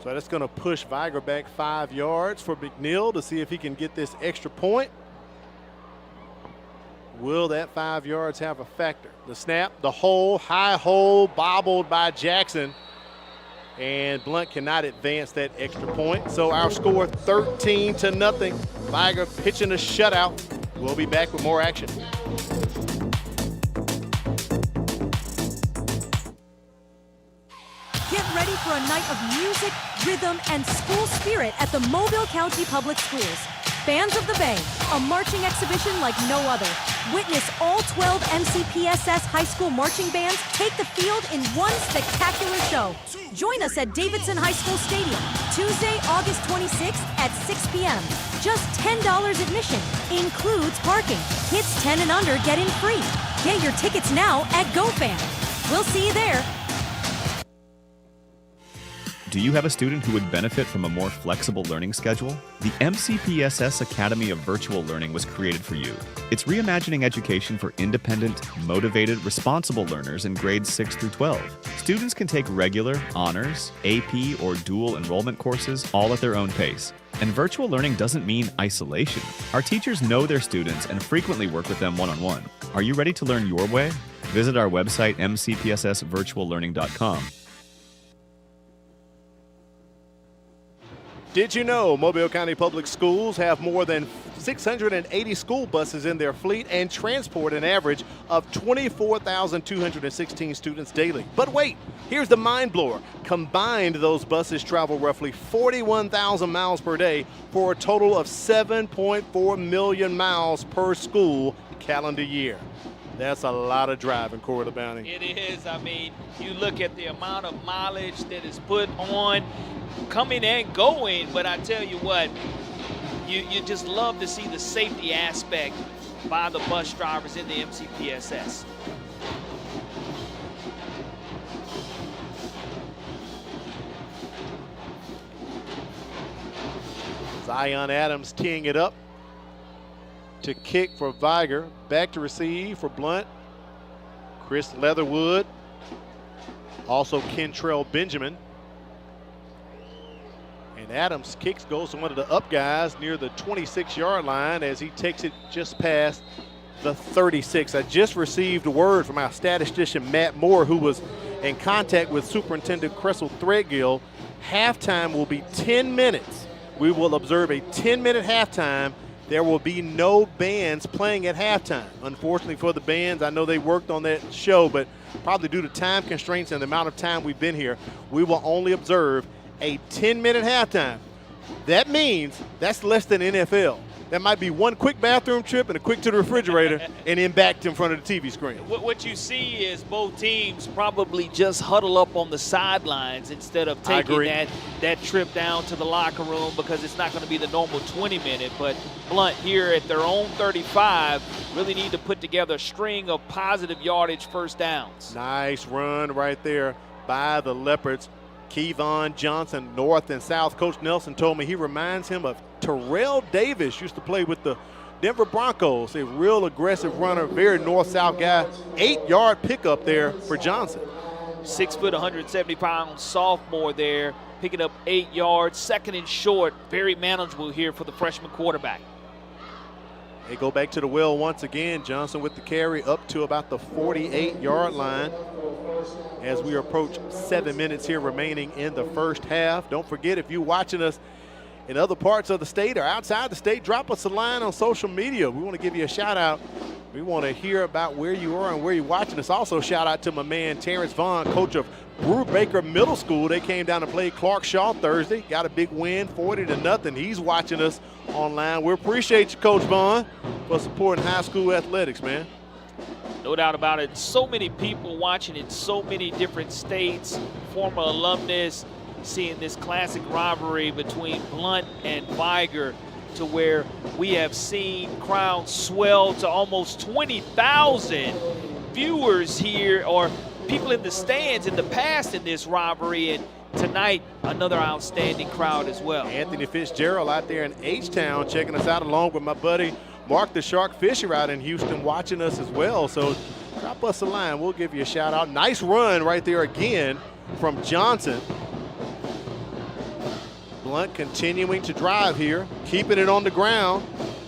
So that's going to push Vigor back 5 yards for McNeil to see if he can get this extra point. Will that 5 yards have a factor? The snap, the hole, high hole, bobbled by Jackson. And Blount cannot advance that extra point. So our score 13-0. Vigor pitching a shutout. We'll be back with more action. Get ready for a night of music, rhythm, and school spirit at the Mobile County Public Schools. Fans of the Bay, a marching exhibition like no other. Witness all 12 MCPSS high school marching bands take the field in one spectacular show. Join us at Davidson High School Stadium, Tuesday, August 26th at 6 p.m. Just $10 admission, includes parking. Kids 10 and under get in free. Get your tickets now at GoFan. We'll see you there. Do you have a student who would benefit from a more flexible learning schedule? The MCPSS Academy of Virtual Learning was created for you. It's reimagining education for independent, motivated, responsible learners in grades 6 through 12. Students can take regular, honors, AP, or dual enrollment courses all at their own pace. And virtual learning doesn't mean isolation. Our teachers know their students and frequently work with them one-on-one. Are you ready to learn your way? Visit our website, mcpssvirtuallearning.com. Did you know Mobile County Public Schools have more than 680 school buses in their fleet and transport an average of 24,216 students daily? But wait, here's the mind blower. Combined, those buses travel roughly 41,000 miles per day for a total of 7.4 million miles per school calendar year. That's a lot of driving, Corey LeBounty. It is. I mean, you look at the amount of mileage that is put on coming and going, but I tell you what, you just love to see the safety aspect by the bus drivers in the MCPSS. Zion Adams teeing it up to kick for Vigor. Back to receive for Blount. Chris Leatherwood. Also Kentrell Benjamin. And Adams kicks, goes to one of the up guys near the 26-yard line as he takes it just past the 36. I just received a word from our statistician Matt Moore, who was in contact with Superintendent Cressel Threadgill. Halftime will be 10 minutes. We will observe a 10-minute halftime. There will be no bands playing at halftime. Unfortunately for the bands, I know they worked on that show, but probably due to time constraints and the amount of time we've been here, we will only observe a 10-minute halftime. That means that's less than NFL. That might be one quick bathroom trip and a quick to the refrigerator and then back to in front of the TV screen. What you see is both teams probably just huddle up on the sidelines instead of taking that trip down to the locker room, because it's not going to be the normal 20-minute. But Blount here at their own 35 really need to put together a string of positive yardage first downs. Nice run right there by the Leopards. Kevon Johnson, North and South. Coach Nelson told me he reminds him of Terrell Davis, used to play with the Denver Broncos. A real aggressive runner, very north-south guy. 8-yard pickup there for Johnson. 6 foot, 170-pound sophomore there, picking up 8 yards, second and short. Very manageable here for the freshman quarterback. They go back to the well once again. Johnson with the carry up to about the 48-yard line as we approach 7 minutes here remaining in the first half. Don't forget, if you're watching us in other parts of the state or outside the state, drop us a line on social media. We want to give you a shout out. We want to hear about where you are and where you're watching us. Also, shout out to my man Terrence Vaughn, coach of Brubaker Middle School. They came down to play Clark Shaw Thursday. Got a big win, 40-0. He's watching us online. We appreciate you, Coach Vaughn, for supporting high school athletics, man. No doubt about it. So many people watching in so many different states, former alumnus, seeing this classic rivalry between Blount and Vigor, to where we have seen crowds swell to almost 20,000 viewers here, or people in the stands in the past in this rivalry, and tonight another outstanding crowd as well. Anthony Fitzgerald out there in H-Town checking us out, along with my buddy Mark the Shark Fisher out in Houston watching us as well. So drop us a line. We'll give you a shout out. Nice run right there again from Johnson. Blount continuing to drive here, keeping it on the ground.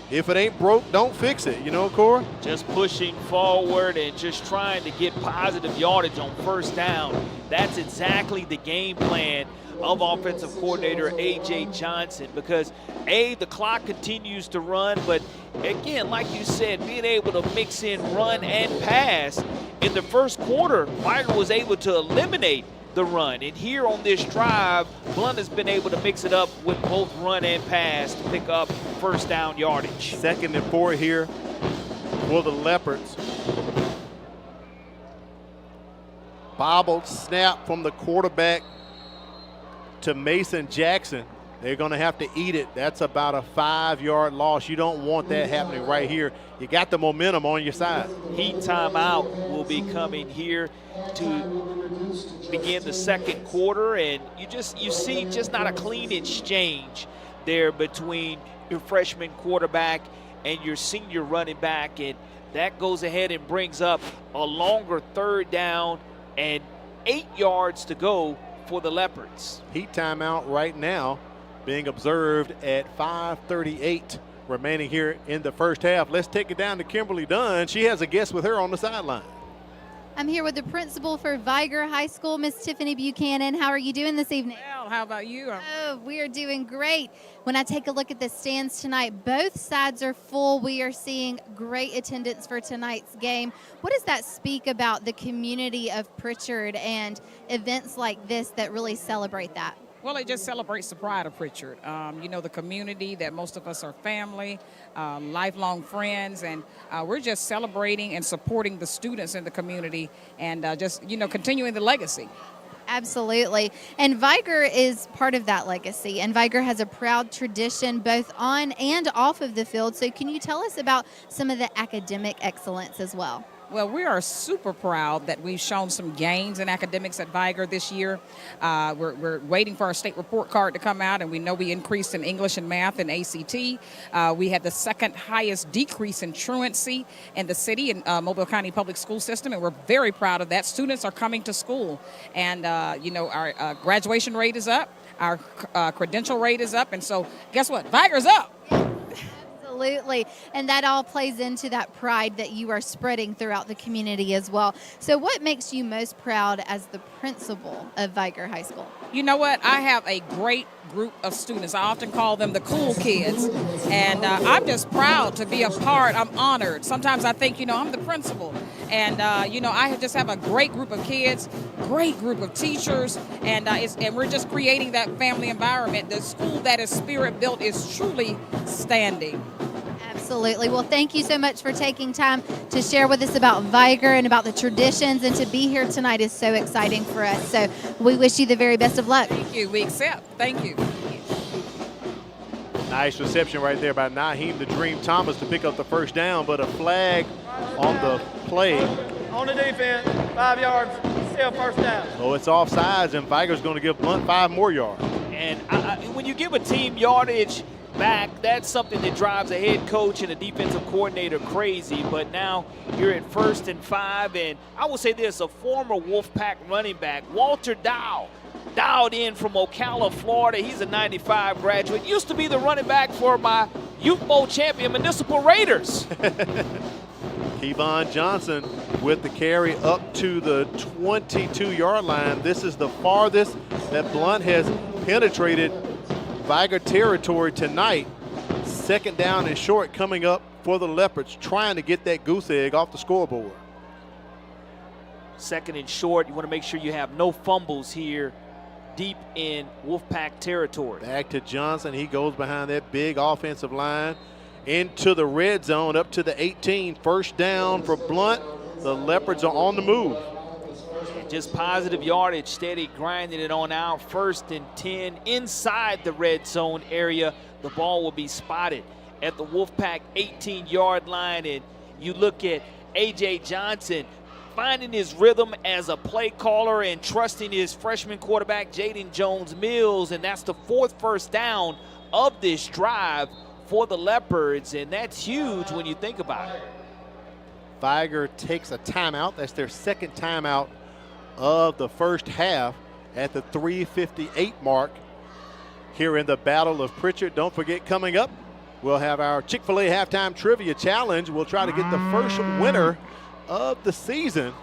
If it ain't broke, don't fix it. You know, Cora? Just pushing forward and just trying to get positive yardage on first down. That's exactly the game plan of offensive coordinator A.J. Johnson, because, A, the clock continues to run, but again, like you said, being able to mix in run and pass. In the first quarter, Vigor was able to eliminate the run. And here on this drive, Blount has been able to mix it up with both run and pass to pick up first down yardage. 2nd and 4 here for the Leopards. Bobbled snap from the quarterback to Mason Jackson. They're going to have to eat it. That's about a 5-yard loss. You don't want that happening right here. You got the momentum on your side. Heat timeout will be coming here to begin the second quarter, and you see just not a clean exchange there between your freshman quarterback and your senior running back, and that goes ahead and brings up a longer 3rd down and 8 yards to go for the Leopards. Heat timeout right now being observed at 5:38 remaining here in the first half. Let's take it down to Kimberly Dunn. She has a guest with her on the sideline. I'm here with the principal for Vigor High School, Miss Tiffany Buchanan. How are you doing this evening? Well, how about you? Oh, we are doing great. When I take a look at the stands tonight, both sides are full. We are seeing great attendance for tonight's game. What does that speak about the community of Pritchard and events like this that really celebrate that? Well, it just celebrates the pride of Pritchard. You know, the community, that most of us are family, lifelong friends, and we're just celebrating and supporting the students in the community and just, you know, continuing the legacy. Absolutely. And Vigor is part of that legacy. And Vigor has a proud tradition both on and off of the field. So can you tell us about some of the academic excellence as well? Well, we are super proud that we've shown some gains in academics at Vigor this year. We're waiting for our state report card to come out, and we know we increased in English and math and ACT. We had the 2nd highest decrease in truancy in the city in Mobile County Public School System, and we're very proud of that. Students are coming to school, and you know, our graduation rate is up, our credential rate is up, and so guess what? Vigor's up. Absolutely. And that all plays into that pride that you are spreading throughout the community as well. So what makes you most proud as the principal of Vigor High School? You know what? I have a great group of students. I often call them the cool kids. And I'm just proud to be a part. I'm honored. Sometimes I think, you know, I'm the principal. And, you know, I just have a great group of kids, great group of teachers, and we're just creating that family environment. The school that is spirit-built is truly standing. Absolutely. Well, thank you so much for taking time to share with us about Vigor and about the traditions, and to be here tonight is so exciting for us. So we wish you the very best of luck. Thank you. We accept. Thank you. Nice reception right there by Naheem the Dream Thomas to pick up the first down, but a flag on the play. On the defense, 5 yards, still first down. So it's offsides, and Vigor's going to give Blount 5 more yards. And when you give a team yardage back, that's something that drives a head coach and a defensive coordinator crazy. But now you're at 1st and 5, and I will say this, a former Wolfpack running back, Walter Dow, dialed in from Ocala, Florida. He's a 95 graduate. Used to be the running back for my Youth Bowl champion Municipal Raiders. Kevon Johnson with the carry up to the 22-yard line. This is the farthest that Blount has penetrated Vigor territory tonight. Second down and short coming up for the Leopards, trying to get that goose egg off the scoreboard. Second and short, you want to make sure you have no fumbles here deep in Wolfpack territory. Back to Johnson. He goes behind that big offensive line into the red zone up to the 18. First down for Blount. The Leopards are on the move. And just positive yardage, steady grinding it on out. First and 10 inside the red zone area. The ball will be spotted at the Wolfpack 18-yard line. And you look at A.J. Johnson finding his rhythm as a play caller and trusting his freshman quarterback, Jaden Jones-Mills. And that's the fourth first down of this drive for the Leopards, and that's huge when you think about it. Vigor takes a timeout. That's their second timeout of the first half at the 3:58 mark here in the Battle of Pritchard. Don't forget, coming up, we'll have our Chick-fil-A Halftime Trivia Challenge. We'll try to get the first winner of the season.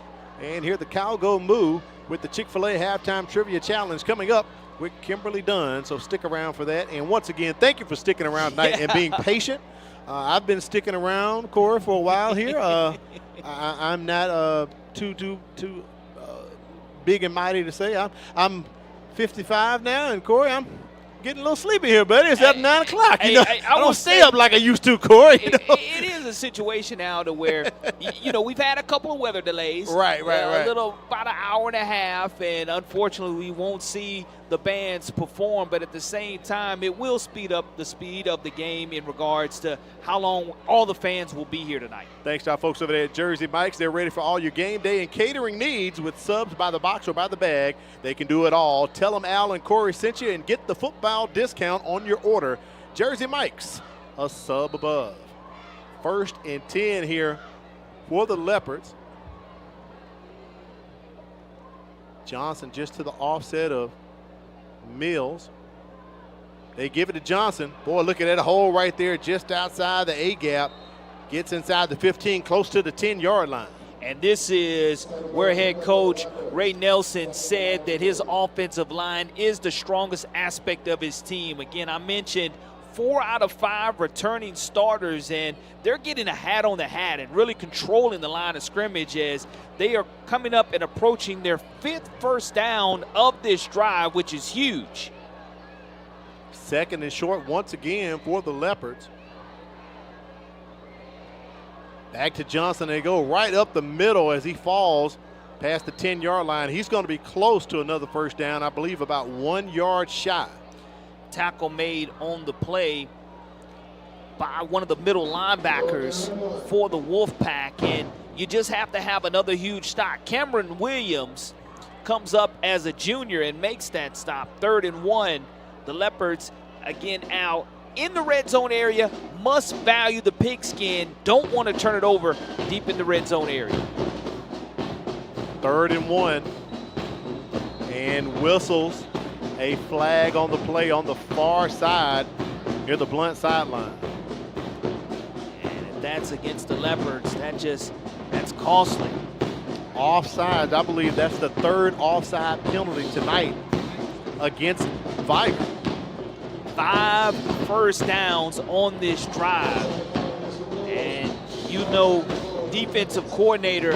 And here the Cow Go Moo with the Chick-fil-A Halftime Trivia Challenge coming up with Kimberly Dunn, so stick around for that. And once again, thank you for sticking around tonight and being patient. I've been sticking around, Corey, for a while here. I'm not too big and mighty to say. I'm 55 now, and Corey, I'm getting a little sleepy here, buddy. It's after 9 o'clock. I don't stay up like I used to, Corey. It is a situation now to where, we've had a couple of weather delays. Right. A little, about an hour and a half, and unfortunately we won't see the bands perform, but at the same time, it will speed up the speed of the game in regards to how long all the fans will be here tonight. Thanks to our folks over there at Jersey Mike's. They're ready for all your game day and catering needs with subs by the box or by the bag. They can do it all. Tell them Al and Corey sent you and get the football discount on your order. Jersey Mike's, a sub above. First and 10 here for the Leopards. Johnson just to the offset of Mills. They give it to Johnson. Boy, look at that hole right there just outside the A-gap. Gets inside the 15, close to the 10-yard line. And this is where head coach Ray Nelson said that his offensive line is the strongest aspect of his team. Again, I mentioned 4 out of 5 returning starters, and they're getting a hat on the hat and really controlling the line of scrimmage as they are coming up and approaching their 5th first down of this drive, which is huge. Second and short once again for the Leopards. Back to Johnson. They go right up the middle as he falls past the 10-yard line. He's going to be close to another first down, I believe about 1 yard shy. Tackle made on the play by one of the middle linebackers for the Wolfpack, and you just have to have another huge stop. Cameron Williams comes up as a junior and makes that stop. 3rd and 1. The Leopards again out in the red zone area, must value the pigskin, don't want to turn it over deep in the red zone area. 3rd and 1, and whistles a flag on the play on the far side near the Blount sideline. And that's against the Leopards. That's costly. Offside, I believe that's the 3rd offside penalty tonight against Vigor. 5 first downs on this drive. And defensive coordinator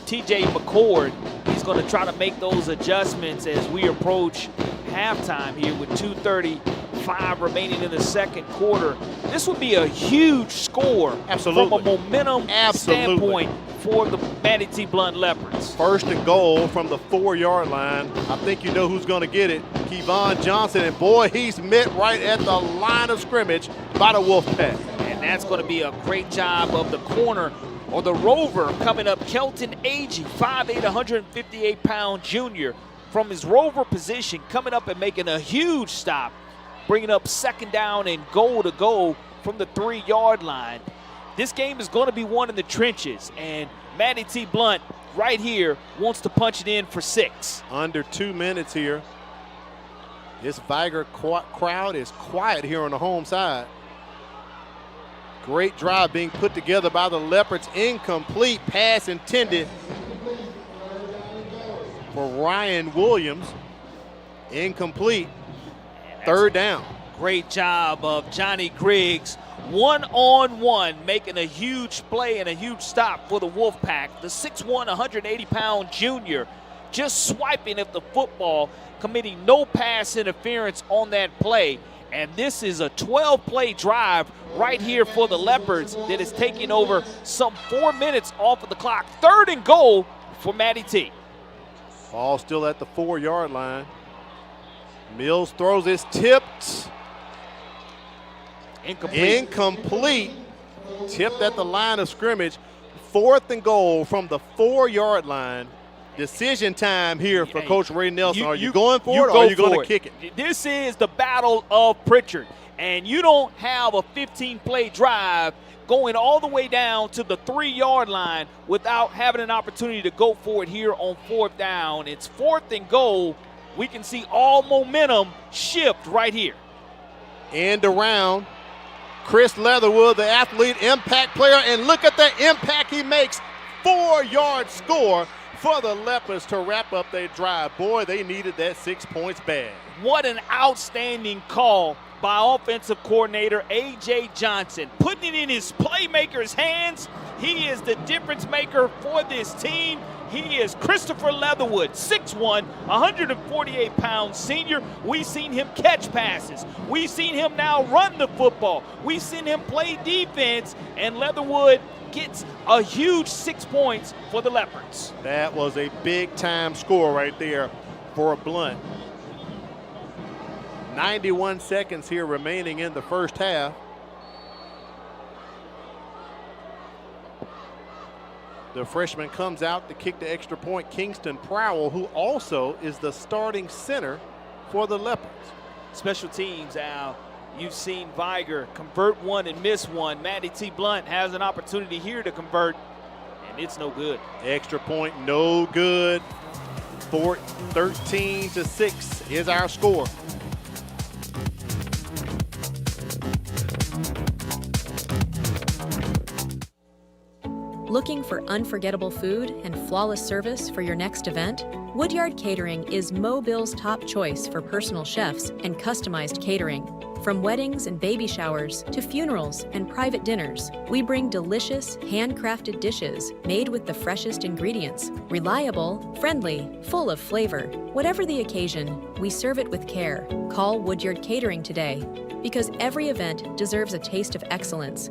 TJ McCord, he's going to try to make those adjustments as we approach halftime here with 2:35 remaining in the second quarter. This would be a huge score from a momentum standpoint for the Manatee Blount Leopards. 1st and goal from the 4-yard line. I think you know who's going to get it. Kevon Johnson, and boy, he's met right at the line of scrimmage by the Wolfpack. And that's going to be a great job of the corner, or the rover coming up, Kelton Agee, 5'8", 158-pound junior. From his rover position, coming up and making a huge stop, bringing up 2nd down and goal to go from the 3-yard line. This game is going to be won in the trenches, and Manatee Blount right here wants to punch it in for 6. Under 2 minutes here. This Vigor crowd is quiet here on the home side. Great drive being put together by the Leopards. Incomplete pass intended for Ryan Williams. Incomplete. Third down. Great job of Johnny Griggs. One-on-one, making a huge play and a huge stop for the Wolfpack. The 6'1", 180-pound junior just swiping at the football, committing no pass interference on that play. And this is a 12-play drive right here for the Leopards that is taking over some 4 minutes off of the clock. 3rd and goal for Matty T. Ball still at the 4-yard line. Mills throws, it's tipped. Incomplete. Tipped at the line of scrimmage. 4th and goal from the 4-yard line. Decision time here for Coach Ray Nelson. Are you going for it or are you going to kick it? This is the battle of Pritchard. And you don't have a 15-play drive going all the way down to the 3-yard line without having an opportunity to go for it here on 4th down. It's 4th and goal. We can see all momentum shift right here. And around. Chris Leatherwood, the athlete, impact player, and look at the impact he makes. 4-yard score for the Leopards to wrap up their drive. Boy, they needed that 6 points bad. What an outstanding call by offensive coordinator A.J. Johnson. Putting it in his playmaker's hands. He is the difference maker for this team. He is Christopher Leatherwood, 6'1", 148-pound senior. We've seen him catch passes. We've seen him now run the football. We've seen him play defense, and Leatherwood gets a huge 6 points for the Leopards. That was a big-time score right there for Blount. 91 seconds here remaining in the first half. The freshman comes out to kick the extra point, Kingston Prowell, who also is the starting center for the Leopards. Special teams, Al. You've seen Vigor convert one and miss one. Matty T. Blount has an opportunity here to convert, and it's no good. Extra point, no good. 13-6 is our score. Looking for unforgettable food and flawless service for your next event? Woodyard Catering is Mobile's top choice for personal chefs and customized catering. From weddings and baby showers to funerals and private dinners, we bring delicious, handcrafted dishes made with the freshest ingredients. Reliable, friendly, full of flavor. Whatever the occasion, we serve it with care. Call Woodyard Catering today, because every event deserves a taste of excellence.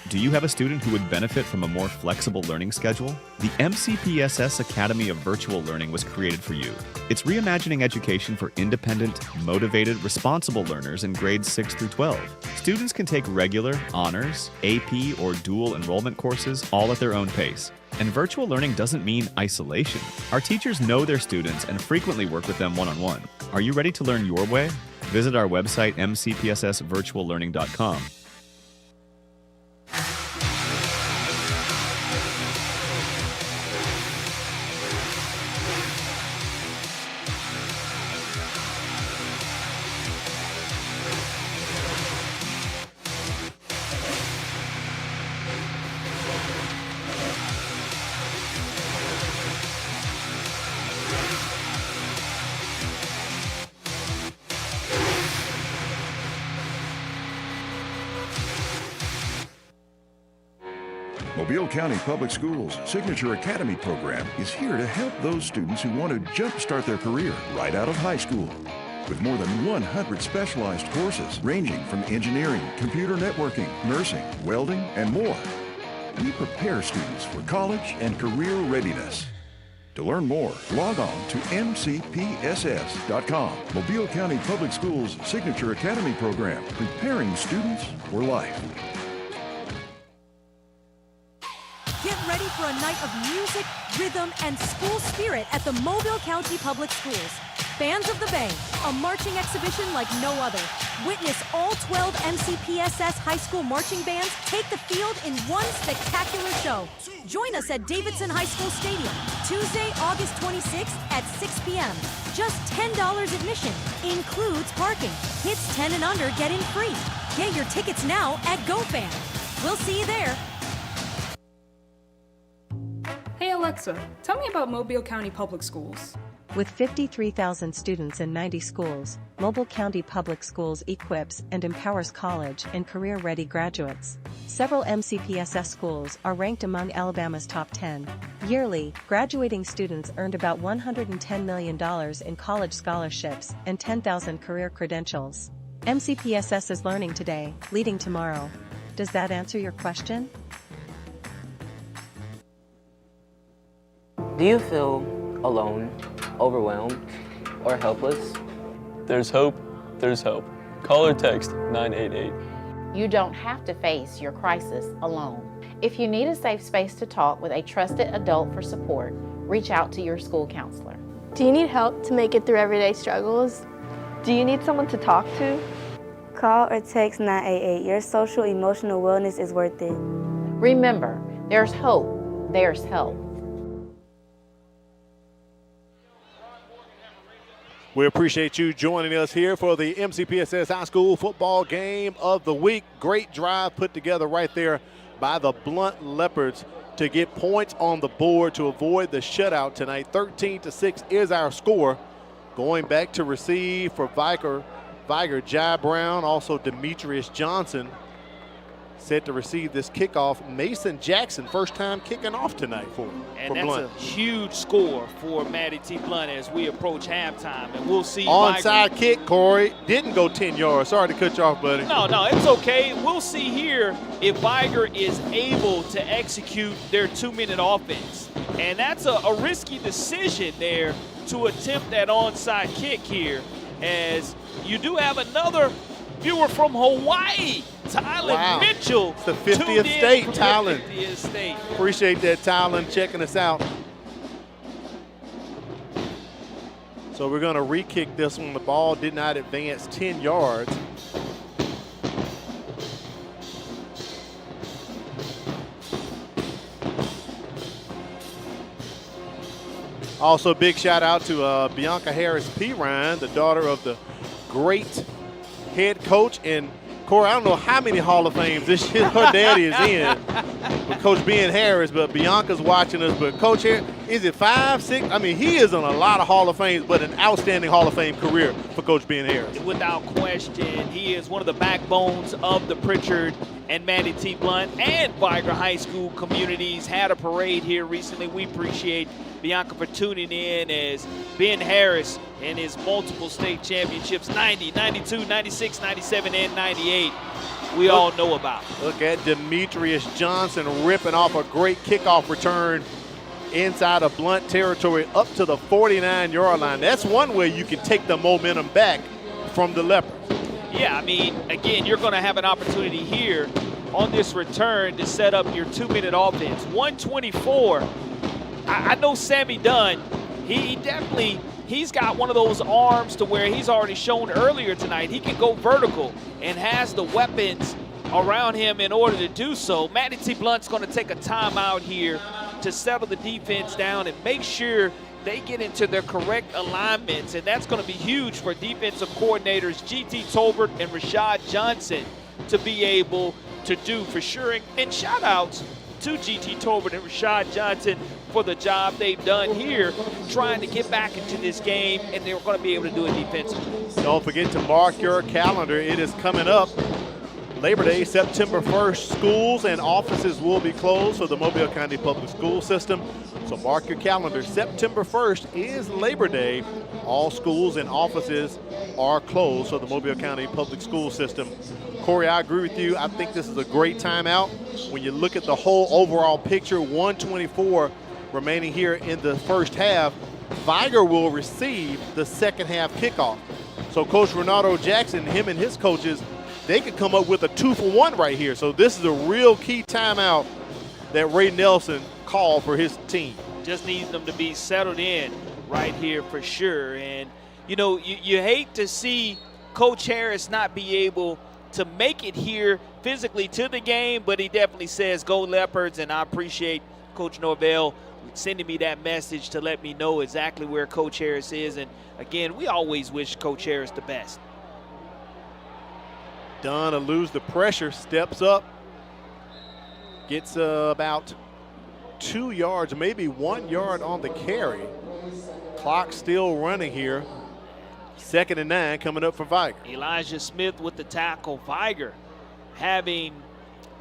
Do you have a student who would benefit from a more flexible learning schedule? The MCPSS Academy of Virtual Learning was created for you. It's reimagining education for independent, motivated, responsible learners in grades 6 through 12. Students can take regular, honors, AP, or dual enrollment courses all at their own pace. And virtual learning doesn't mean isolation. Our teachers know their students and frequently work with them one-on-one. Are you ready to learn your way? Visit our website, mcpssvirtuallearning.com. Mobile County Public Schools' Signature Academy program is here to help those students who want to jumpstart their career right out of high school. With more than 100 specialized courses ranging from engineering, computer networking, nursing, welding, and more, we prepare students for college and career readiness. To learn more, log on to MCPSS.com. Mobile County Public Schools' Signature Academy program, preparing students for life. Get ready for a night of music, rhythm, and school spirit at the Mobile County Public Schools. Fans of the Bay, a marching exhibition like no other. Witness all 12 MCPSS high school marching bands take the field in one spectacular show. Join us at Davidson High School Stadium, Tuesday, August 26th at 6 p.m. Just $10 admission. Includes parking. Kids 10 and under get in free. Get your tickets now at GoFan. We'll see you there. Hey Alexa, tell me about Mobile County Public Schools. With 53,000 students in 90 schools, Mobile County Public Schools equips and empowers college and career-ready graduates. Several MCPSS schools are ranked among Alabama's top 10. Yearly, graduating students earned about $110 million in college scholarships and 10,000 career credentials. MCPSS is learning today, leading tomorrow. Does that answer your question? Do you feel alone, overwhelmed, or helpless? There's hope, there's hope. Call or text 988. You don't have to face your crisis alone. If you need a safe space to talk with a trusted adult for support, reach out to your school counselor. Do you need help to make it through everyday struggles? Do you need someone to talk to? Call or text 988. Your social emotional wellness is worth it. Remember, there's hope, there's help. We appreciate you joining us here for the MCPSS High School football game of the week. Great drive put together right there by the Blount Leopards to get points on the board to avoid the shutout tonight. 13-6 is our score. Going back to receive for Vigor, Jai Brown, also Demetrius Johnson. Set to receive this kickoff. Mason Jackson, first time kicking off tonight for that's Blount. a huge score for Matty T. Blount as we approach halftime. And we'll see. Onside kick, Corey. Didn't go 10 yards. Sorry to cut you off, buddy. No, it's okay. We'll see here if Vigor is able to execute their 2-minute offense. And that's a risky decision there to attempt that onside kick here, as you do have another viewer from Hawaii, Tylen Mitchell. It's the 50th state, Tylen. 50th state. Appreciate that, Tylen, checking us out. So we're going to re-kick this one. The ball did not advance 10 yards. Also, big shout out to Bianca Harris Pirine, the daughter of the great head coach, and Corey, I don't know how many Hall of Fames her daddy is in, with Coach Ben Harris, but Bianca's watching us. But Coach here, is it 5, 6? I mean, he is in a lot of Hall of Fames, but an outstanding Hall of Fame career for Coach Ben Harris. Without question, he is one of the backbones of the Pritchard and Matty T. Blount and Vigor High School communities. Had a parade here recently. We appreciate Bianca for tuning in, as Ben Harris and his multiple state championships, 90, 92, 96, 97, and 98, we all know about. Look at Demetrius Johnson ripping off a great kickoff return inside of Blount territory up to the 49-yard line. That's one way you can take the momentum back from the Leopards. Yeah, I mean, again, you're going to have an opportunity here on this return to set up your 2-minute offense. 124. I know Sammy Dunn, he's got one of those arms to where he's already shown earlier tonight. He can go vertical and has the weapons around him in order to do so. Matty T. Blount's going to take a timeout here to settle the defense down and make sure they get into their correct alignments, and that's going to be huge for defensive coordinators G.T. Tolbert and Rashad Johnson to be able to do for sure. And shout outs to G.T. Tolbert and Rashad Johnson for the job they've done here trying to get back into this game, and they're going to be able to do it defensively. Don't forget to mark your calendar. It is coming up. Labor Day, September 1st, schools and offices will be closed for the Mobile County Public School System. So mark your calendar. September 1st is Labor Day. All schools and offices are closed for the Mobile County Public School System. Corey, I agree with you. I think this is a great timeout. When you look at the whole overall picture, 124 remaining here in the first half. Vigor will receive the second half kickoff. So Coach Renato Jackson, him and his coaches, they could come up with a 2-for-1 right here. So this is a real key timeout that Ray Nelson called for his team. Just needs them to be settled in right here for sure. And, you know, you hate to see Coach Harris not be able to make it here physically to the game, but he definitely says go Leopards, and I appreciate Coach Norvell sending me that message to let me know exactly where Coach Harris is. And again, we always wish Coach Harris the best. Dunn will lose the pressure, steps up, gets about 2 yards, maybe 1 yard on the carry. Clock still running here. 2nd and 9 coming up for Vigor. Elijah Smith with the tackle. Vigor having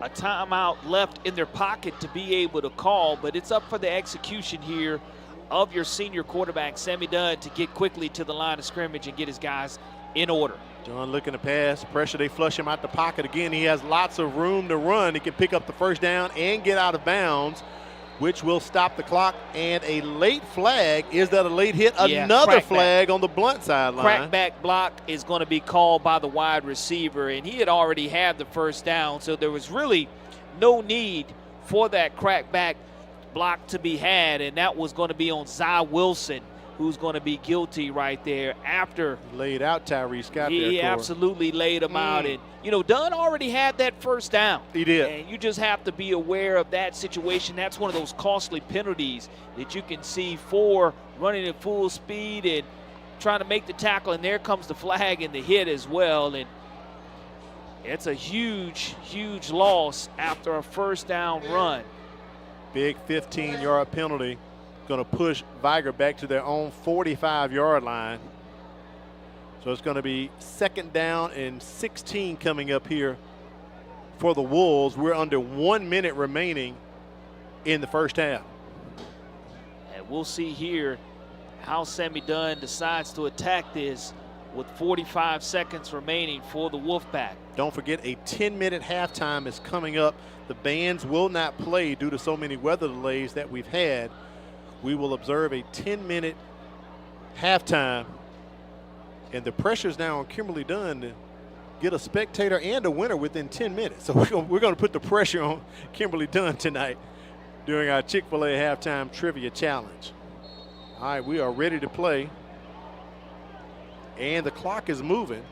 a timeout left in their pocket to be able to call, but it's up for the execution here of your senior quarterback, Sammy Dunn, to get quickly to the line of scrimmage and get his guys in order. John looking to pass, pressure, they flush him out the pocket again. He has lots of room to run. He can pick up the first down and get out of bounds, which will stop the clock. And a late flag. Is that a late hit? Yeah, another flag on the Blount sideline. Crackback block is going to be called by the wide receiver, and he had already had the first down, so there was really no need for that crackback block to be had, and that was going to be on Zy Wilson, who's going to be guilty right there after. Laid out Tyree Scott there, He absolutely laid him out. And, you know, Dunn already had that first down. He did. And you just have to be aware of that situation. That's one of those costly penalties that you can see for running at full speed and trying to make the tackle. And there comes the flag and the hit as well. And it's a huge, huge loss after a first down run. Big 15-yard penalty. Going to push Vigor back to their own 45-yard line. So it's going to be 2nd down and 16 coming up here for the Wolves. We're under 1 minute remaining in the first half. And we'll see here how Sammy Dunn decides to attack this with 45 seconds remaining for the Wolfpack. Don't forget, a 10-minute halftime is coming up. The bands will not play due to so many weather delays that we've had. We will observe a 10-minute halftime, and the pressure is now on Kimberly Dunn to get a spectator and a winner within 10 minutes. So we're going to put the pressure on Kimberly Dunn tonight during our Chick-fil-A halftime trivia challenge. All right, we are ready to play, and the clock is moving.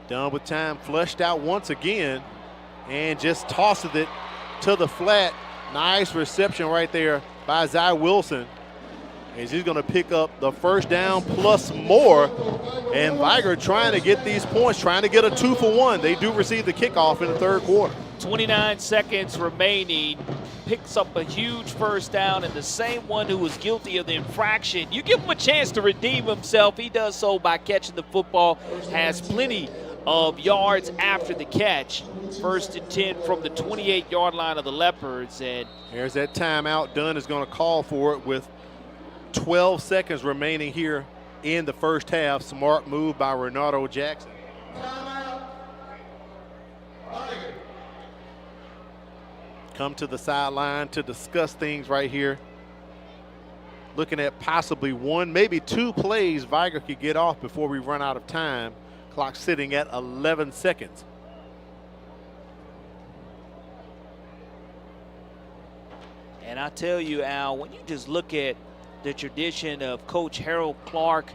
Done with time, flushed out once again, and just tosses it to the flat. Nice reception right there by Zy Wilson, as he's going to pick up the first down plus more. And Vigor trying to get these points, trying to get a 2-for-1. They do receive the kickoff in the third quarter. 29 seconds remaining. Picks up a huge first down, and the same one who was guilty of the infraction, you give him a chance to redeem himself. He does so by catching the football, has plenty of yards after the catch. 1st and 10 from the 28-yard line of the Leopards. And there's that timeout. Dunn is going to call for it with 12 seconds remaining here in the first half. Smart move by Renato Jackson. Come to the sideline to discuss things right here. Looking at possibly 1, maybe 2 plays Vigor could get off before we run out of time. Clock sitting at 11 seconds. And I tell you, Al, when you just look at the tradition of Coach Harold Clark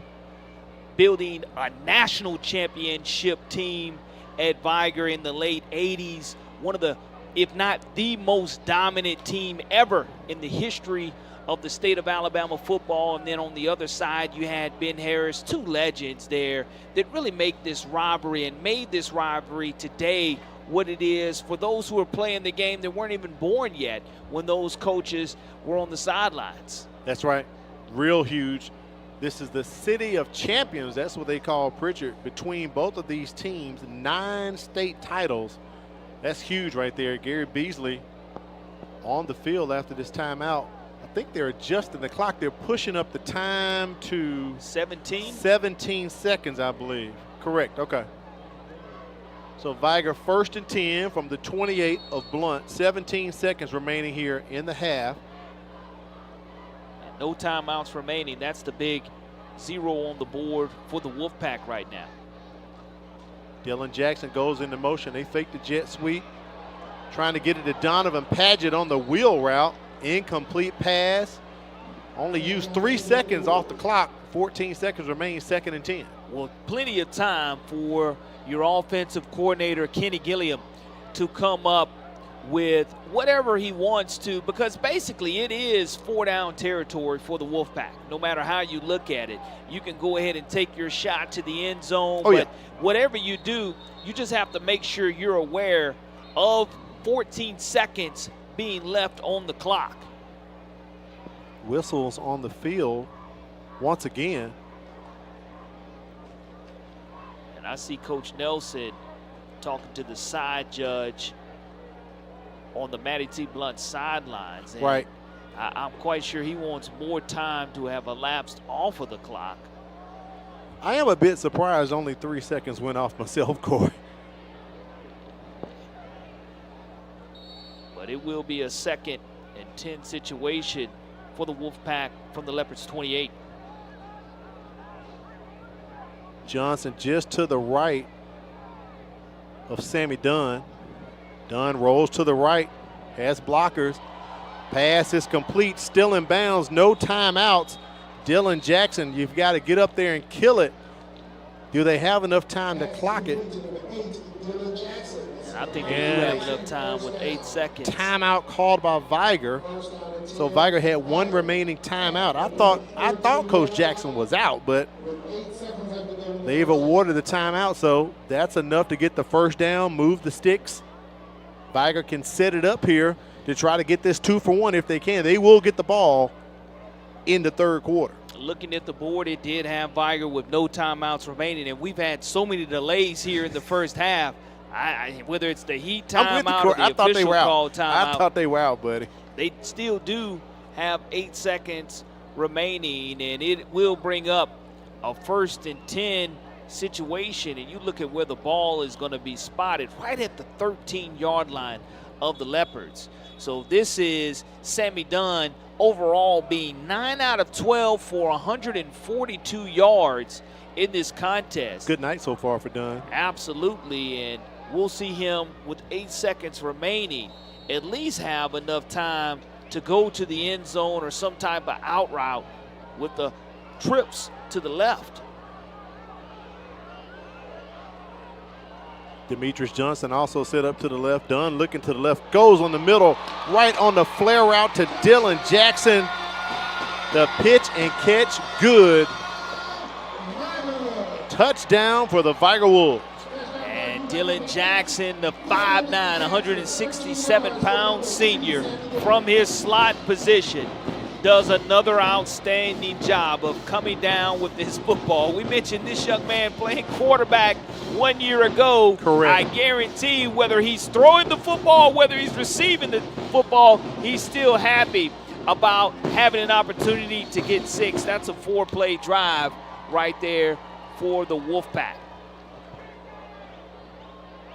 building a national championship team at Vigor in the late 80s, one of the, if not the most dominant team ever in the history of the state of Alabama football. And then on the other side, you had Ben Harris, 2 legends there that really make this rivalry and made this rivalry today what it is for those who are playing the game that weren't even born yet when those coaches were on the sidelines. That's right. Real huge. This is the City of Champions. That's what they call Pritchard. Between both of these teams, 9 state titles. That's huge right there. Gary Beasley on the field after this timeout. I think they're adjusting the clock. They're pushing up the time to 17 seconds, I believe. Correct. Okay. So Vigor 1st and 10 from the 28 of Blount. 17 seconds remaining here in the half. And no timeouts remaining. That's the big 0 on the board for the Wolfpack right now. Dylan Jackson goes into motion. They fake the jet sweep. Trying to get it to Donovan Padgett on the wheel route. Incomplete pass. Only used 3 seconds off the clock. 14 seconds remain, 2nd and 10. Well, plenty of time for your offensive coordinator, Kenny Gilliam, to come up with whatever he wants to, because basically it is 4-down territory for the Wolfpack. No matter how you look at it, you can go ahead and take your shot to the end zone, but whatever you do, you just have to make sure you're aware of 14 seconds being left on the clock. Whistles on the field once again. And I see Coach Nelson talking to the side judge on the Matty T. Blount sidelines. And right. I'm quite sure he wants more time to have elapsed off of the clock. I am a bit surprised only 3 seconds went off myself, Corey. But it will be a 2nd and 10 situation for the Wolfpack from the Leopards 28. Johnson just to the right of Sammy Dunn. Dunn rolls to the right, has blockers. Pass is complete, still in bounds, no timeouts. Dylan Jackson, you've got to get up there and kill it. Do they have enough time to clock it? I think they do have enough time with 8 seconds. Timeout called by Vigor. So Vigor had 1 remaining timeout. I thought Coach Jackson was out, but they've awarded the timeout, so that's enough to get the first down, move the sticks. Vigor can set it up here to try to get this 2 for 1 if they can. They will get the ball in the 3rd quarter. Looking at the board, it did have Vigor with no timeouts remaining, and we've had so many delays here in the first half. Whether it's the heat timeout or the official call timeout. I thought they were out, buddy. They still do have 8 seconds remaining, and it will bring up a 1st and 10 situation. And you look at where the ball is going to be spotted, right at the 13-yard line of the Leopards. So this is Sammy Dunn overall being 9 out of 12 for 142 yards in this contest. Good night so far for Dunn. Absolutely, and we'll see him with 8 seconds remaining at least have enough time to go to the end zone or some type of out route with the trips to the left. Demetrius Johnson also set up to the left. Dunn looking to the left, goes on the middle, right on the flare route to Dylan Jackson. The pitch and catch good. Touchdown for the Vigor Wolves. And Dylan Jackson, the 5'9", 167-pound senior from his slot position, does another outstanding job of coming down with this football. We mentioned this young man playing quarterback 1 year ago. Correct. I guarantee whether he's throwing the football, whether he's receiving the football, he's still happy about having an opportunity to get 6. That's a 4-play drive right there for the Wolfpack.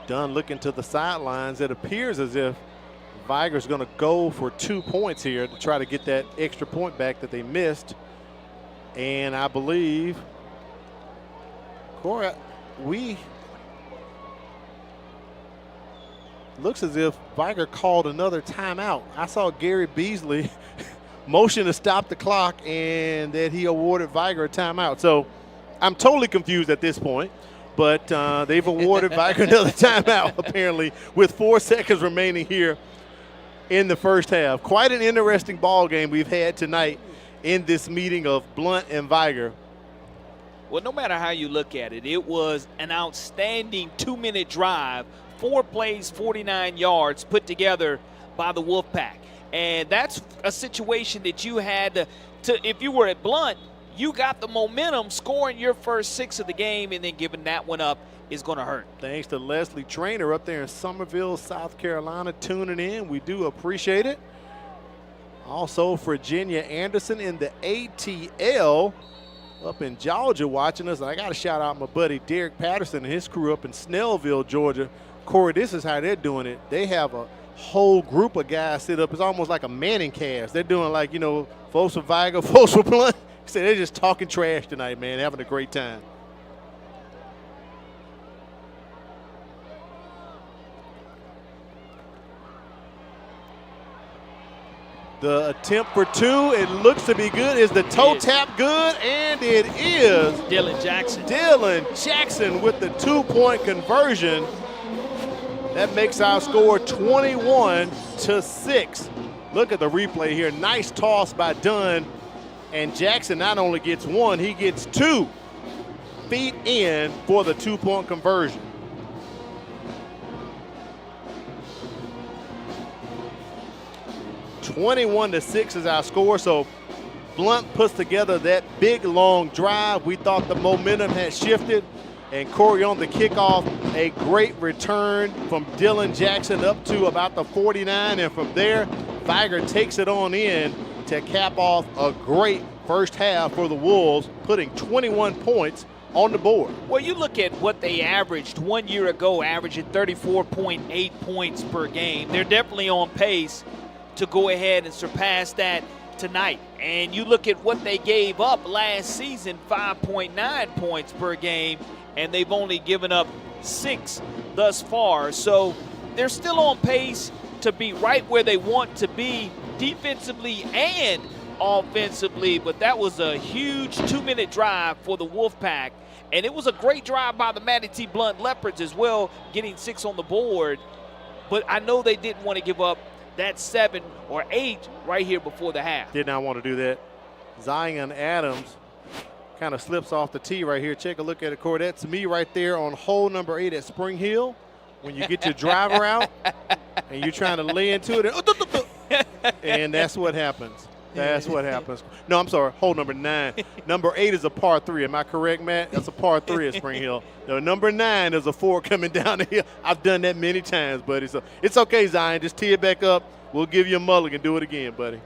Dunn looking to the sidelines. It appears as if Vigor's going to go for 2 points here to try to get that extra point back that they missed. And I believe, Corey, looks as if Vigor called another timeout. I saw Gary Beasley motion to stop the clock and that he awarded Vigor a timeout. So I'm totally confused at this point. But they've awarded Vigor another timeout, apparently, with 4 seconds remaining here in the first half. Quite an interesting ball game we've had tonight in this meeting of Blount and Vigor. Well, no matter how you look at it, it was an outstanding 2-minute drive, 4 plays, 49 yards put together by the Wolfpack. And that's a situation that you had to if you were at Blount, you got the momentum. Scoring your first 6 of the game and then giving that one up is going to hurt. Thanks to Leslie Trainer up there in Summerville, South Carolina, tuning in. We do appreciate it. Also, Virginia Anderson in the ATL up in Georgia watching us. I got to shout out my buddy Derek Patterson and his crew up in Snellville, Georgia. Corey, this is how they're doing it. They have a whole group of guys sit up. It's almost like a Manning cast. They're doing like, you know, folks with Vigor, folks with Blount. So they're just talking trash tonight, man, having a great time. The attempt for two, it looks to be good. Is the toe tap good? And it is. Dylan Jackson. Dylan Jackson with the 2-point conversion. That makes our score 21-6. Look at the replay here. Nice toss by Dunn. And Jackson not only gets one, he gets 2 feet in for the 2-point conversion. (21-6) is our score. So Blount puts together that big long drive. We thought the momentum had shifted. And Corey, on the kickoff, a great return from Dylan Jackson up to about the 49. And from there, Vigor takes it on in to cap off a great first half for the Wolves, putting 21 points on the board. Well, you look at what they averaged 1 year ago, averaging 34.8 points per game. They're definitely on pace to go ahead and surpass that tonight. And you look at what they gave up last season, 5.9 points per game, and they've only given up 6 thus far. So they're still on pace to be right where they want to be defensively and offensively. But that was a huge 2-minute drive for the Wolfpack. And it was a great drive by the Matty T. Blount Leopards as well, getting 6 on the board. But I know they didn't want to give up that 7 or 8 right here before the half. Did not want to do that. Zion Adams kind of slips off the tee right here. Take a look at it, Corey. That's me right there on hole number 8 at Spring Hill. When you get your driver out and you're trying to lay into it, and that's what happens. That's what happens. No, I'm sorry, hole number 9. Number 8 is a par 3. Am I correct, Matt? That's a par 3 at Spring Hill. No, number 9 is a 4 coming down the hill. I've done that many times, buddy. So it's okay, Zion. Just tee it back up. We'll give you a mulligan. Do it again, buddy.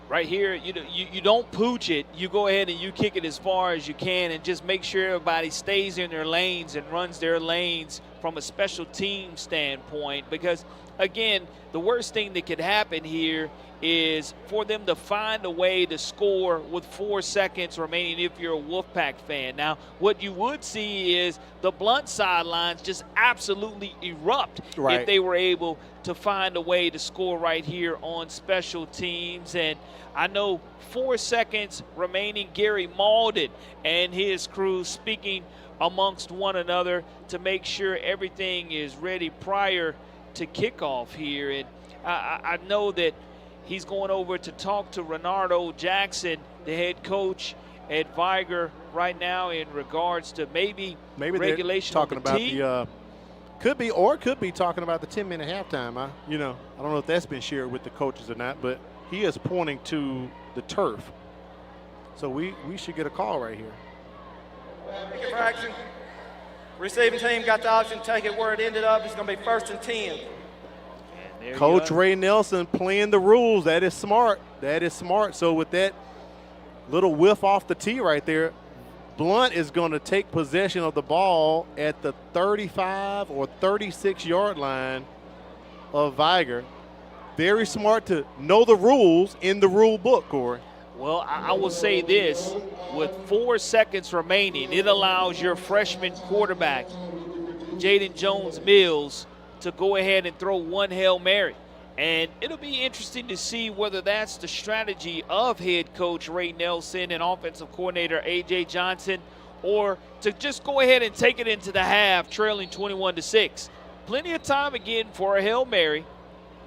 Right here, you don't pooch it. You go ahead and you kick it as far as you can and just make sure everybody stays in their lanes and runs their lanes from a special team standpoint. Because, again, the worst thing that could happen here is for them to find a way to score with 4 seconds remaining if you're a Wolfpack fan. Now, what you would see is the Blount sidelines just absolutely erupt if they were able to find a way to score right here on special teams. And I know 4 seconds remaining. Gary Malden and his crew speaking amongst one another to make sure everything is ready prior to kickoff here. And I know that he's going over to talk to Renardo Jackson, the head coach at Vigor right now, in regards to maybe regulation talking on the about tee. the could be talking about the 10-minute halftime. I don't know if that's been shared with the coaches or not, but he is pointing to the turf. So we should get a call right here. Pick it for action. Receiving team got the option to take it where it ended up. It's going to be 1st and 10. Coach Ray Nelson playing the rules. That is smart. That is smart. So with that little whiff off the tee right there, Blount is going to take possession of the ball at the 35 or 36-yard line of Vigor. Very smart to know the rules in the rule book, Corey. Well, I will say this. With 4 seconds remaining, it allows your freshman quarterback, Jaden Jones-Mills, to go ahead and throw one Hail Mary. And it'll be interesting to see whether that's the strategy of head coach Ray Nelson and offensive coordinator A.J. Johnson, or to just go ahead and take it into the half, trailing 21-6. Plenty of time again for a Hail Mary.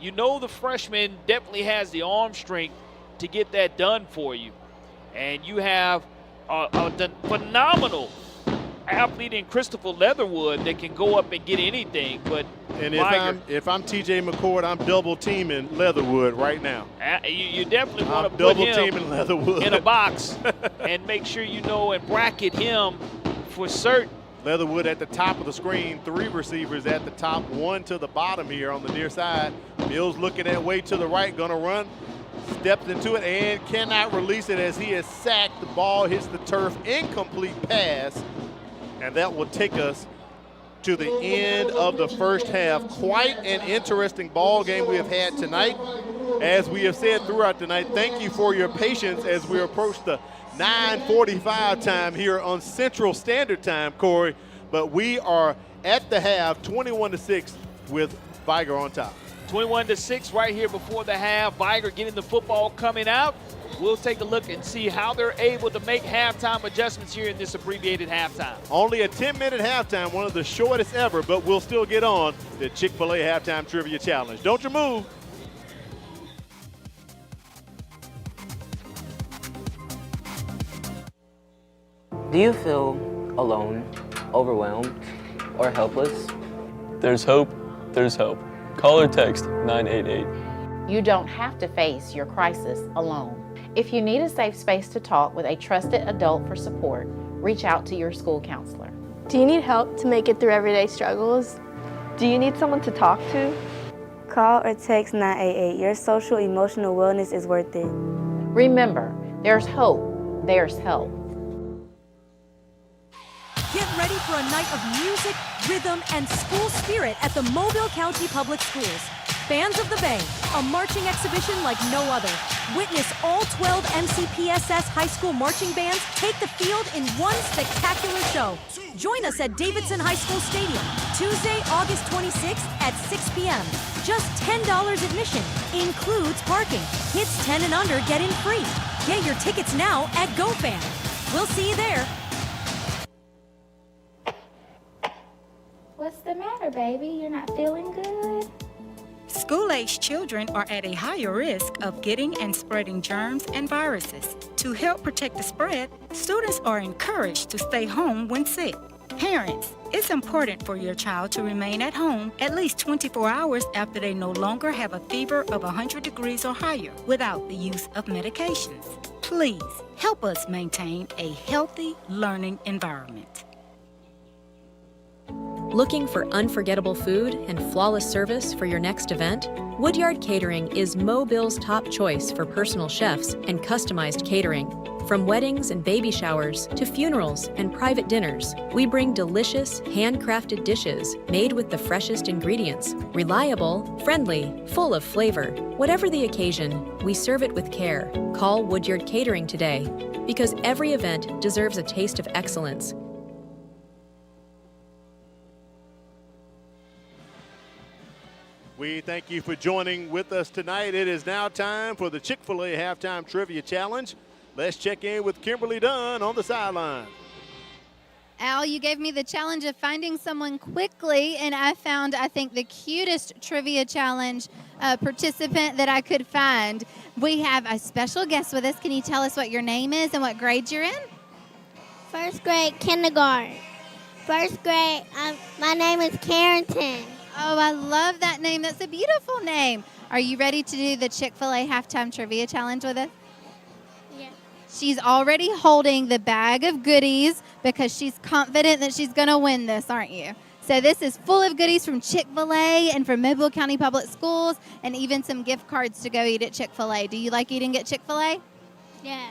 You know the freshman definitely has the arm strength to get that done for you. And you have a phenomenal athlete in Christopher Leatherwood that can go up and get anything. But if I'm TJ McCord, I'm double teaming Leatherwood right now. You definitely want to put him teaming Leatherwood in a box and make sure you know and bracket him for certain. Leatherwood at the top of the screen, 3 receivers at the top, 1 to the bottom here on the near side. Mills looking that way to the right, gonna run, steps into it and cannot release it as he is sacked. The ball hits the turf, incomplete pass, and that will take us to the end of the first half. Quite an interesting ball game we have had tonight. As we have said throughout tonight, thank you for your patience as we approach the 9:45 time here on Central Standard Time, Corey. But we are at the half, 21-6 with Vigor on top. 21-6 right here before the half. Vigor getting the football coming out. We'll take a look and see how they're able to make halftime adjustments here in this abbreviated halftime. Only a 10-minute halftime, one of the shortest ever, but we'll still get on the Chick-fil-A Halftime Trivia Challenge. Don't you move. Do you feel alone, overwhelmed, or helpless? There's hope. There's hope. Call or text 988. You don't have to face your crisis alone. If you need a safe space to talk with a trusted adult for support, reach out to your school counselor. Do you need help to make it through everyday struggles? Do you need someone to talk to? Call or text 988. Your social emotional wellness is worth it. Remember, there's hope, there's help. Get ready for a night of music, rhythm, and school spirit at the Mobile County Public Schools. Fans of the Bay, a marching exhibition like no other. Witness all 12 MCPSS high school marching bands take the field in one spectacular show. Join us at Davidson High School Stadium, Tuesday, August 26th at 6 p.m. Just $10 admission, includes parking. Kids 10 and under get in free. Get your tickets now at GoFan. We'll see you there. What's the matter, baby? You're not feeling good? School-aged children are at a higher risk of getting and spreading germs and viruses. To help protect the spread, students are encouraged to stay home when sick. Parents, it's important for your child to remain at home at least 24 hours after they no longer have a fever of 100 degrees or higher without the use of medications. Please help us maintain a healthy learning environment. Looking for unforgettable food and flawless service for your next event? Woodyard Catering is Mobile's top choice for personal chefs and customized catering. From weddings and baby showers to funerals and private dinners, we bring delicious, handcrafted dishes made with the freshest ingredients. Reliable, friendly, full of flavor. Whatever the occasion, we serve it with care. Call Woodyard Catering today, because every event deserves a taste of excellence. We thank you for joining with us tonight. It is now time for the Chick-fil-A Halftime Trivia Challenge. Let's check in with Kimberly Dunn on the sideline. Al, you gave me the challenge of finding someone quickly, and I found, I think, the cutest trivia challenge participant that I could find. We have a special guest with us. Can you tell us what your name is and what grade you're in? First grade kindergarten. First grade, my name is Carrington. Oh, I love that name. That's a beautiful name. Are you ready to do the Chick-fil-A Halftime Trivia Challenge with us? Yeah. She's already holding the bag of goodies because she's confident that she's going to win this, aren't you? So this is full of goodies from Chick-fil-A and from Mobile County Public Schools, and even some gift cards to go eat at Chick-fil-A. Do you like eating at Chick-fil-A? Yeah.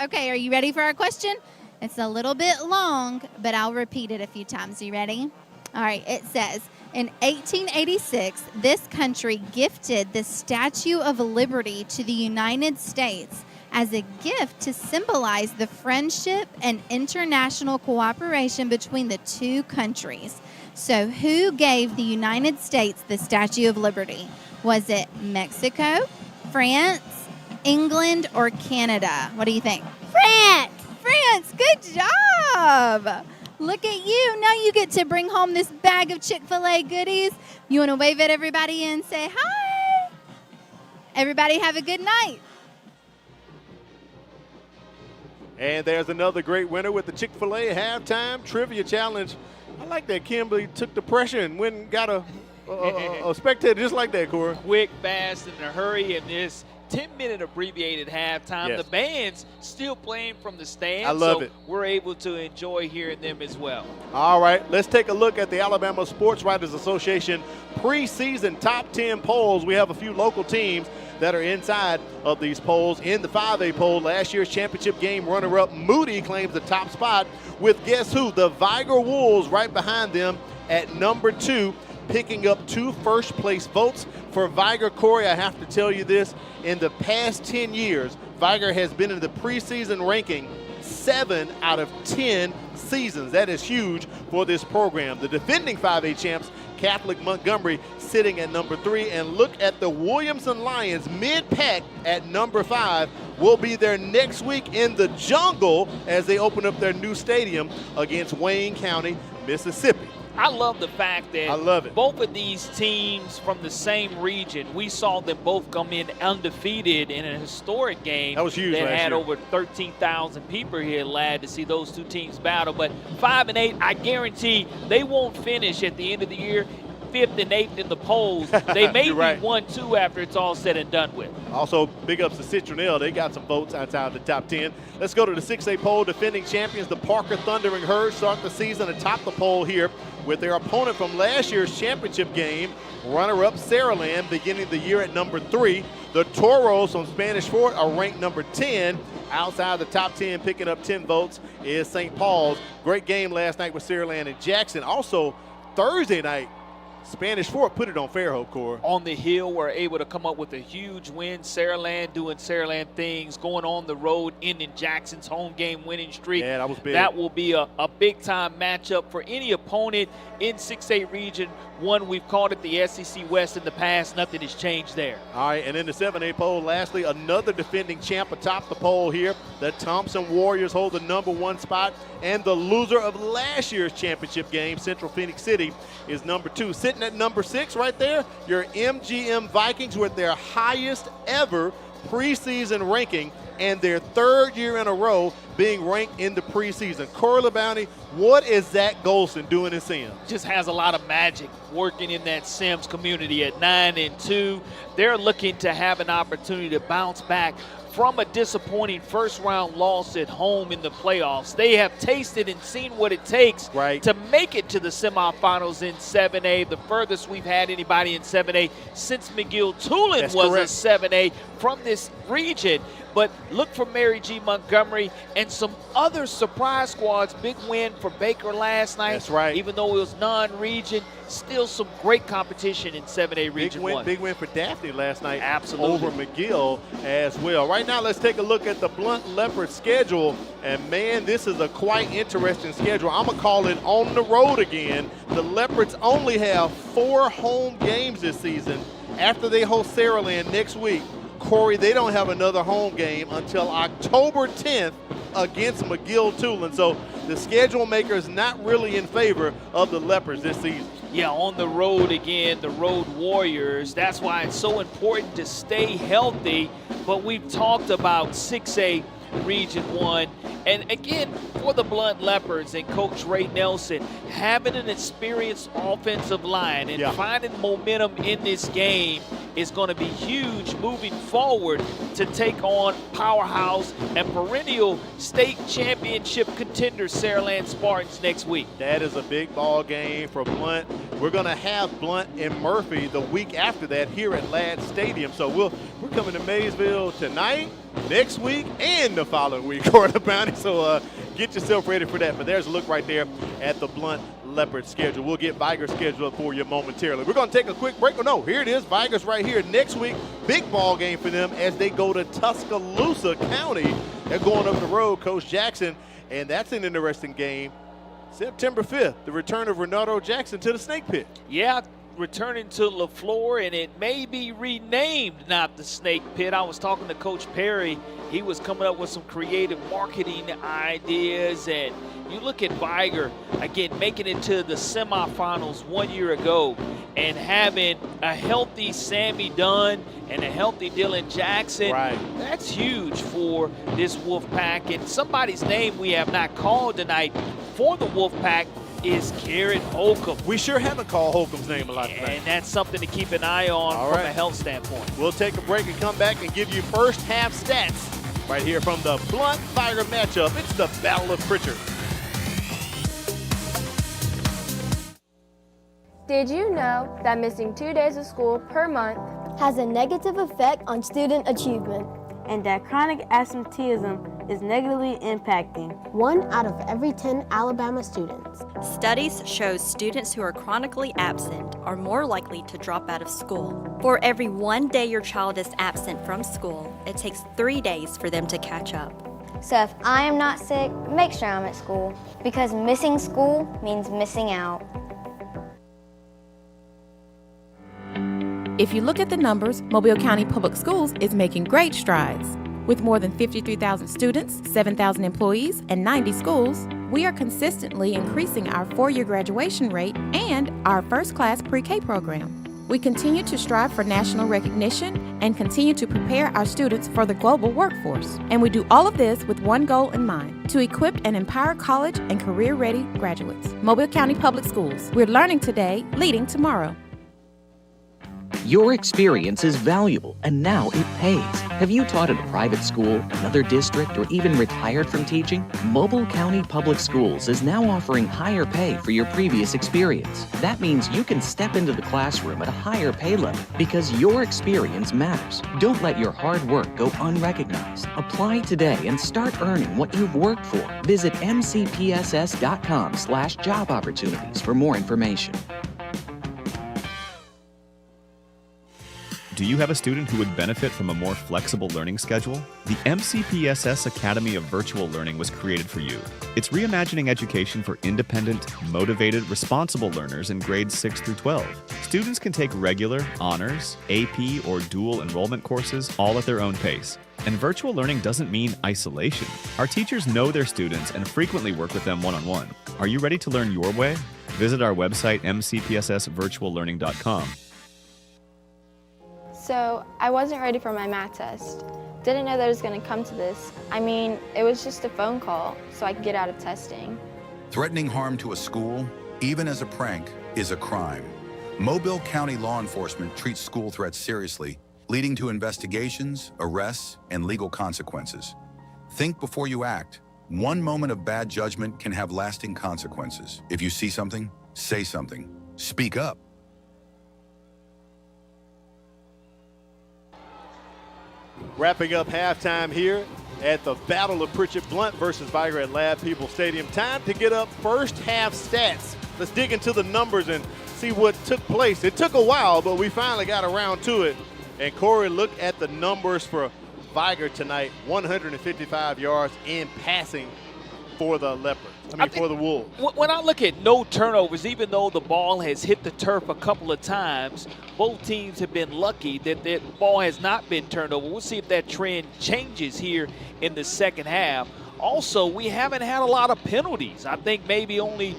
Okay, are you ready for our question? It's a little bit long, but I'll repeat it a few times. You ready? All right, it says, in 1886, this country gifted the Statue of Liberty to the United States as a gift to symbolize the friendship and international cooperation between the two countries. So who gave the United States the Statue of Liberty? Was it Mexico, France, England, or Canada? What do you think? France! France, good job! Look at you. Now you get to bring home this bag of Chick-fil-A goodies. You want to wave at everybody and say hi? Everybody have a good night. And there's another great winner with the Chick-fil-A Halftime Trivia Challenge. I like that Kimberly took the pressure and went and got a spectator just like that, Corey. Quick, fast, in a hurry, and this 10-minute abbreviated halftime. Yes. The band's still playing from the stands. I love so it. We're able to enjoy hearing them as well. All right, let's take a look at the Alabama Sports Writers Association preseason top 10 polls. We have a few local teams that are inside of these polls. In the 5A poll, last year's championship game runner-up Moody claims the top spot with guess who? The Vigor Wolves right behind them at number 2, picking up 2 first-place votes for Vigor. Corey, I have to tell you this. In the past 10 years, Vigor has been in the preseason ranking 7 out of 10 seasons. That is huge for this program. The defending 5A champs, Catholic Montgomery, sitting at number 3. And look at the Williamson Lions mid-pack at number 5. Will be there next week in the jungle as they open up their new stadium against Wayne County, Mississippi. I love the fact that I love it. Both of these teams from the same region, we saw them both come in undefeated in a historic game that was huge that last had year. over 13,000 people here, lad, to see those two teams battle. But 5 and 8, I guarantee they won't finish at the end of the year 5th and 8th in the polls. They may be right. 1-2 after it's all said and done with. Also, big ups to Citronelle. They got some votes outside the top 10. Let's go to the 6A poll. Defending champions, the Parker Thundering Herd, start the season atop the poll here with their opponent from last year's championship game, runner-up Saraland, beginning the year at number 3. The Toros from Spanish Fort are ranked number 10. Outside the top 10, picking up 10 votes, is St. Paul's. Great game last night with Saraland and Jackson. Also, Thursday night, Spanish Fort put it on Fairhope, Corey. On the hill, were able to come up with a huge win. Saraland doing Saraland things, going on the road, ending Jackson's home game winning streak. Yeah, that was big. That will be a big-time matchup for any opponent in 6A region. One, we've called it the SEC West in the past. Nothing has changed there. All right, and in the 7A poll, lastly, another defending champ atop the poll here. The Thompson Warriors hold the number 1 spot, and the loser of last year's championship game, Central Phoenix City, is number 2. Sitting at number 6 right there, your MGM Vikings with their highest ever preseason ranking and their 3rd year in a row being ranked in the preseason. Corey LeBounty, what is Zach Golson doing in Sims? Just has a lot of magic working in that Sims community at 9-2. They're looking to have an opportunity to bounce back from a disappointing first-round loss at home in the playoffs. They have tasted and seen what it takes to make it to the semifinals in 7A, the furthest we've had anybody in 7A since McGill-Tulane was a 7A from this region. But look for Mary G. Montgomery and some other surprise squads. Big win for Baker last night. That's right. Even though it was non-region, still some great competition in 7A Region 1. Big win for Daphne last night. Absolutely. Over McGill as well. Right now, let's take a look at the Blount Leopard schedule. And, man, this is a quite interesting schedule. I'm going to call it on the road again. The Leopards only have 4 home games this season. After they host Saraland next week, Corey, they don't have another home game until October 10th against McGill-Tulane. So the schedule maker is not really in favor of the Leopards this season. Yeah, on the road again, the Road Warriors. That's why it's so important to stay healthy. But we've talked about 6A Region 1. And again, for the Blount Leopards and Coach Ray Nelson, having an experienced offensive line and finding momentum in this game is going to be huge moving forward to take on powerhouse and perennial state championship contender Saraland Spartans next week. That is a big ball game for Blount. We're going to have Blount and Murphy the week after that here at Ladd Stadium. So we're coming to Maysville tonight, next week, and the following week, Corey LeBounty. So get yourself ready for that. But there's a look right there at the Blount Leopard schedule. We'll get Vigor's schedule up for you momentarily. We're going to take a quick break. Oh, no, here it is. Vigor's right here next week. Big ball game for them as they go to Tuscaloosa County. They're going up the road, Coach Jackson, and that's an interesting game. September 5th, the return of Renato Jackson to the Snake Pit. Yeah, returning to LaFleur, and it may be renamed, not the Snake Pit. I was talking to Coach Perry. He was coming up with some creative marketing ideas, and you look at Vigor, again, making it to the semifinals 1 year ago and having a healthy Sammy Dunn and a healthy Dylan Jackson. That's huge for this Wolfpack. And somebody's name we have not called tonight for the Wolfpack is Garrett Holcomb. We sure haven't called Holcomb's name a lot tonight. And that's something to keep an eye on from a health standpoint. We'll take a break and come back and give you first half stats right here from the Blount Vigor matchup. It's the Battle of Pritchard. Did you know that missing 2 days of school per month has a negative effect on student achievement? And that chronic absenteeism is negatively impacting 1 out of every 10 Alabama students. Studies show students who are chronically absent are more likely to drop out of school. For every 1 day your child is absent from school, it takes 3 days for them to catch up. So if I am not sick, make sure I'm at school, because missing school means missing out. If you look at the numbers, Mobile County Public Schools is making great strides. With more than 53,000 students, 7,000 employees, and 90 schools, we are consistently increasing our 4-year graduation rate and our first-class pre-K program. We continue to strive for national recognition and continue to prepare our students for the global workforce. And we do all of this with one goal in mind, to equip and empower college and career-ready graduates. Mobile County Public Schools. We're learning today, leading tomorrow. Your experience is valuable, and now it pays. Have you taught at a private school, another district, or even retired from teaching? Mobile County Public Schools is now offering higher pay for your previous experience. That means you can step into the classroom at a higher pay level because your experience matters. Don't let your hard work go unrecognized. Apply today and start earning what you've worked for. Visit mcpss.com/job opportunities for more information. Do you have a student who would benefit from a more flexible learning schedule? The MCPSS Academy of Virtual Learning was created for you. It's reimagining education for independent, motivated, responsible learners in grades 6 through 12. Students can take regular, honors, AP, or dual enrollment courses all at their own pace. And virtual learning doesn't mean isolation. Our teachers know their students and frequently work with them one-on-one. Are you ready to learn your way? Visit our website, mcpssvirtuallearning.com. So I wasn't ready for my math test. Didn't know that it was going to come to this. I mean, it was just a phone call so I could get out of testing. Threatening harm to a school, even as a prank, is a crime. Mobile County law enforcement treats school threats seriously, leading to investigations, arrests, and legal consequences. Think before you act. One moment of bad judgment can have lasting consequences. If you see something, say something. Speak up. Wrapping up halftime here at the Battle of Pritchett Blount versus Vigor at Lab People Stadium. Time to get up first half stats. Let's dig into the numbers and see what took place. It took a while, but we finally got around to it. And Corey, look at the numbers for Vigor tonight. 155 yards in passing for the Leopards. For the Wolves. When I look at no turnovers, even though the ball has hit the turf a couple of times, both teams have been lucky that the ball has not been turned over. We'll see if that trend changes here in the second half. Also, we haven't had a lot of penalties. I think maybe only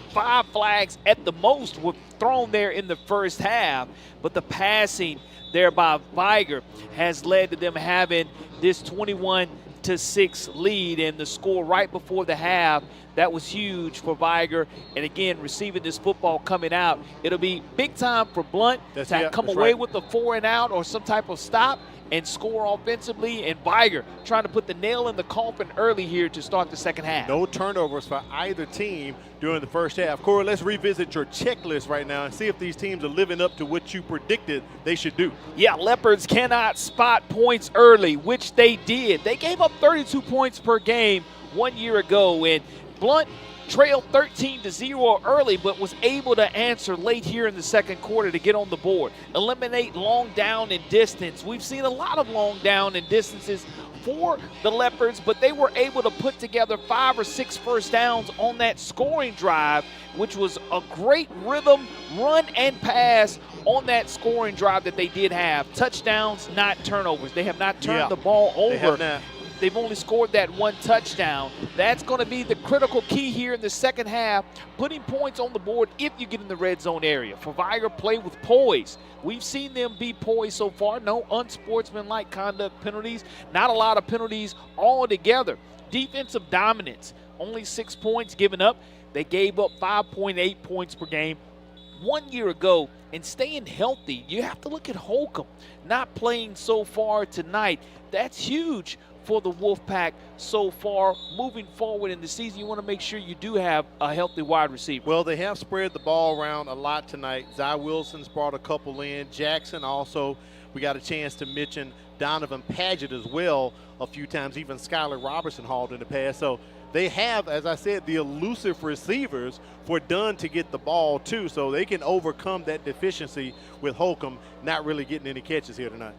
5 flags at the most were thrown there in the first half, but the passing there by Vigor has led to them having this 21-6 lead, and the score right before the half, that was huge for Vigor. And again, receiving this football coming out, it'll be big time for Blount to come away with a 4 and out or some type of stop and score offensively, and Vigor trying to put the nail in the coffin early here to start the second half. No turnovers for either team during the first half. Corey, let's revisit your checklist right now and see if these teams are living up to what you predicted they should do. Yeah, Leopards cannot spot points early, which they did. They gave up 32 points per game 1 year ago, and Blount trailed 13-0 early, but was able to answer late here in the second quarter to get on the board. Eliminate long down and distance. We've seen a lot of long down and distances for the Leopards, but they were able to put together 5 or 6 first downs on that scoring drive, which was a great rhythm, run and pass on that scoring drive that they did have. Touchdowns, not turnovers. They have not turned the ball over. They've only scored that 1 touchdown. That's going to be the critical key here in the second half, putting points on the board if you get in the red zone area. For Vigor, play with poise. We've seen them be poised so far. No unsportsmanlike conduct penalties. Not a lot of penalties altogether. Defensive dominance. Only 6 points given up. They gave up 5.8 points per game 1 year ago. And staying healthy, you have to look at Holcomb not playing so far tonight. That's huge for the Wolfpack so far. Moving forward in the season, you want to make sure you do have a healthy wide receiver. Well, they have spread the ball around a lot tonight. Zy Wilson's brought a couple in. Jackson also, we got a chance to mention Donovan Padgett as well a few times, even Skylar Robertson hauled in the past. So they have, as I said, the elusive receivers for Dunn to get the ball too, so they can overcome that deficiency with Holcomb not really getting any catches here tonight.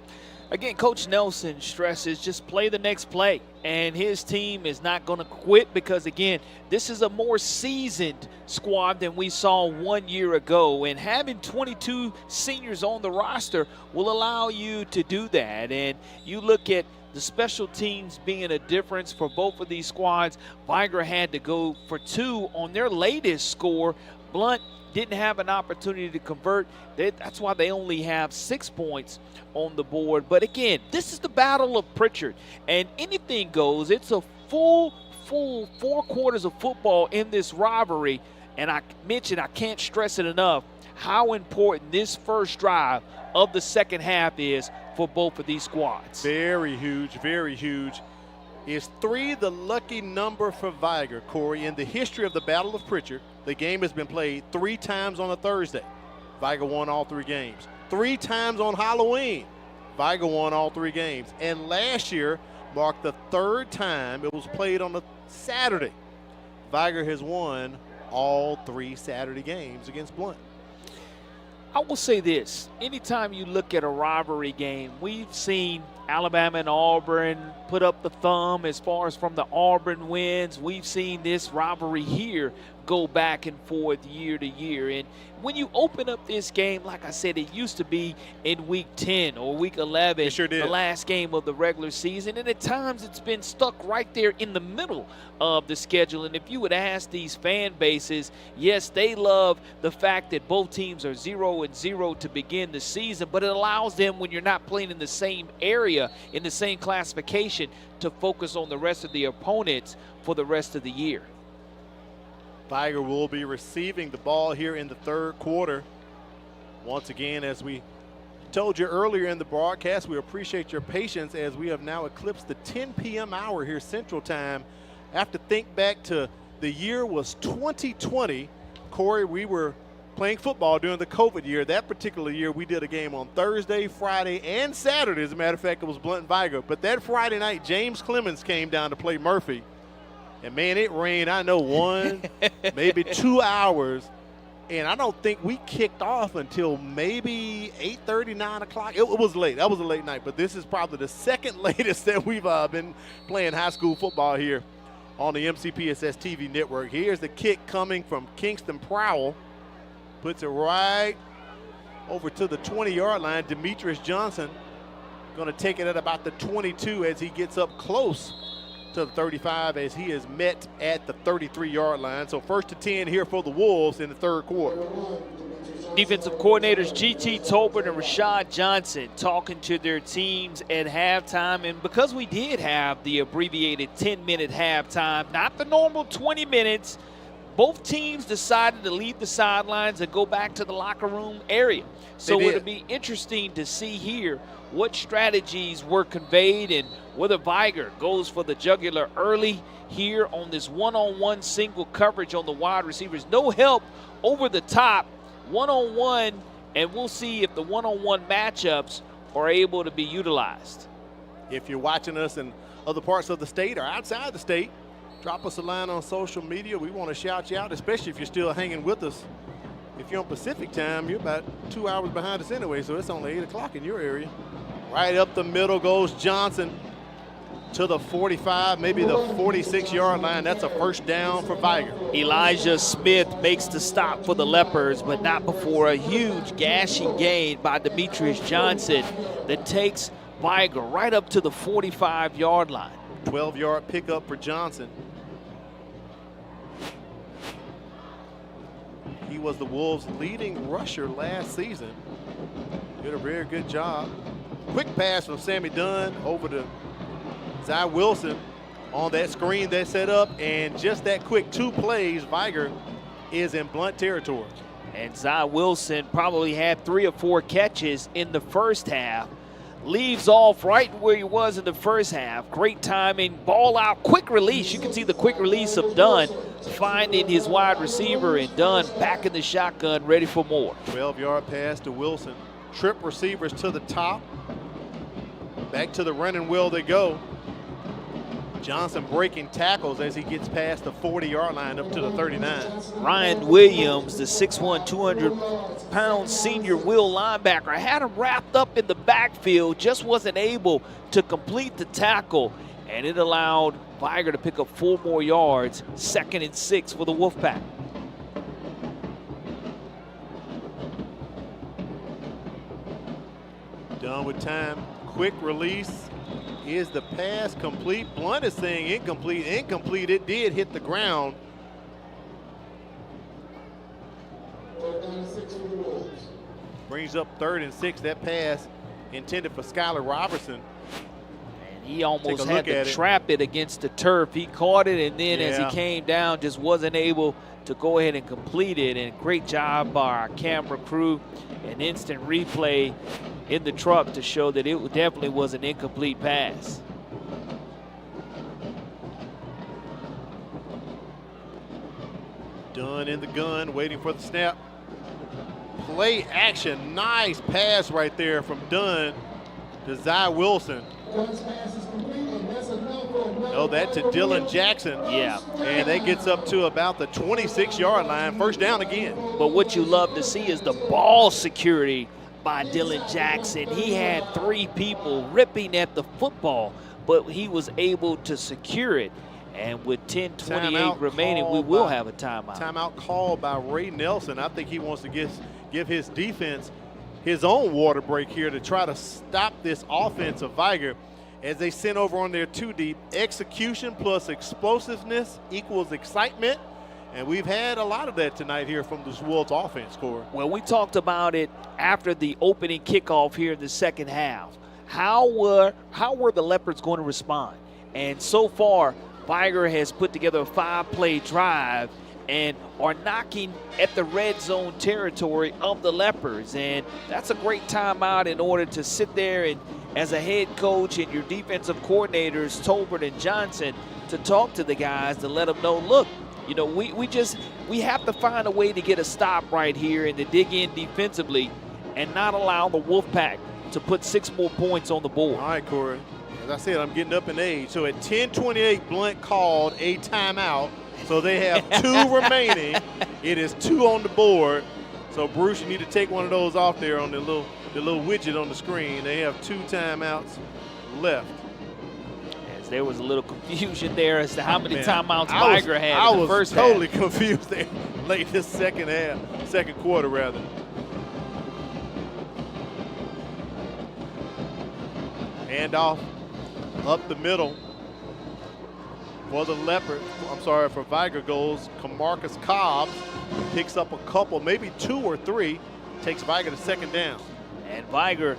Again, Coach Nelson stresses just play the next play, and his team is not going to quit because, again, this is a more seasoned squad than we saw 1 year ago, and having 22 seniors on the roster will allow you to do that. And you look at the special teams being a difference for both of these squads. Vigor had to go for 2 on their latest score. Blount didn't have an opportunity to convert. That's why they only have 6 points on the board. But again, this is the battle of Pritchard, and anything goes. It's a full 4 quarters of football in this rivalry, and I mentioned, I can't stress it enough, how important this first drive of the second half is for both of these squads. Very huge, very huge. Is 3 the lucky number for Vigor, Corey? In the history of the Battle of Pritchard, the game has been played 3 times on a Thursday. Vigor won all 3 games. 3 times on Halloween. Vigor won all 3 games. And last year marked the 3rd time it was played on a Saturday. Vigor has won all 3 Saturday games against Blount. I will say this, anytime you look at a rivalry game, we've seen Alabama and Auburn put up the thumb as far as from the Auburn wins. We've seen this rivalry here go back and forth year to year. And when you open up this game, like I said, it used to be in week 10 or week 11, it sure did. The last game of the regular season. And at times it's been stuck right there in the middle of the schedule. And if you would ask these fan bases, yes, they love the fact that both teams are 0-0 to begin the season, but it allows them, when you're not playing in the same area, in the same classification, to focus on the rest of the opponents for the rest of the year. Vigor will be receiving the ball here in the 3rd quarter. Once again, as we told you earlier in the broadcast, we appreciate your patience as we have now eclipsed the 10 p.m. hour here Central Time. I have to think back to the year was 2020. Corey, we were playing football during the COVID year. That particular year, we did a game on Thursday, Friday, and Saturday. As a matter of fact, it was Blount and Vigor. But that Friday night, James Clemens came down to play Murphy. And, man, it rained, I know, 1, maybe 2 hours. And I don't think we kicked off until maybe 8:30, 9 o'clock. It was late. That was a late night. But this is probably the second latest that we've been playing high school football here on the MCPSS TV network. Here's the kick coming from Kingston Prowell. Puts it right over to the 20-yard line. Demetrius Johnson going to take it at about the 22 as he gets up close to the 35 as he is met at the 33-yard line. So 1st and 10 here for the Wolves in the 3rd quarter. Defensive coordinators G.T. Tolbert and Rashad Johnson talking to their teams at halftime. And because we did have the abbreviated 10-minute halftime, not the normal 20 minutes, both teams decided to leave the sidelines and go back to the locker room area. So it'll be interesting to see here what strategies were conveyed and whether Vigor goes for the jugular early here on this one-on-one single coverage on the wide receivers. No help over the top, one-on-one, and we'll see if the one-on-one matchups are able to be utilized. If you're watching us in other parts of the state or outside the state, drop us a line on social media. We want to shout you out, especially if you're still hanging with us. If you're on Pacific time, you're about 2 hours behind us anyway, so it's only 8 o'clock in your area. Right up the middle goes Johnson to the 45, maybe the 46-yard line. That's a 1st down for Vigor. Elijah Smith makes the stop for the Leopards, but not before a huge gashing gain by Demetrius Johnson that takes Vigor right up to the 45-yard line. 12-yard pickup for Johnson. He was the Wolves' leading rusher last season. Did a very good job. Quick pass from Sammy Dunn over to Zy Wilson on that screen they set up, and just that quick 2 plays, Vigor is in Blount territory. And Zy Wilson probably had 3 or 4 catches in the first half. Leaves off right where he was in the first half. Great timing, ball out, quick release. You can see the quick release of Dunn finding his wide receiver, and Dunn back in the shotgun, ready for more. 12-yard pass to Wilson. Trip receivers to the top. Back to the running wheel they go. Johnson breaking tackles as he gets past the 40-yard line up to the 39. Ryan Williams, the 6'1", 200-pound senior will linebacker, had him wrapped up in the backfield, just wasn't able to complete the tackle, and it allowed Vigor to pick up 4 more yards, 2nd and 6 for the Wolfpack. Done with time. Quick release. Is the pass complete? Blount is saying incomplete. Incomplete. It did hit the ground. Brings up 3rd and 6. That pass intended for Skylar Robertson. And he almost had to trap it against the turf. He caught it, and then as he came down, just wasn't able to go ahead and complete it. And great job by our camera crew. An instant replay in the truck to show that it definitely was an incomplete pass. Dunn in the gun, waiting for the snap. Play action, nice pass right there from Dunn to Zy Wilson. Oh, that to Dylan Jackson. Yeah. And that gets up to about the 26-yard line, 1st down again. But what you love to see is the ball security by Dylan Jackson. He had 3 people ripping at the football, but he was able to secure it. And with 10:28 remaining, we will have a timeout. Timeout called by Ray Nelson. I think he wants to give his defense his own water break here to try to stop this offense of Vigor as they send over on their 2 deep. Execution plus explosiveness equals excitement. And we've had a lot of that tonight here from this Wolves offense, Corey. Well, we talked about it after the opening kickoff here in the 2nd half. How were the Leopards going to respond? And so far, Vigor has put together a 5-play drive and are knocking at the red zone territory of the Leopards. And that's a great timeout in order to sit there and, as a head coach and your defensive coordinators, Tolbert and Johnson, to talk to the guys to let them know, look, you know, we have to find a way to get a stop right here and to dig in defensively and not allow the Wolfpack to put 6 more points on the board. All right, Corey. As I said, I'm getting up in age. So at 10:28, Blount called a timeout. So they have 2 remaining. It is 2 on the board. So Bruce, you need to take one of those off there on the little widget on the screen. They have 2 timeouts left. As there was a little confusion there as to how many timeouts Vigor had in the first half. I was totally confused there late this second quarter rather. Handoff up the middle for the Leopard. For Vigor goes Camarcus Cobbs. Picks up a couple, maybe 2 or 3. Takes Vigor to 2nd down. And Vigor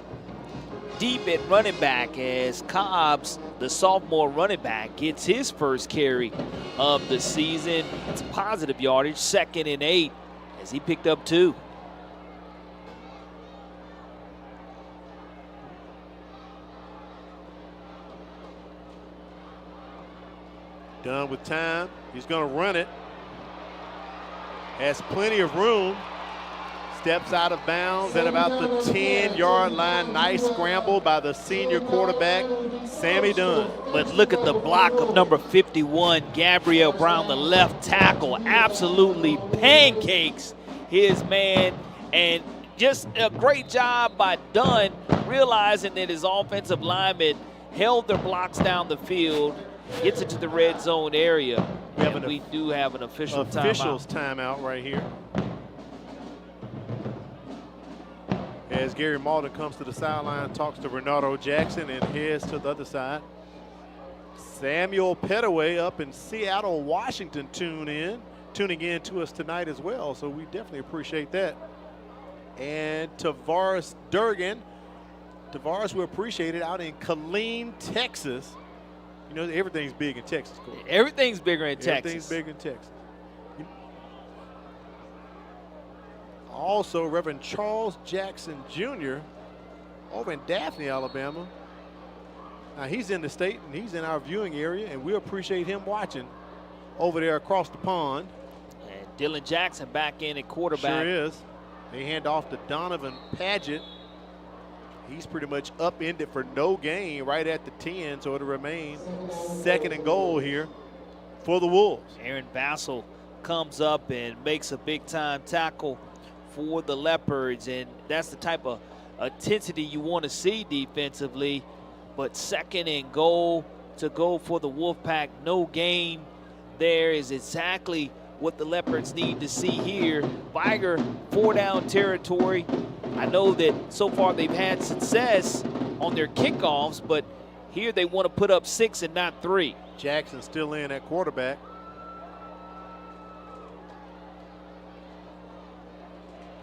deep at running back as Cobbs, the sophomore running back, gets his first carry of the season. It's positive yardage, 2nd and 8 as he picked up 2. Done with time. He's going to run it. Has plenty of room. Steps out of bounds at about the 10-yard line. Nice scramble by the senior quarterback, Sammy Dunn. But look at the block of number 51, Gabriel Brown, the left tackle. Absolutely pancakes his man. And just a great job by Dunn, realizing that his offensive linemen held their blocks down the field. Gets it to the red zone area. We do have an officials timeout right here. As Gary Malden comes to the sideline, talks to Renato Jackson and heads to the other side. Samuel Pettaway up in Seattle, Washington tuning in to us tonight as well. So we definitely appreciate that. And Tavares Durgan. Tavares, we appreciate it, out in Killeen, Texas. You know, everything's big in Texas, Corey. Everything's bigger in Texas. Everything's big in Texas. Also, Reverend Charles Jackson Jr. over in Daphne, Alabama. Now, he's in the state, and he's in our viewing area, and we appreciate him watching over there across the pond. And Dylan Jackson back in at quarterback. Sure is. They hand off to Donovan Paget He's pretty much upended for no gain right at the 10, so it'll remain 2nd and goal here for the Wolves. Aaron Bassel comes up and makes a big-time tackle for the Leopards, and that's the type of intensity you want to see defensively. But 2nd and goal to go for the Wolfpack. No gain there is exactly what the Leopards need to see here. Vigor, 4-down territory. I know that so far they've had success on their kickoffs, but here they want to put up 6 and not 3. Jackson still in at quarterback.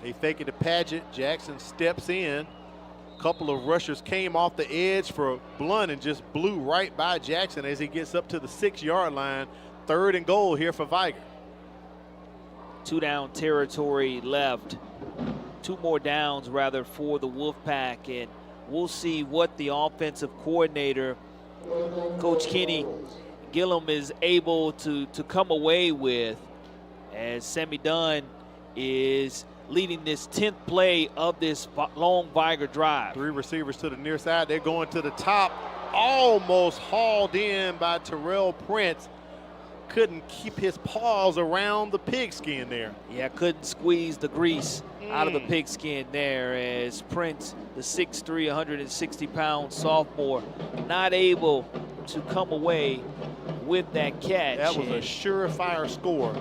They fake it to Padgett. Jackson steps in. A couple of rushers came off the edge for Blount and just blew right by Jackson as he gets up to the 6-yard line. 3rd and goal here for Vigor. 2-down territory left. 2 more downs rather for the Wolfpack, and we'll see what the offensive coordinator, Coach Kenny Gillum, is able to come away with as Sammy Dunn is leading this 10th play of this long Vigor drive. 3 receivers to the near side. They're going to the top. Almost hauled in by Terrell Prince. Couldn't keep his paws around the pigskin there. Yeah, couldn't squeeze the grease out of the pigskin there as Prince, the 6'3", 160-pound sophomore, not able to come away with that catch. That was a surefire score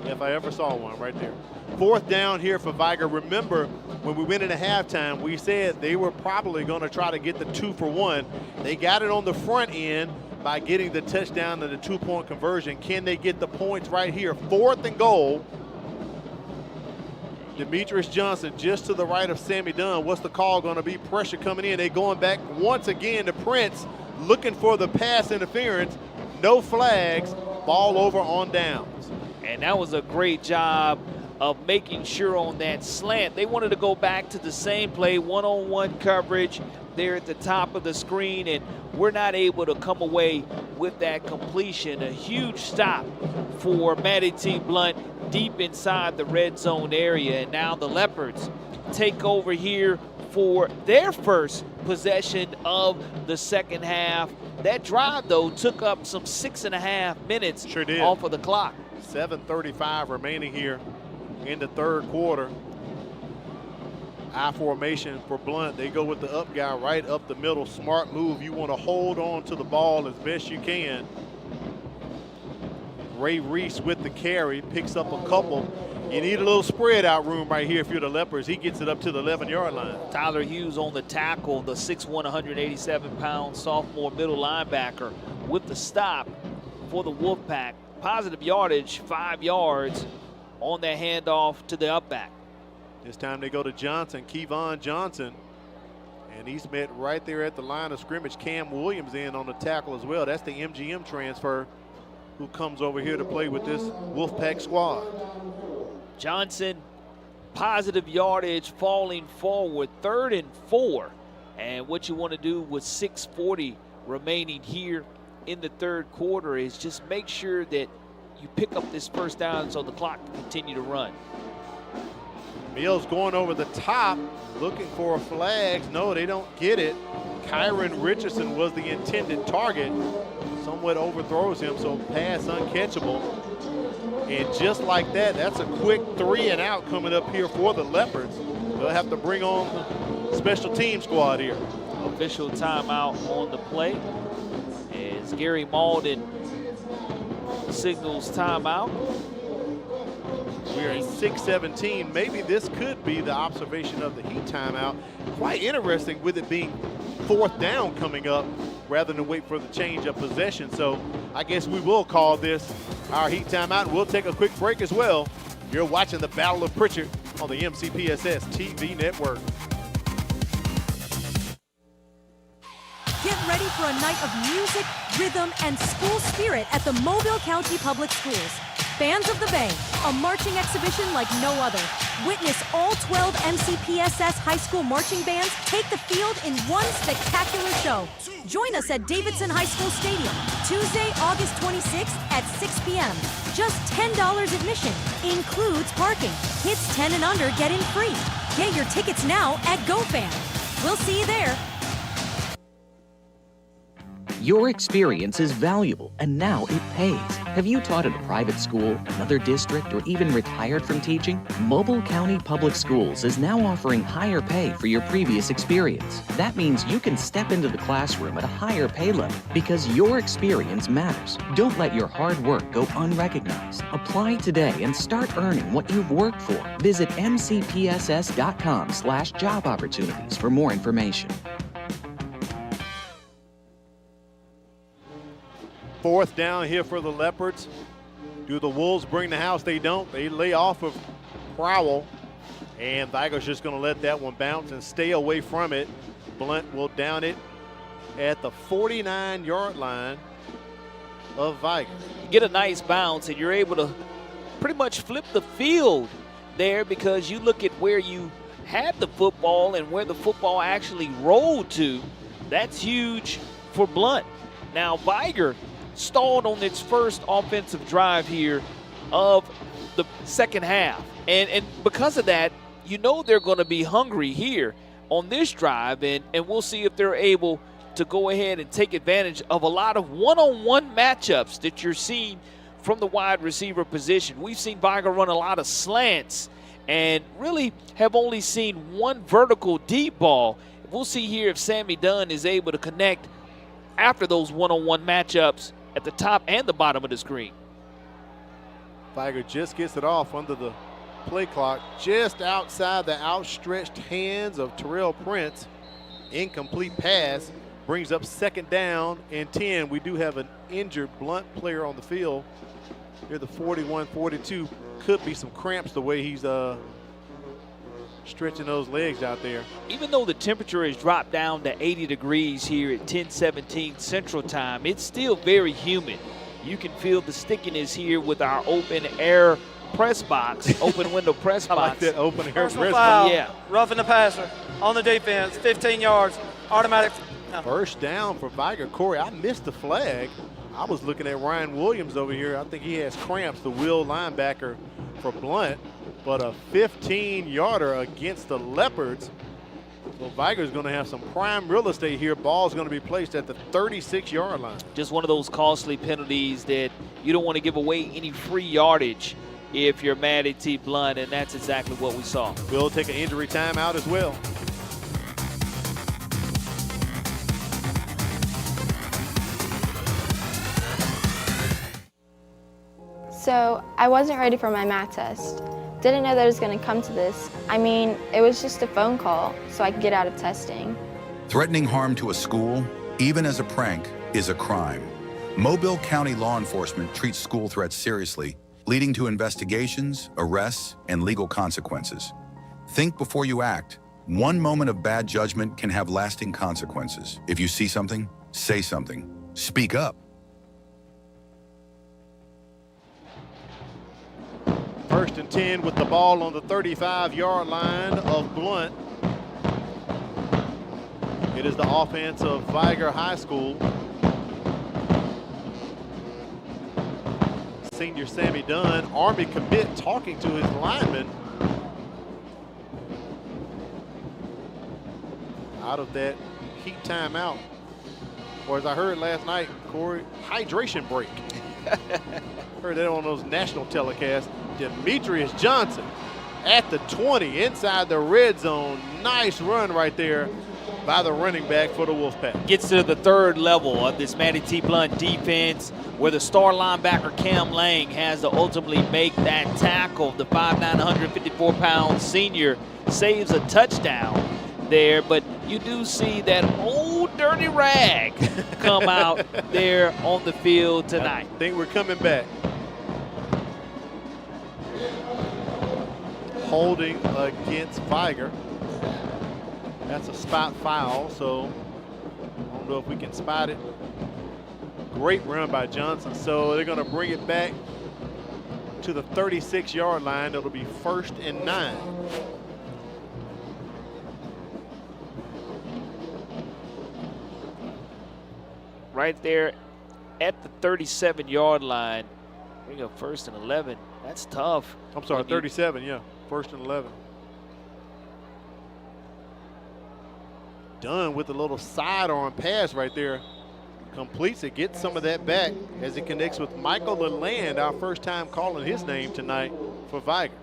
if I ever saw one right there. 4th down here for Vigor. Remember, when we went into halftime, we said they were probably going to try to get the 2-for-1. They got it on the front end by getting the touchdown and the 2-point conversion. Can they get the points right here? 4th and goal. Demetrius Johnson just to the right of Sammy Dunn. What's the call going to be? Pressure coming in. They going back once again to Prince, looking for the pass interference. No flags. Ball over on downs. And that was a great job of making sure on that slant. They wanted to go back to the same play, one-on-one coverage there at the top of the screen, and we're not able to come away with that completion. A huge stop for Matty T. Blount deep inside the red zone area, and now the Leopards take over here for their first possession of the 2nd half. That drive, though, took up some 6.5 minutes off of the clock. 7:35 remaining here in the 3rd quarter. I formation for Blount. They go with the up guy right up the middle. Smart move. You want to hold on to the ball as best you can. Ray Reese with the carry, picks up a couple. You need a little spread out room right here if you're the Leopards. He gets it up to the 11-yard line. Tyler Hughes on the tackle, the 6'1", 187-pound sophomore middle linebacker with the stop for the Wolfpack. Positive yardage, 5 yards on that handoff to the up back. This time they go to Johnson, Kevon Johnson, and he's met right there at the line of scrimmage. Cam Williams in on the tackle as well. That's the MGM transfer who comes over here to play with this Wolfpack squad. Johnson, positive yardage, falling forward, 3rd and 4. And what you want to do with 6:40 remaining here in the 3rd quarter is just make sure that you pick up this 1st down so the clock can continue to run. Mills going over the top, looking for flags. No, they don't get it. Kyron Richardson was the intended target. Somewhat overthrows him, so pass uncatchable. And just like that, that's a quick 3 and out coming up here for the Leopards. They'll have to bring on the special team squad here. Official timeout on the play as Gary Malden signals timeout. We're at 6:17. Maybe this could be the observation of the Heat timeout. Quite interesting with it being 4th down coming up rather than wait for the change of possession. So I guess we will call this our Heat timeout. We'll take a quick break as well. You're watching the Battle of Pritchard on the MCPSS TV network. Get ready for a night of music, rhythm, and school spirit at the Mobile County Public Schools. Fans of the Bay, a marching exhibition like no other. Witness all 12 MCPSS high school marching bands take the field in one spectacular show. Join us at Davidson High School Stadium, Tuesday, August 26th at 6 p.m. Just $10 admission, includes parking. Kids 10 and under get in free. Get your tickets now at GoFan. We'll see you there. Your experience is valuable, and now it pays. Have you taught at a private school, another district, or even retired from teaching? Mobile County Public Schools is now offering higher pay for your previous experience. That means you can step into the classroom at a higher pay level because your experience matters. Don't let your hard work go unrecognized. Apply today and start earning what you've worked for. Visit mcpss.com/job opportunities for more information. Fourth down here for the Leopards. Do the Wolves bring the house? They don't. They lay off of Crowell. And Vigor's just going to let that one bounce and stay away from it. Blount will down it at the 49-yard line of Vigor. You get a nice bounce, and you're able to pretty much flip the field there because you look at where you had the football and where the football actually rolled to. That's huge for Blount. Now, Vigor stalled on its first offensive drive here of the second half. And because of that, you know they're going to be hungry here on this drive, and we'll see if they're able to go ahead and take advantage of a lot of one-on-one matchups that you're seeing from the wide receiver position. We've seen Vigor run a lot of slants and really have only seen one vertical deep ball. We'll see here if Sammy Dunn is able to connect after those one-on-one matchups at the top and the bottom of the screen. Vigor just gets it off under the play clock, just outside the outstretched hands of Terrell Prince. Incomplete pass brings up second down and 10. We do have an injured Blount player on the field. Here, the 41-42. Could be some cramps the way he's stretching those legs out there. Even though the temperature has dropped down to 80 degrees here at 10:17 Central Time, it's still very humid. You can feel the stickiness here with our open air press box, open window press box. I like that open air Personal press foul, box. Yeah. roughing the passer on the defense, 15 yards, automatic. No. First down for Vigor. Corey, I missed the flag. I was looking at Ryan Williams over here. I think he has cramps, the will linebacker for Blount. But a 15-yarder against the Leopards. So Vigor's going to have some prime real estate here. Ball's going to be placed at the 36-yard line. Just one of those costly penalties that you don't want to give away any free yardage if you're mad at T. Blount, and that's exactly what we saw. We'll take an injury timeout as well. So I wasn't ready for my math test. Didn't know that it was going to come to this. I mean, it was just a phone call so I could get out of testing. Threatening harm to a school, even as a prank, is a crime. Mobile County law enforcement treats school threats seriously, leading to investigations, arrests, and legal consequences. Think before you act. One moment of bad judgment can have lasting consequences. If you see something, say something. Speak up. First and 10 with the ball on the 35-yard line of Blount. It is the offense of Vigor High School. Senior Sammy Dunn, Army commit, talking to his lineman. Out of that heat timeout. Or as I heard last night, Corey, hydration break. Heard that on those national telecasts. Demetrius Johnson at the 20 inside the red zone. Nice run right there by the running back for the Wolfpack. Gets to the third level of this Matty T. Blount defense where the star linebacker Cam Lang has to ultimately make that tackle. The 5'9", 154-pound senior saves a touchdown there, but you do see that old dirty rag come out there on the field tonight. I think we're coming back. Holding against Vigor. That's a spot foul, so I don't know if we can spot it. Great run by Johnson. So they're going to bring it back to the 36-yard line. It'll be 1st and 9. Right there at the 37-yard line. Bring up 1st and 11. That's tough. I'm sorry, 37, yeah. 1st and 11. Dunn with a little sidearm pass right there. Completes it, gets some of that back as he connects with Michael Leland, our first time calling his name tonight for Vigor.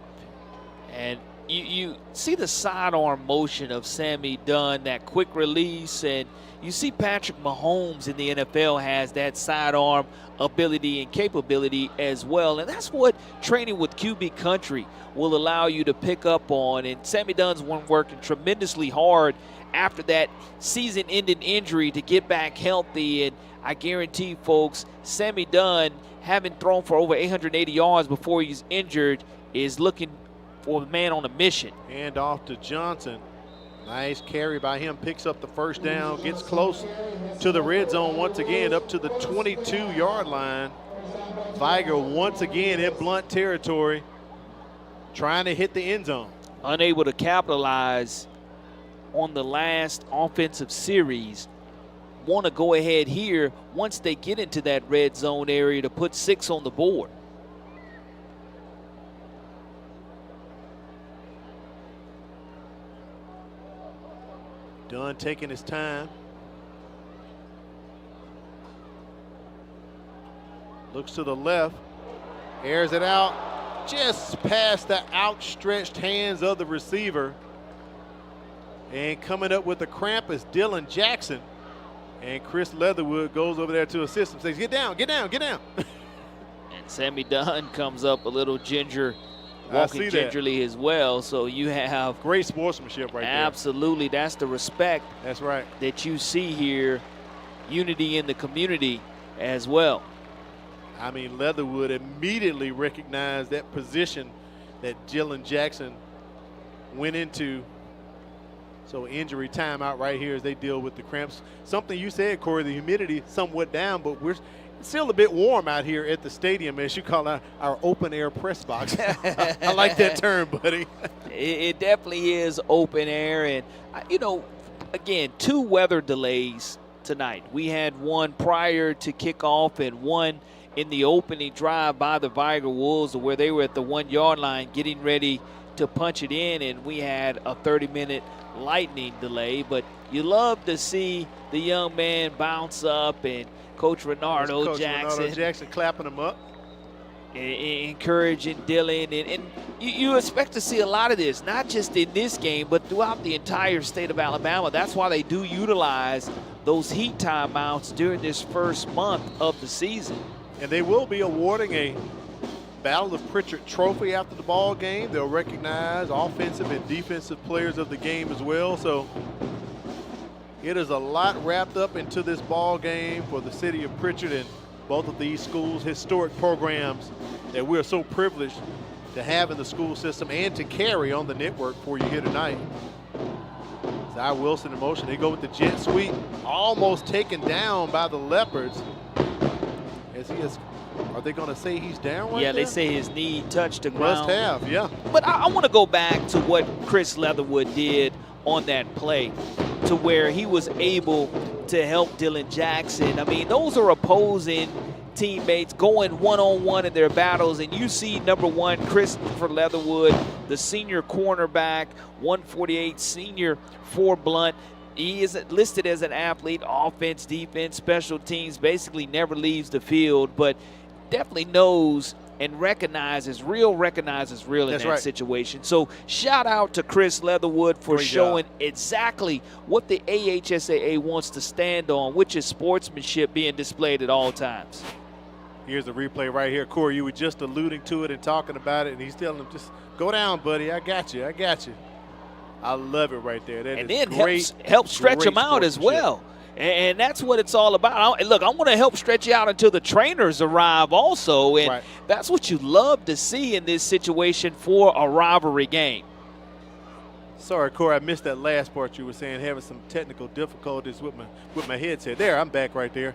And you see the sidearm motion of Sammy Dunn, that quick release, and you see Patrick Mahomes in the NFL has that sidearm ability and capability as well. And that's what training with QB Country will allow you to pick up on. And Sammy Dunn's one working tremendously hard after that season-ending injury to get back healthy. And I guarantee, folks, Sammy Dunn, having thrown for over 880 yards before he's injured, is looking for a man on a mission. Hand off to Johnson. Nice carry by him, picks up the first down, gets close to the red zone once again, up to the 22-yard line. Vigor once again in Blount territory, trying to hit the end zone. Unable to capitalize on the last offensive series. Want to go ahead here once they get into that red zone area to put 6 on the board. Dunn taking his time. Looks to the left, airs it out, just past the outstretched hands of the receiver. And coming up with the cramp is Dylan Jackson. And Chris Leatherwood goes over there to assist him, says, get down, get down, get down. And Sammy Dunn comes up a little walking gingerly as well. So you have great sportsmanship right there. Absolutely. That's the respect. That's right. That you see here. Unity in the community as well. I mean, Leatherwood immediately recognized that position that Dylan Jackson went into. So injury timeout right here as they deal with the cramps. Something you said, Corey, the humidity somewhat down, but we're still a bit warm out here at the stadium, as you call our open air press box. I like that term, buddy. It definitely is open air. And, you know, again, 2 weather delays tonight. We had one prior to kickoff and one in the opening drive by the Vigor Wolves where they were at the 1-yard line getting ready to punch it in, and we had a 30-minute lightning delay. But you love to see the young man bounce up, and Coach Renardo Jackson clapping him up, encouraging Dylan, and you expect to see a lot of this, not just in this game, but throughout the entire state of Alabama. That's why they do utilize those heat timeouts during this first month of the season. And they will be awarding a Battle of Pritchard trophy after the ball game. They'll recognize offensive and defensive players of the game as well. So it is a lot wrapped up into this ball game for the city of Pritchard and both of these schools' historic programs that we're so privileged to have in the school system and to carry on the network for you here tonight. Zy Wilson in motion. They go with the jet sweep, almost taken down by the Leopards. As he is, are they going to say he's down right Yeah, there? they say his knee touched the ground. Must have, yeah. But I want to go back to what Chris Leatherwood did on that play, to where he was able to help Dylan Jackson. I mean, those are opposing teammates going one-on-one in their battles, and you see number 1, Christopher Leatherwood, the senior cornerback, 148 senior for Blount. He is listed as an athlete, offense, defense, special teams, basically never leaves the field, but definitely knows and recognizes real in that situation. So shout out to Chris Leatherwood for showing exactly what the AHSAA wants to stand on, which is sportsmanship being displayed at all times. Here's the replay right here. Corey, you were just alluding to it and talking about it, and he's telling him, just go down, buddy. I got you. I got you. I love it right there. That and is then great, help stretch them out as well. And that's what it's all about. Look, I want to help stretch you out until the trainers arrive also. And that's what you love to see in this situation for a rivalry game. Sorry, Corey, I missed that last part you were saying, having some technical difficulties with my headset. There, I'm back right there.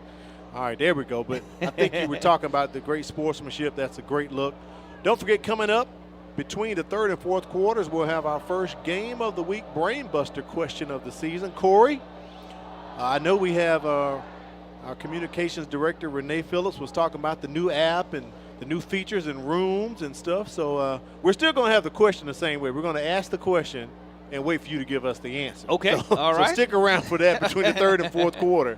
All right, there we go. But I think you were talking about the great sportsmanship. That's a great look. Don't forget, coming up, between the third and fourth quarters, we'll have our first game of the week brainbuster question of the season. Corey, I know we have our communications director, Renee Phillips, was talking about the new app and the new features and rooms and stuff. So we're still going to have the question the same way. We're going to ask the question, and wait for you to give us the answer. Okay, all So right. stick around for that between the third and fourth quarter.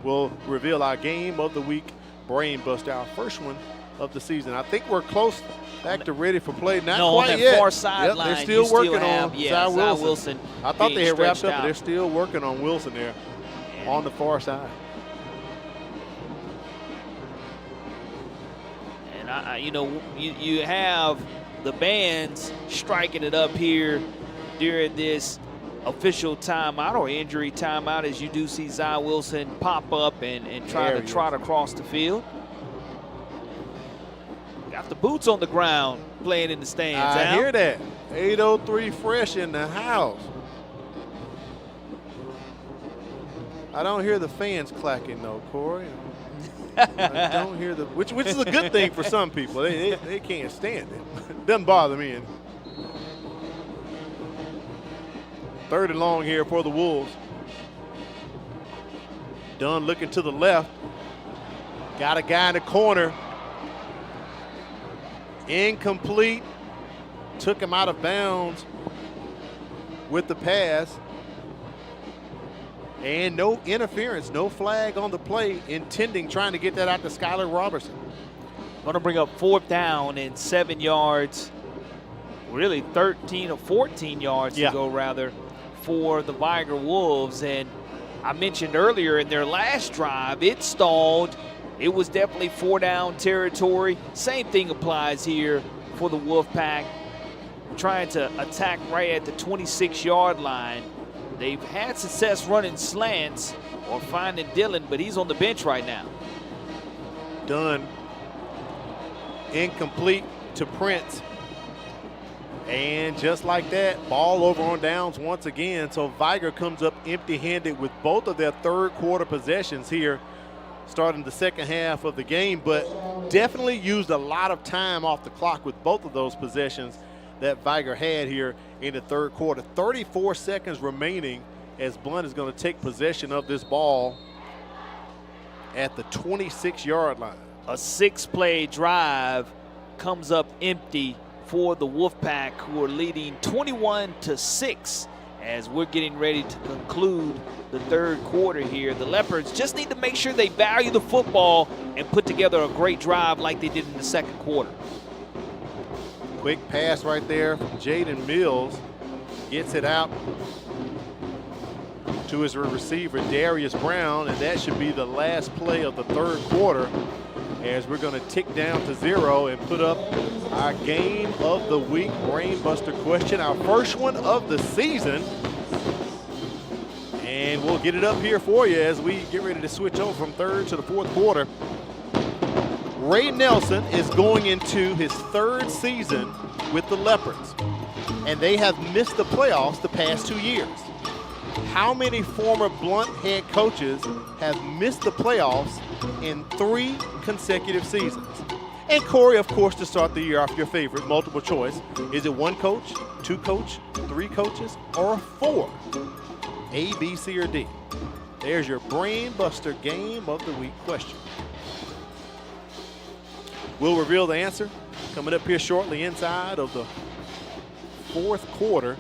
We'll reveal our game of the week, Brain Buster, our first one of the season. I think we're close back to ready for play. Not No, quite on that yet. far sideline, they're still you working still have, on yeah, Zy Zy Wilson I thought being they had wrapped stretched up, out. but they're still working on Wilson there on the far side. And you have the bands striking it up here during this official timeout or injury timeout, as you do see Zy Wilson pop up and try to trot across the field. Got the boots on the ground playing in the stands. I Al. hear that. 803 Fresh in the house. I don't hear the fans clacking though, Corey. I don't hear the, which is a good thing for some people. They can't stand it. Doesn't bother me. And third and long here for the Wolves. Dunn looking to the left. Got a guy in the corner. Incomplete. Took him out of bounds with the pass. And no interference, no flag on the play, trying to get that out to Skylar Robertson. Going to bring up 4th down and 7 yards. Really 13 or 14 yards to go rather for the Vigor Wolves. And I mentioned earlier in their last drive, it stalled. It was definitely 4-down territory. Same thing applies here for the Wolfpack. Trying to attack right at the 26-yard line. They've had success running slants or finding Dylan, but he's on the bench right now. Dunn incomplete to Prince. And just like that, ball over on downs once again. So Vigor comes up empty-handed with both of their third quarter possessions here, starting the second half of the game, but definitely used a lot of time off the clock with both of those possessions that Vigor had here in the third quarter. 34 seconds remaining as Blount is going to take possession of this ball at the 26-yard line. A 6-play drive comes up empty for the Wolfpack, who are leading 21-6 as we're getting ready to conclude the third quarter here. The Leopards just need to make sure they value the football and put together a great drive like they did in the second quarter. Quick pass right there from Jaden Mills. Gets it out to his receiver, Darius Brown, and that should be the last play of the third quarter as we're going to tick down to 0 and put up our game of the week Brain Buster question, our first one of the season. And we'll get it up here for you as we get ready to switch over from third to the fourth quarter. Ray Nelson is going into his third season with the Leopards, and they have missed the playoffs the past 2 years. How many former Blount head coaches have missed the playoffs in 3 consecutive seasons? And Corey, of course, to start the year off, your favorite multiple choice. Is it 1 coach, 2 coach, 3 coaches, or 4? A, B, C, or D? There's your Brain Buster game of the week question. We'll reveal the answer coming up here shortly inside of the fourth quarter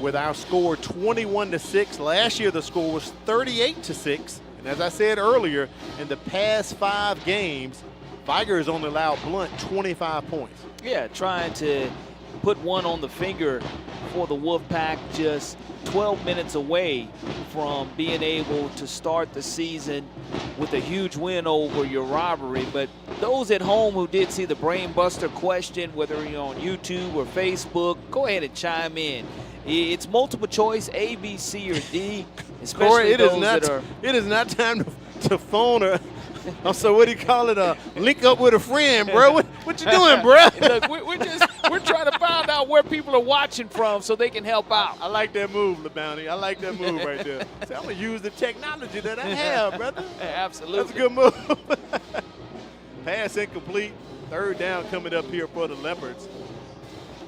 with our score 21-6. Last year the score was 38-6. And as I said earlier, in the past 5 games, Vigor has only allowed Blount 25 points. Yeah, trying to put one on the finger for the Wolfpack, just 12 minutes away from being able to start the season with a huge win over your rivalry. But those at home who did see the Brain Buster question, whether you're on YouTube or Facebook, go ahead and chime in. It's multiple choice, A, B, C, or D. Especially Corey, it those is not time to phone or so what do you call it? Link up with a friend, bro. What you doing, bro? Look, we're trying to find out where people are watching from so they can help out. I like that move, LeBounty. I like that move right there. See, I'm gonna use the technology that I have, brother. Absolutely. That's a good move. Pass incomplete. Third down coming up here for the Leopards.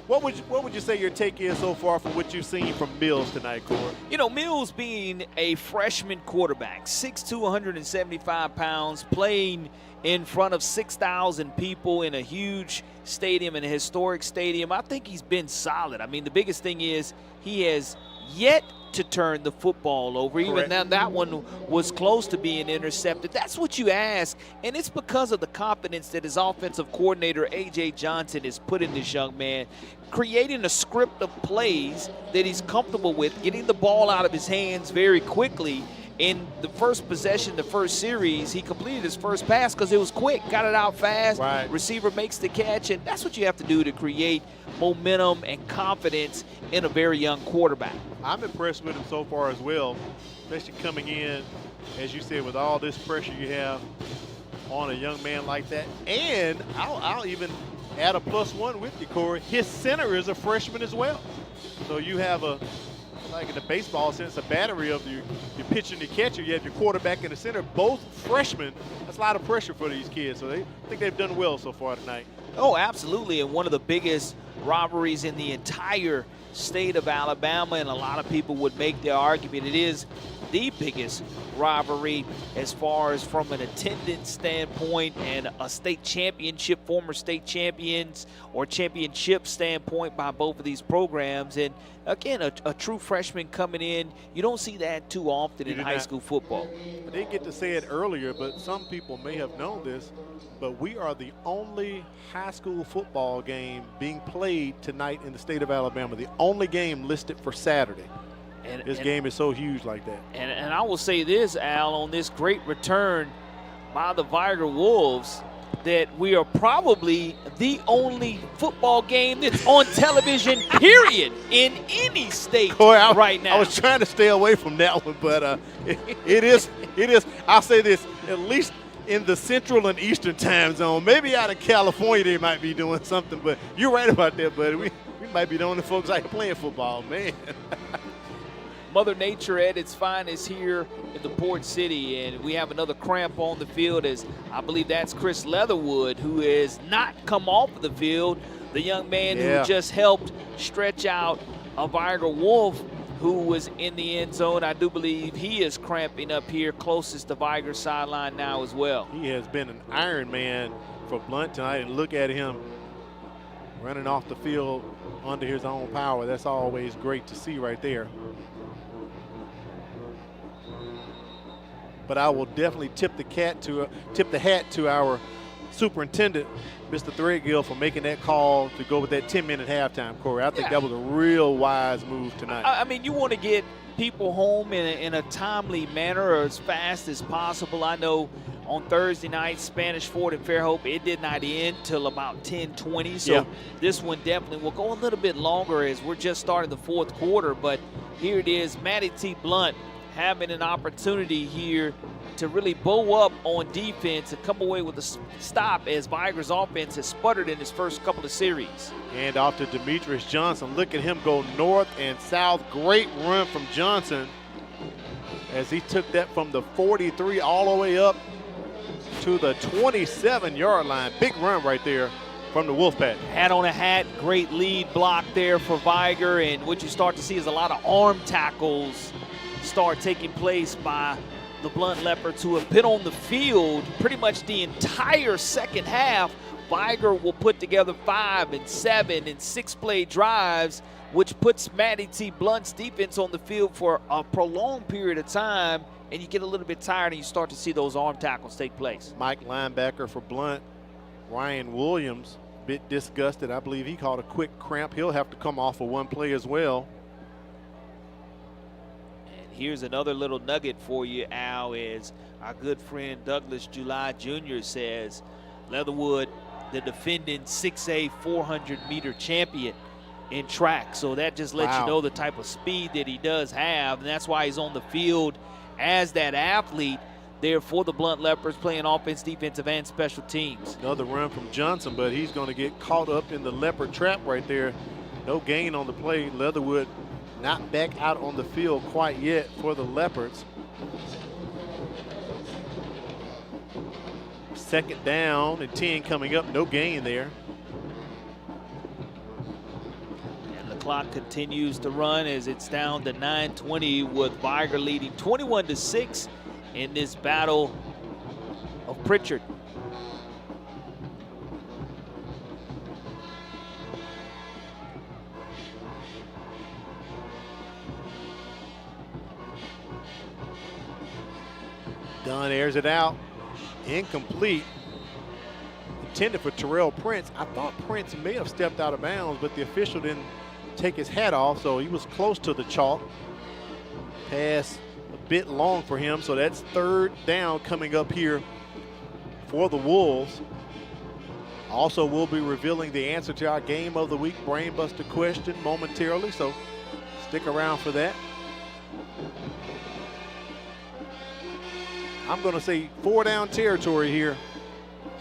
What would you say your take is so far from what you've seen from Mills tonight, Corey? You know, Mills being a freshman quarterback, 6'2", 175 pounds, playing in front of 6,000 people in a huge stadium, in a historic stadium, I think he's been solid. I mean, the biggest thing is he has yet to turn the football over. Even now, that one was close to being intercepted. That's what you ask, and it's because of the confidence that his offensive coordinator, A.J. Johnson, has put in this young man, creating a script of plays that he's comfortable with, getting the ball out of his hands very quickly. In the first possession, the first series, he completed his first pass because it was quick, got it out fast, receiver makes the catch, and that's what you have to do to create momentum and confidence in a very young quarterback. I'm impressed with him so far as well, especially coming in, as you said, with all this pressure you have on a young man like that. And I'll even add a +1 with you, Corey. His center is a freshman as well. So you have like in the baseball sense, a battery of your pitcher and your catcher. You have your quarterback and the center, both freshmen. That's a lot of pressure for these kids. So I think they've done well so far tonight. Oh, absolutely. And one of the biggest rivalries in the entire state of Alabama, and a lot of people would make the argument it is the biggest rivalry as far as from an attendance standpoint and a state championship, former state champions or championship standpoint by both of these programs. And again, a true freshman coming in, you don't see that too often in high school football. I didn't get to say it earlier, but some people may have known this, but we are the only high school football game being played tonight in the state of Alabama, the only game listed for Saturday. And this game is so huge like that. And I will say this, Al, on this great return by the Vigor Wolves, that we are probably the only football game that's on television, period, in any state right now. I was trying to stay away from that one, but it is. I'll say this, at least in the Central and Eastern time zone. Maybe out of California they might be doing something, but you're right about that, buddy. We might be the only folks out here playing football, man. Mother Nature at its finest here in the Port City, and we have another cramp on the field as I believe that's Chris Leatherwood, who has not come off of the field, the young man who just helped stretch out a Vigor Wolf who was in the end zone. I do believe he is cramping up here closest to Vigor sideline now as well. He has been an Iron Man for Blount tonight, and look at him running off the field under his own power. That's always great to see right there. But I will definitely tip the hat to our superintendent, Mr. Threadgill, for making that call to go with that 10-minute halftime, Corey. I think that was a real wise move tonight. I mean, you want to get people home in a timely manner or as fast as possible. I know on Thursday night, Spanish Fort and Fairhope, it did not end till about 10:20. So this one definitely will go a little bit longer as we're just starting the fourth quarter. But here it is, Matty T. Blount having an opportunity here to really bow up on defense and come away with a stop as Vigor's offense has sputtered in his first couple of series. And off to Demetrius Johnson. Look at him go north and south. Great run from Johnson as he took that from the 43 all the way up to the 27-yard line. Big run right there from the Wolfpack. Hat on a hat, great lead block there for Vigor, and what you start to see is a lot of arm tackles start taking place by the Blount Leopards, who have been on the field pretty much the entire second half. Vigor will put together 5 and 7 and 6-play drives, which puts Matty T. Blount's defense on the field for a prolonged period of time, and you get a little bit tired and you start to see those arm tackles take place. Mike linebacker for Blount, Ryan Williams, a bit disgusted. I believe he caught a quick cramp. He'll have to come off of one play as well. Here's another little nugget for you, Al, is our good friend Douglas July Jr. says Leatherwood, the defending 6A 400-meter champion in track. So that just lets you know the type of speed that he does have, and that's why he's on the field as that athlete there for the Blount Leopards, playing offense, defensive, and special teams. Another run from Johnson, but he's going to get caught up in the Leopard trap right there. No gain on the play. Leatherwood not back out on the field quite yet for the Leopards. Second down and 10 coming up, no gain there. clock continues to run as it's down to 9:20 with Vigor leading 21-6 in this battle of Pritchard. Dunn airs it out. Incomplete. Intended for Terrell Prince. I thought Prince may have stepped out of bounds, but the official didn't take his hat off, so he was close to the chalk. Pass a bit long for him, so that's third down coming up here for the Wolves. Also, we'll be revealing the answer to our Game of the Week Brainbuster question momentarily, so stick around for that. I'm going to say 4-down territory here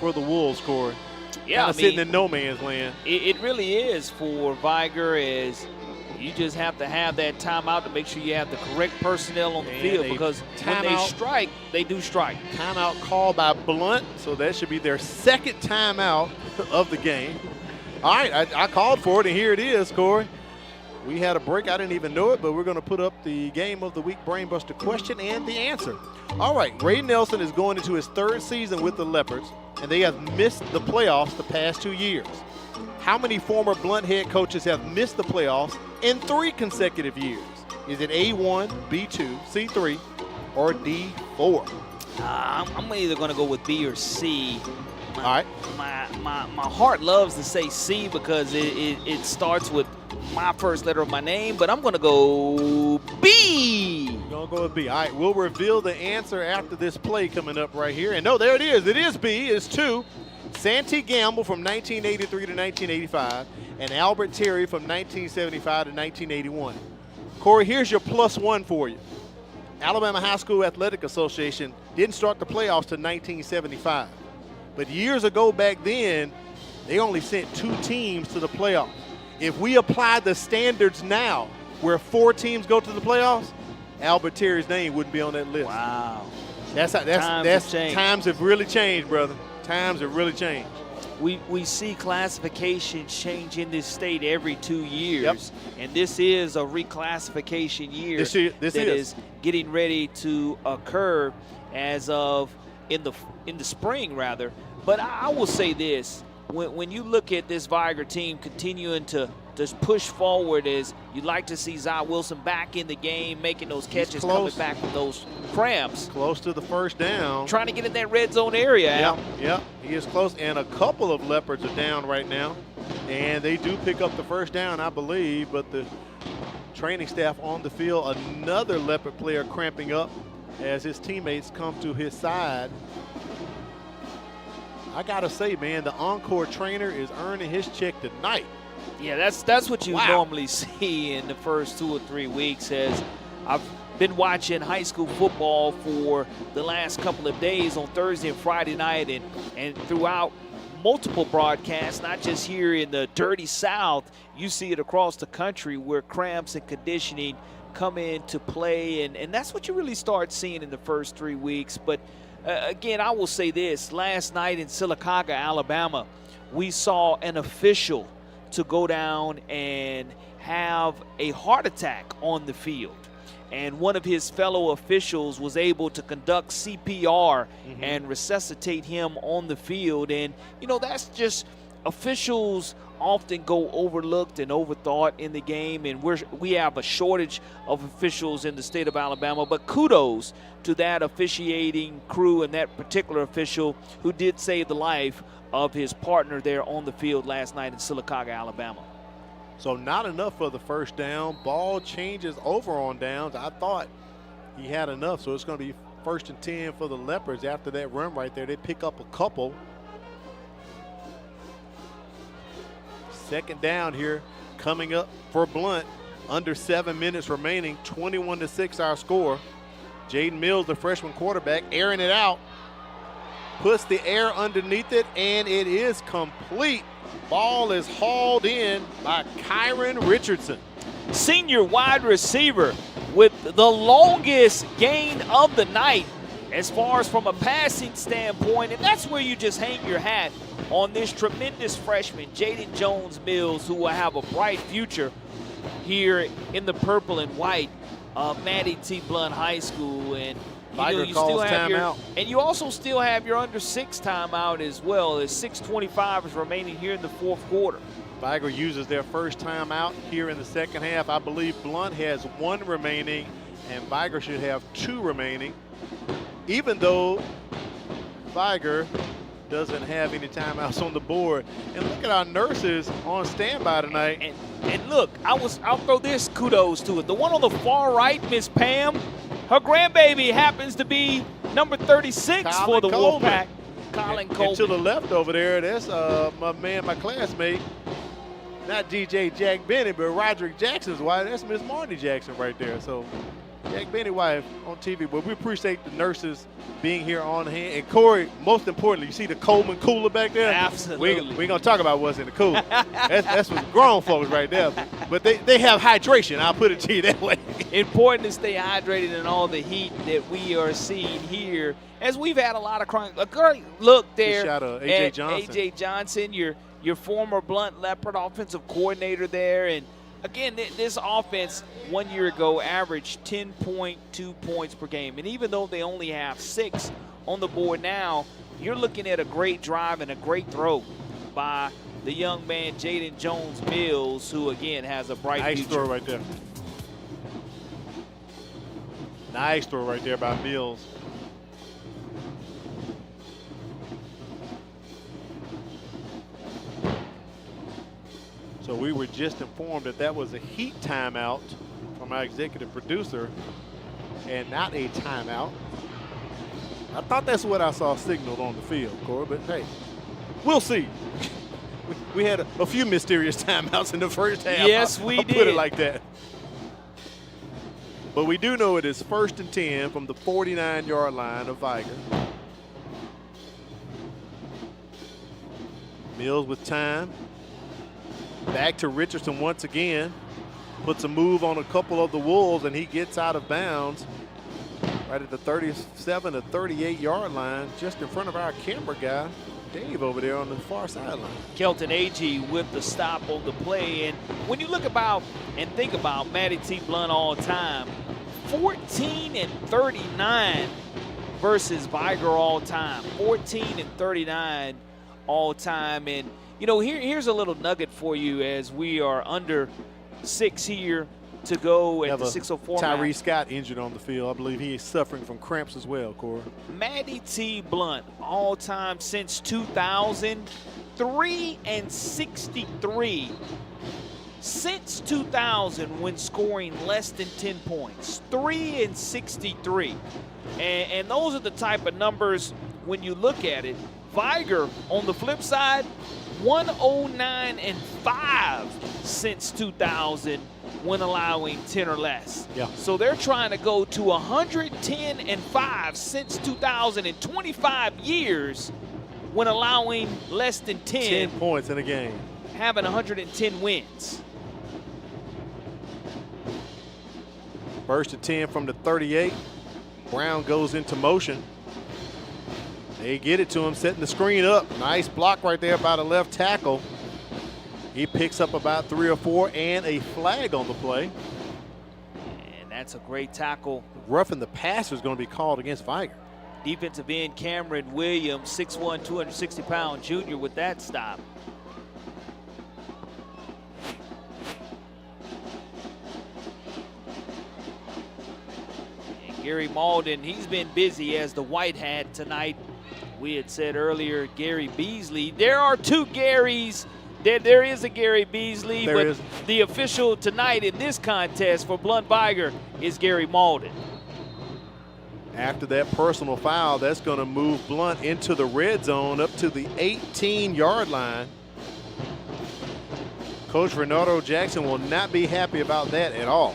for the Wolves, Corey. Yeah, sitting in no man's land. It really is for Vigor, as you just have to have that timeout to make sure you have the correct personnel on the field, because when they strike, they do strike. Timeout called by Blount, so that should be their second timeout of the game. All right, I called for it, and here it is, Corey. We had a break. I didn't even know it, but we're going to put up the Game of the Week Brainbuster question and the answer. All right, Ray Nelson is going into his third season with the Leopards, and they have missed the playoffs the past 2 years. How many former Blount head coaches have missed the playoffs in 3 consecutive years? Is it A1, B2, C3, or D4? I'm either going to go with B or C. All right. My heart loves to say C because it starts with my first letter of my name, but I'm going to go B. You're going to go with B. All right, we'll reveal the answer after this play coming up right here. And no, there it is. It is B. It's 2. Santee Gamble from 1983 to 1985, and Albert Terry from 1975 to 1981. Corey, here's your +1 for you. Alabama High School Athletic Association didn't start the playoffs till 1975. But years ago back then, they only sent 2 teams to the playoffs. If we apply the standards now, where 4 teams go to the playoffs, Albert Terry's name wouldn't be on that list. Wow. Times have really changed, brother. Times have really changed. We see classification change in this state every 2 years, and this is a reclassification year this is getting ready to occur as of in the spring, rather. But I will say this: when you look at this Vigor team continuing to just push forward, as you'd like to see Zy Wilson back in the game, making those catches, coming back from those cramps. Close to the first down. Trying to get in that red zone area. Yep, he is close, and a couple of Leopards are down right now. And they do pick up the first down, I believe, but the training staff on the field, another Leopard player cramping up as his teammates come to his side. I gotta say, man, the Encore trainer is earning his check tonight. Yeah, that's what you normally see in the first 2 or 3 weeks. As I've been watching high school football for the last couple of days on Thursday and Friday night, and throughout multiple broadcasts, not just here in the dirty South, you see it across the country where cramps and conditioning come into play, and that's what you really start seeing in the first 3 weeks. But again, I will say this: last night in Sylacauga, Alabama, we saw an official to go down and have a heart attack on the field. And one of his fellow officials was able to conduct CPR and resuscitate him on the field. And, you know, that's just, officials often go overlooked and overthought in the game, and we have a shortage of officials in the state of Alabama. But kudos to that officiating crew and that particular official who did save the life of his partner there on the field last night in Sylacauga, Alabama. So not enough for the first down. Ball changes over on downs. I thought he had enough, so it's going to be 1st and 10 for the Leopards after that run right there. They pick up a couple. Second down here coming up for Blount. Under 7 minutes remaining, 21-6 our score. Jaden Mills, the freshman quarterback, airing it out. Puts the air underneath it, and it is complete. Ball is hauled in by Kyron Richardson. Senior wide receiver with the longest gain of the night as far as from a passing standpoint, and that's where you just hang your hat on this tremendous freshman, Jaden Jones Mills, who will have a bright future here in the purple and white of Mattie T. Blount High School. And Vigor calls timeout. And you also still have your under 6 timeout as well, as 6:25 is remaining here in the fourth quarter. Vigor uses their first timeout here in the second half. I believe Blount has 1 remaining, and Vigor should have 2 remaining, even though Vigor doesn't have any timeouts on the board. And look at our nurses on standby tonight. And look, I'll throw this kudos to it. The one on the far right, Miss Pam, her grandbaby happens to be number 36 for the Wolfpack. Colin Coleman. And to the left over there, that's my classmate. Not DJ Jack Benny, but Roderick Jackson's wife. That's Miss Marty Jackson right there. So Jack Benny wife on TV. But we appreciate the nurses being here on hand. And Corey, most importantly, you see the Coleman cooler back there? Absolutely. We ain't gonna talk about what's in the cooler. that's what grown folks right there. But they have hydration. I'll put it to you that way. Important to stay hydrated in all the heat that we are seeing here, as we've had a lot of crime. A great look there. Good shot of A.J. Johnson. A.J. Johnson, your former Blount Leopard offensive coordinator there. And again, this offense 1 year ago averaged 10.2 points per game. And even though they only have 6 on the board now, you're looking at a great drive and a great throw by the young man, Jaden Jones-Mills, who, again, has a bright future. Nice throw right there. Nice throw right there by Mills. So we were just informed that was a heat timeout from our executive producer and not a timeout. I thought that's what I saw signaled on the field, Corey, but hey, we'll see. We had a few mysterious timeouts in the first half. Yes, we did. Put it like that. But we do know it is 1st and 10 from the 49-yard line of Vigor. Mills with time. Back to Richardson once again. Puts a move on a couple of the Wolves, and he gets out of bounds right at the 37 to 38-yard line, just in front of our camera guy, Dave, over there on the far sideline. Kelton Agee with the stop on the play. And when you look about and think about Mattie T. Blount all time, 14 and 39 versus Vigor all time. 14 and 39 all time. And you know, here's a little nugget for you as we are under 6 here to go at the 6:04 Tyree mark. Scott injured on the field. I believe he is suffering from cramps as well, Corey. Mattie T. Blount, all time since 2000, 3 and 63. Since 2000, when scoring less than 10 points, 3 and 63. And those are the type of numbers when you look at it. Vigor, on the flip side, 109 and 5 since 2000 when allowing 10 or less. Yeah. So they're trying to go to 110 and 5 since 2000 in 25 years when allowing less than 10 points in a game. Having 110 wins. 1st and 10 from the 38. Brown goes into motion. They get it to him, setting the screen up. Nice block right there by the left tackle. He picks up about 3 or 4 and a flag on the play. And that's a great tackle. Roughing the passer is going to be called against Vigor. Defensive end Cameron Williams, 6'1", 260-pound junior with that stop. And Gary Malden, he's been busy as the white hat tonight. We had said earlier, Gary Beasley. There are 2 Garys. There is a Gary Beasley, but the official tonight in this contest for Blount Vigor is Gary Malden. After that personal foul, that's going to move Blount into the red zone up to the 18-yard line. Coach Renato Jackson will not be happy about that at all.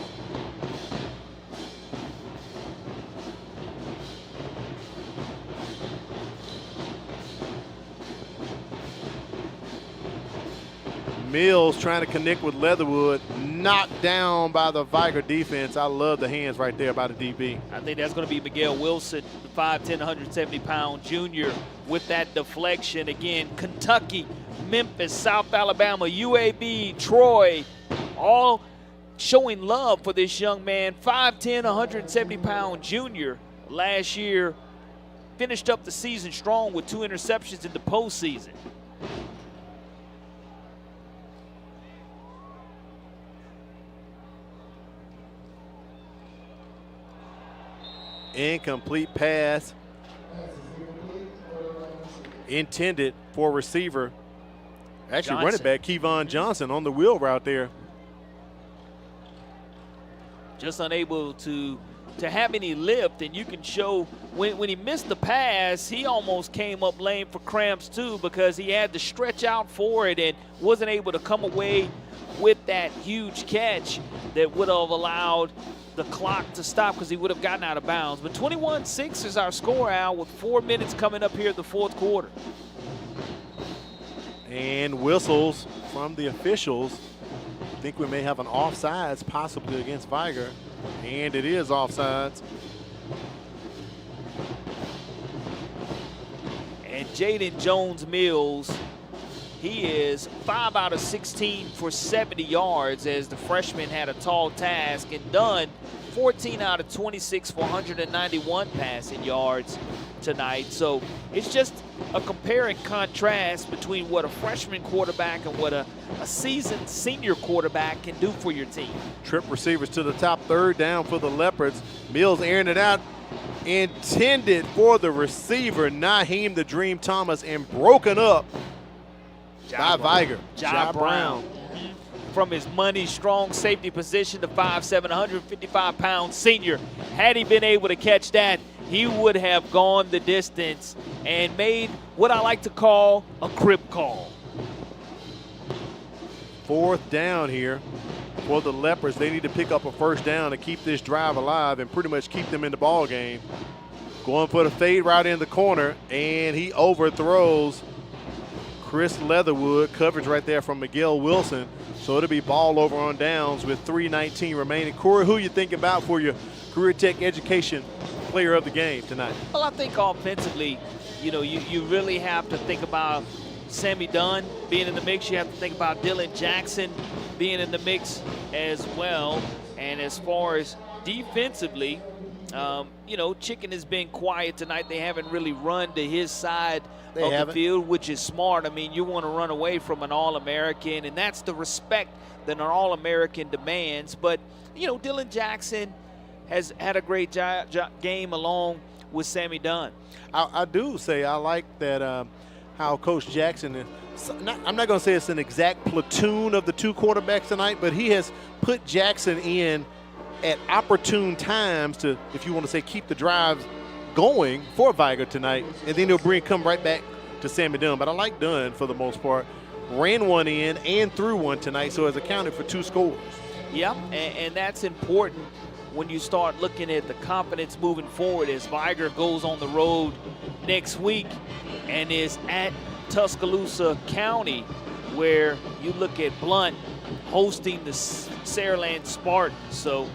Mills trying to connect with Leatherwood, knocked down by the Vigor defense. I love the hands right there by the DB. I think that's going to be Miguel Wilson, the 5'10", 170-pound junior with that deflection. Again, Kentucky, Memphis, South Alabama, UAB, Troy, all showing love for this young man, 5'10", 170-pound junior. Last year, finished up the season strong with 2 interceptions in the postseason. Incomplete pass intended for receiver. Actually, running back Kevon Johnson on the wheel route there. Just unable to have any lift, and you can show when he missed the pass, he almost came up lame for cramps too, because he had to stretch out for it and wasn't able to come away with that huge catch that would have allowed the clock to stop, because he would have gotten out of bounds. But 21-6 is our score, Al, with 4 minutes coming up here in the fourth quarter. And whistles from the officials. I think we may have an offsides possibly against Vigor, and it is offsides. And Jaden Jones-Mills, he is 5 out of 16 for 70 yards, as the freshman had a tall task, and Dunn 14 out of 26 for 191 passing yards tonight. So it's just a compare and contrast between what a freshman quarterback and what a seasoned senior quarterback can do for your team. Trip receivers to the top, 3rd down for the Leopards. Mills airing it out, intended for the receiver, Naheem the Dream Thomas, and broken up by Vigor. Ja Brown. From his money strong safety position, the 5'7", 155-pound senior. Had he been able to catch that, he would have gone the distance and made what I like to call a crib call. 4th down here for the Leopards. They need to pick up a 1st down to keep this drive alive and pretty much keep them in the ball game. Going for the fade route in the corner, and he overthrows Chris Leatherwood. Coverage right there from Miguel Wilson. So it'll be ball over on downs with 3:19 remaining. Corey, who you think about for your Career Tech Education player of the game tonight? Well, I think offensively, you really have to think about Sammy Dunn being in the mix. You have to think about Dylan Jackson being in the mix as well. And as far as defensively, Chicken has been quiet tonight. They haven't really run to his side of the field, which is smart. I mean, you want to run away from an All-American, and that's the respect that an All-American demands. But, Dylan Jackson has had a great game along with Sammy Dunn. I do say I like that how Coach Jackson I'm not going to say it's an exact platoon of the 2 quarterbacks tonight, but he has put Jackson in at opportune times to, if you want to say, keep the drives going for Vigor tonight, and then he'll come right back to Sammy Dunn. But I like Dunn for the most part. Ran one in and threw one tonight, so has accounted for 2 scores. Yep, and that's important when you start looking at the confidence moving forward as Vigor goes on the road next week and is at Tuscaloosa County, where you look at Blount hosting the Saraland Spartans. So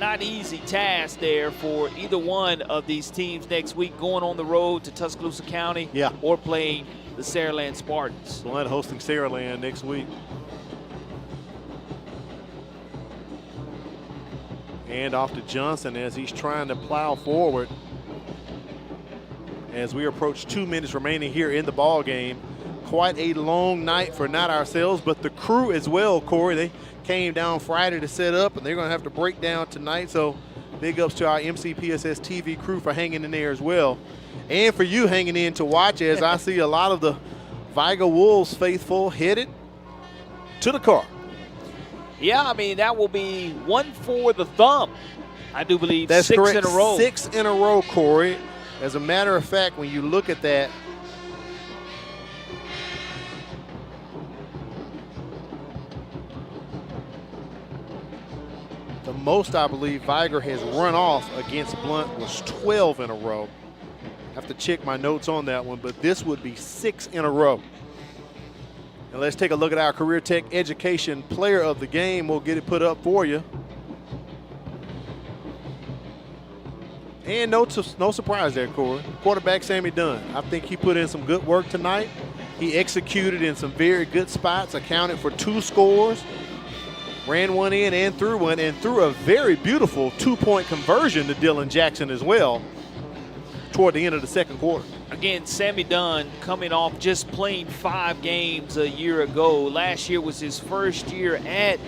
not easy task there for either one of these teams next week, going on the road to Tuscaloosa County or playing the Saraland Spartans. Blount hosting Saraland next week. And off to Johnson as he's trying to plow forward. As we approach 2 minutes remaining here in the ball game. Quite a long night for not ourselves, but the crew as well, Corey. They came down Friday to set up, and they're going to have to break down tonight. So big ups to our MCPSS TV crew for hanging in there as well. And for you hanging in to watch as I see a lot of the Vigor Wolves faithful headed to the car. Yeah, I mean, that will be 1 for the thumb. I do believe that's 6 correct. in a row. 6 in a row, Corey. As a matter of fact, when you look at that, the most I believe Vigor has run off against Blount was 12 in a row. I have to check my notes on that one, but this would be 6 in a row. And let's take a look at our Career Tech Education player of the game. We'll get it put up for you. And no surprise there, Corey. Quarterback Sammy Dunn. I think he put in some good work tonight. He executed in some very good spots, accounted for 2 scores. ran one in and threw a very beautiful 2-point conversion to Dylan Jackson as well toward the end of the second quarter. Again, Sammy Dunn coming off just playing 5 games a year ago. Last year was his first year at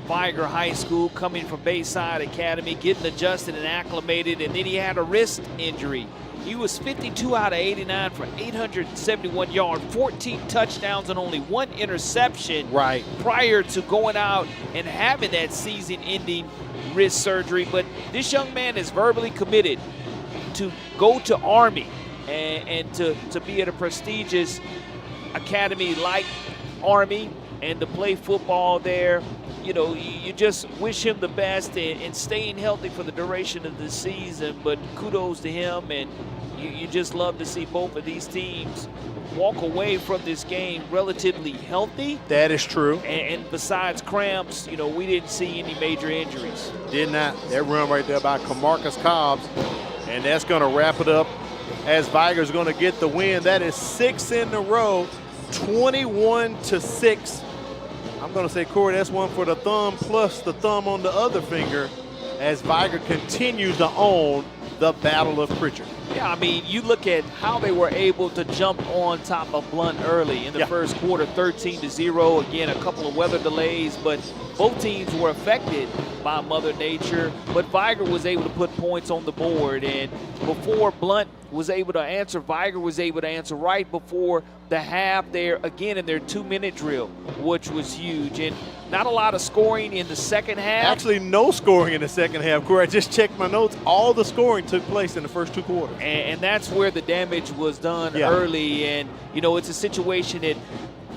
Vigor High School, coming from Bayside Academy, getting adjusted and acclimated, and then he had a wrist injury. He was 52 out of 89 for 871 yards, 14 touchdowns, and only 1 interception prior to going out and having that season-ending wrist surgery. But this young man is verbally committed to go to Army and to be at a prestigious academy like Army and to play football there. You know, you just wish him the best and staying healthy for the duration of the season. But kudos to him, and you just love to see both of these teams walk away from this game relatively healthy. That is true. And besides cramps, you know, we didn't see any major injuries. Did not. That run right there by Camarcus Cobbs, and that's going to wrap it up as Vigor's going to get the win. That is 6 in a row, 21-6. I'm going to say, Corey, that's one for the thumb plus the thumb on the other finger as Vigor continues to own the Battle of Pritchard. Yeah, I mean, you look at how they were able to jump on top of Blount early in the first quarter, 13-0. Again, a couple of weather delays, but both teams were affected by Mother Nature. But Vigor was able to put points on the board, and before Blount was able to answer, Vigor was able to answer right before the half there, again in their 2-minute drill, which was huge. And not a lot of scoring in the second half. Actually, no scoring in the second half, Corey. I just checked my notes. All the scoring took place in the first 2 quarters. And that's where the damage was done early. And, you know, it's a situation that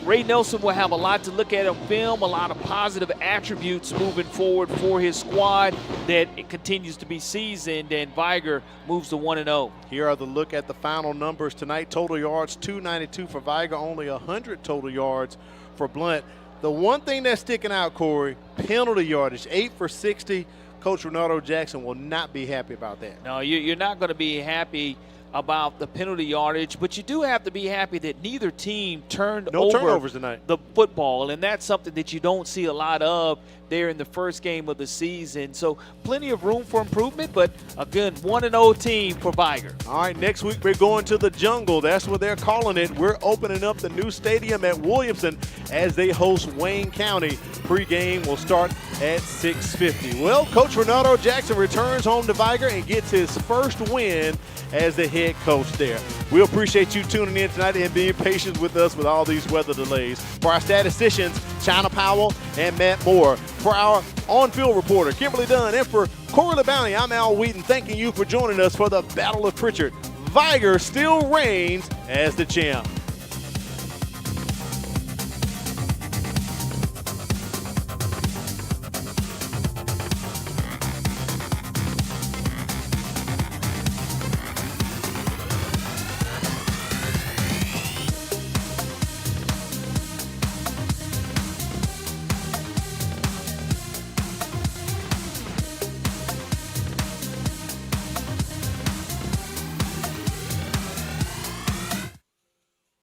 Ray Nelson will have a lot to look at on film, a lot of positive attributes moving forward for his squad that it continues to be seasoned, and Vigor moves to 1-0. Here are the look at the final numbers tonight. Total yards, 292 for Vigor, only 100 total yards for Blount. The one thing that's sticking out, Corey, penalty yardage, 8 for 60. Coach Renato Jackson will not be happy about that. No, you're not going to be happy about the penalty yardage, but you do have to be happy that neither team turned over turnovers tonight. The football, and that's something that you don't see a lot of there in the first game of the season. So plenty of room for improvement, but again, 1-0 team for Vigor. All right, next week we're going to the Jungle. That's what they're calling it. We're opening up the new stadium at Williamson as they host Wayne County. Pre-game will start at 6:50. Well, Coach Renato Jackson returns home to Vigor and gets his first win as the head coach there. We appreciate you tuning in tonight and being patient with us with all these weather delays. For our statisticians, China Powell and Matt Moore. For our on-field reporter, Kimberly Dunn, and for Corey LeBounty, I'm Al Wheaton, thanking you for joining us for the Battle of Pritchard. Vigor still reigns as the champ.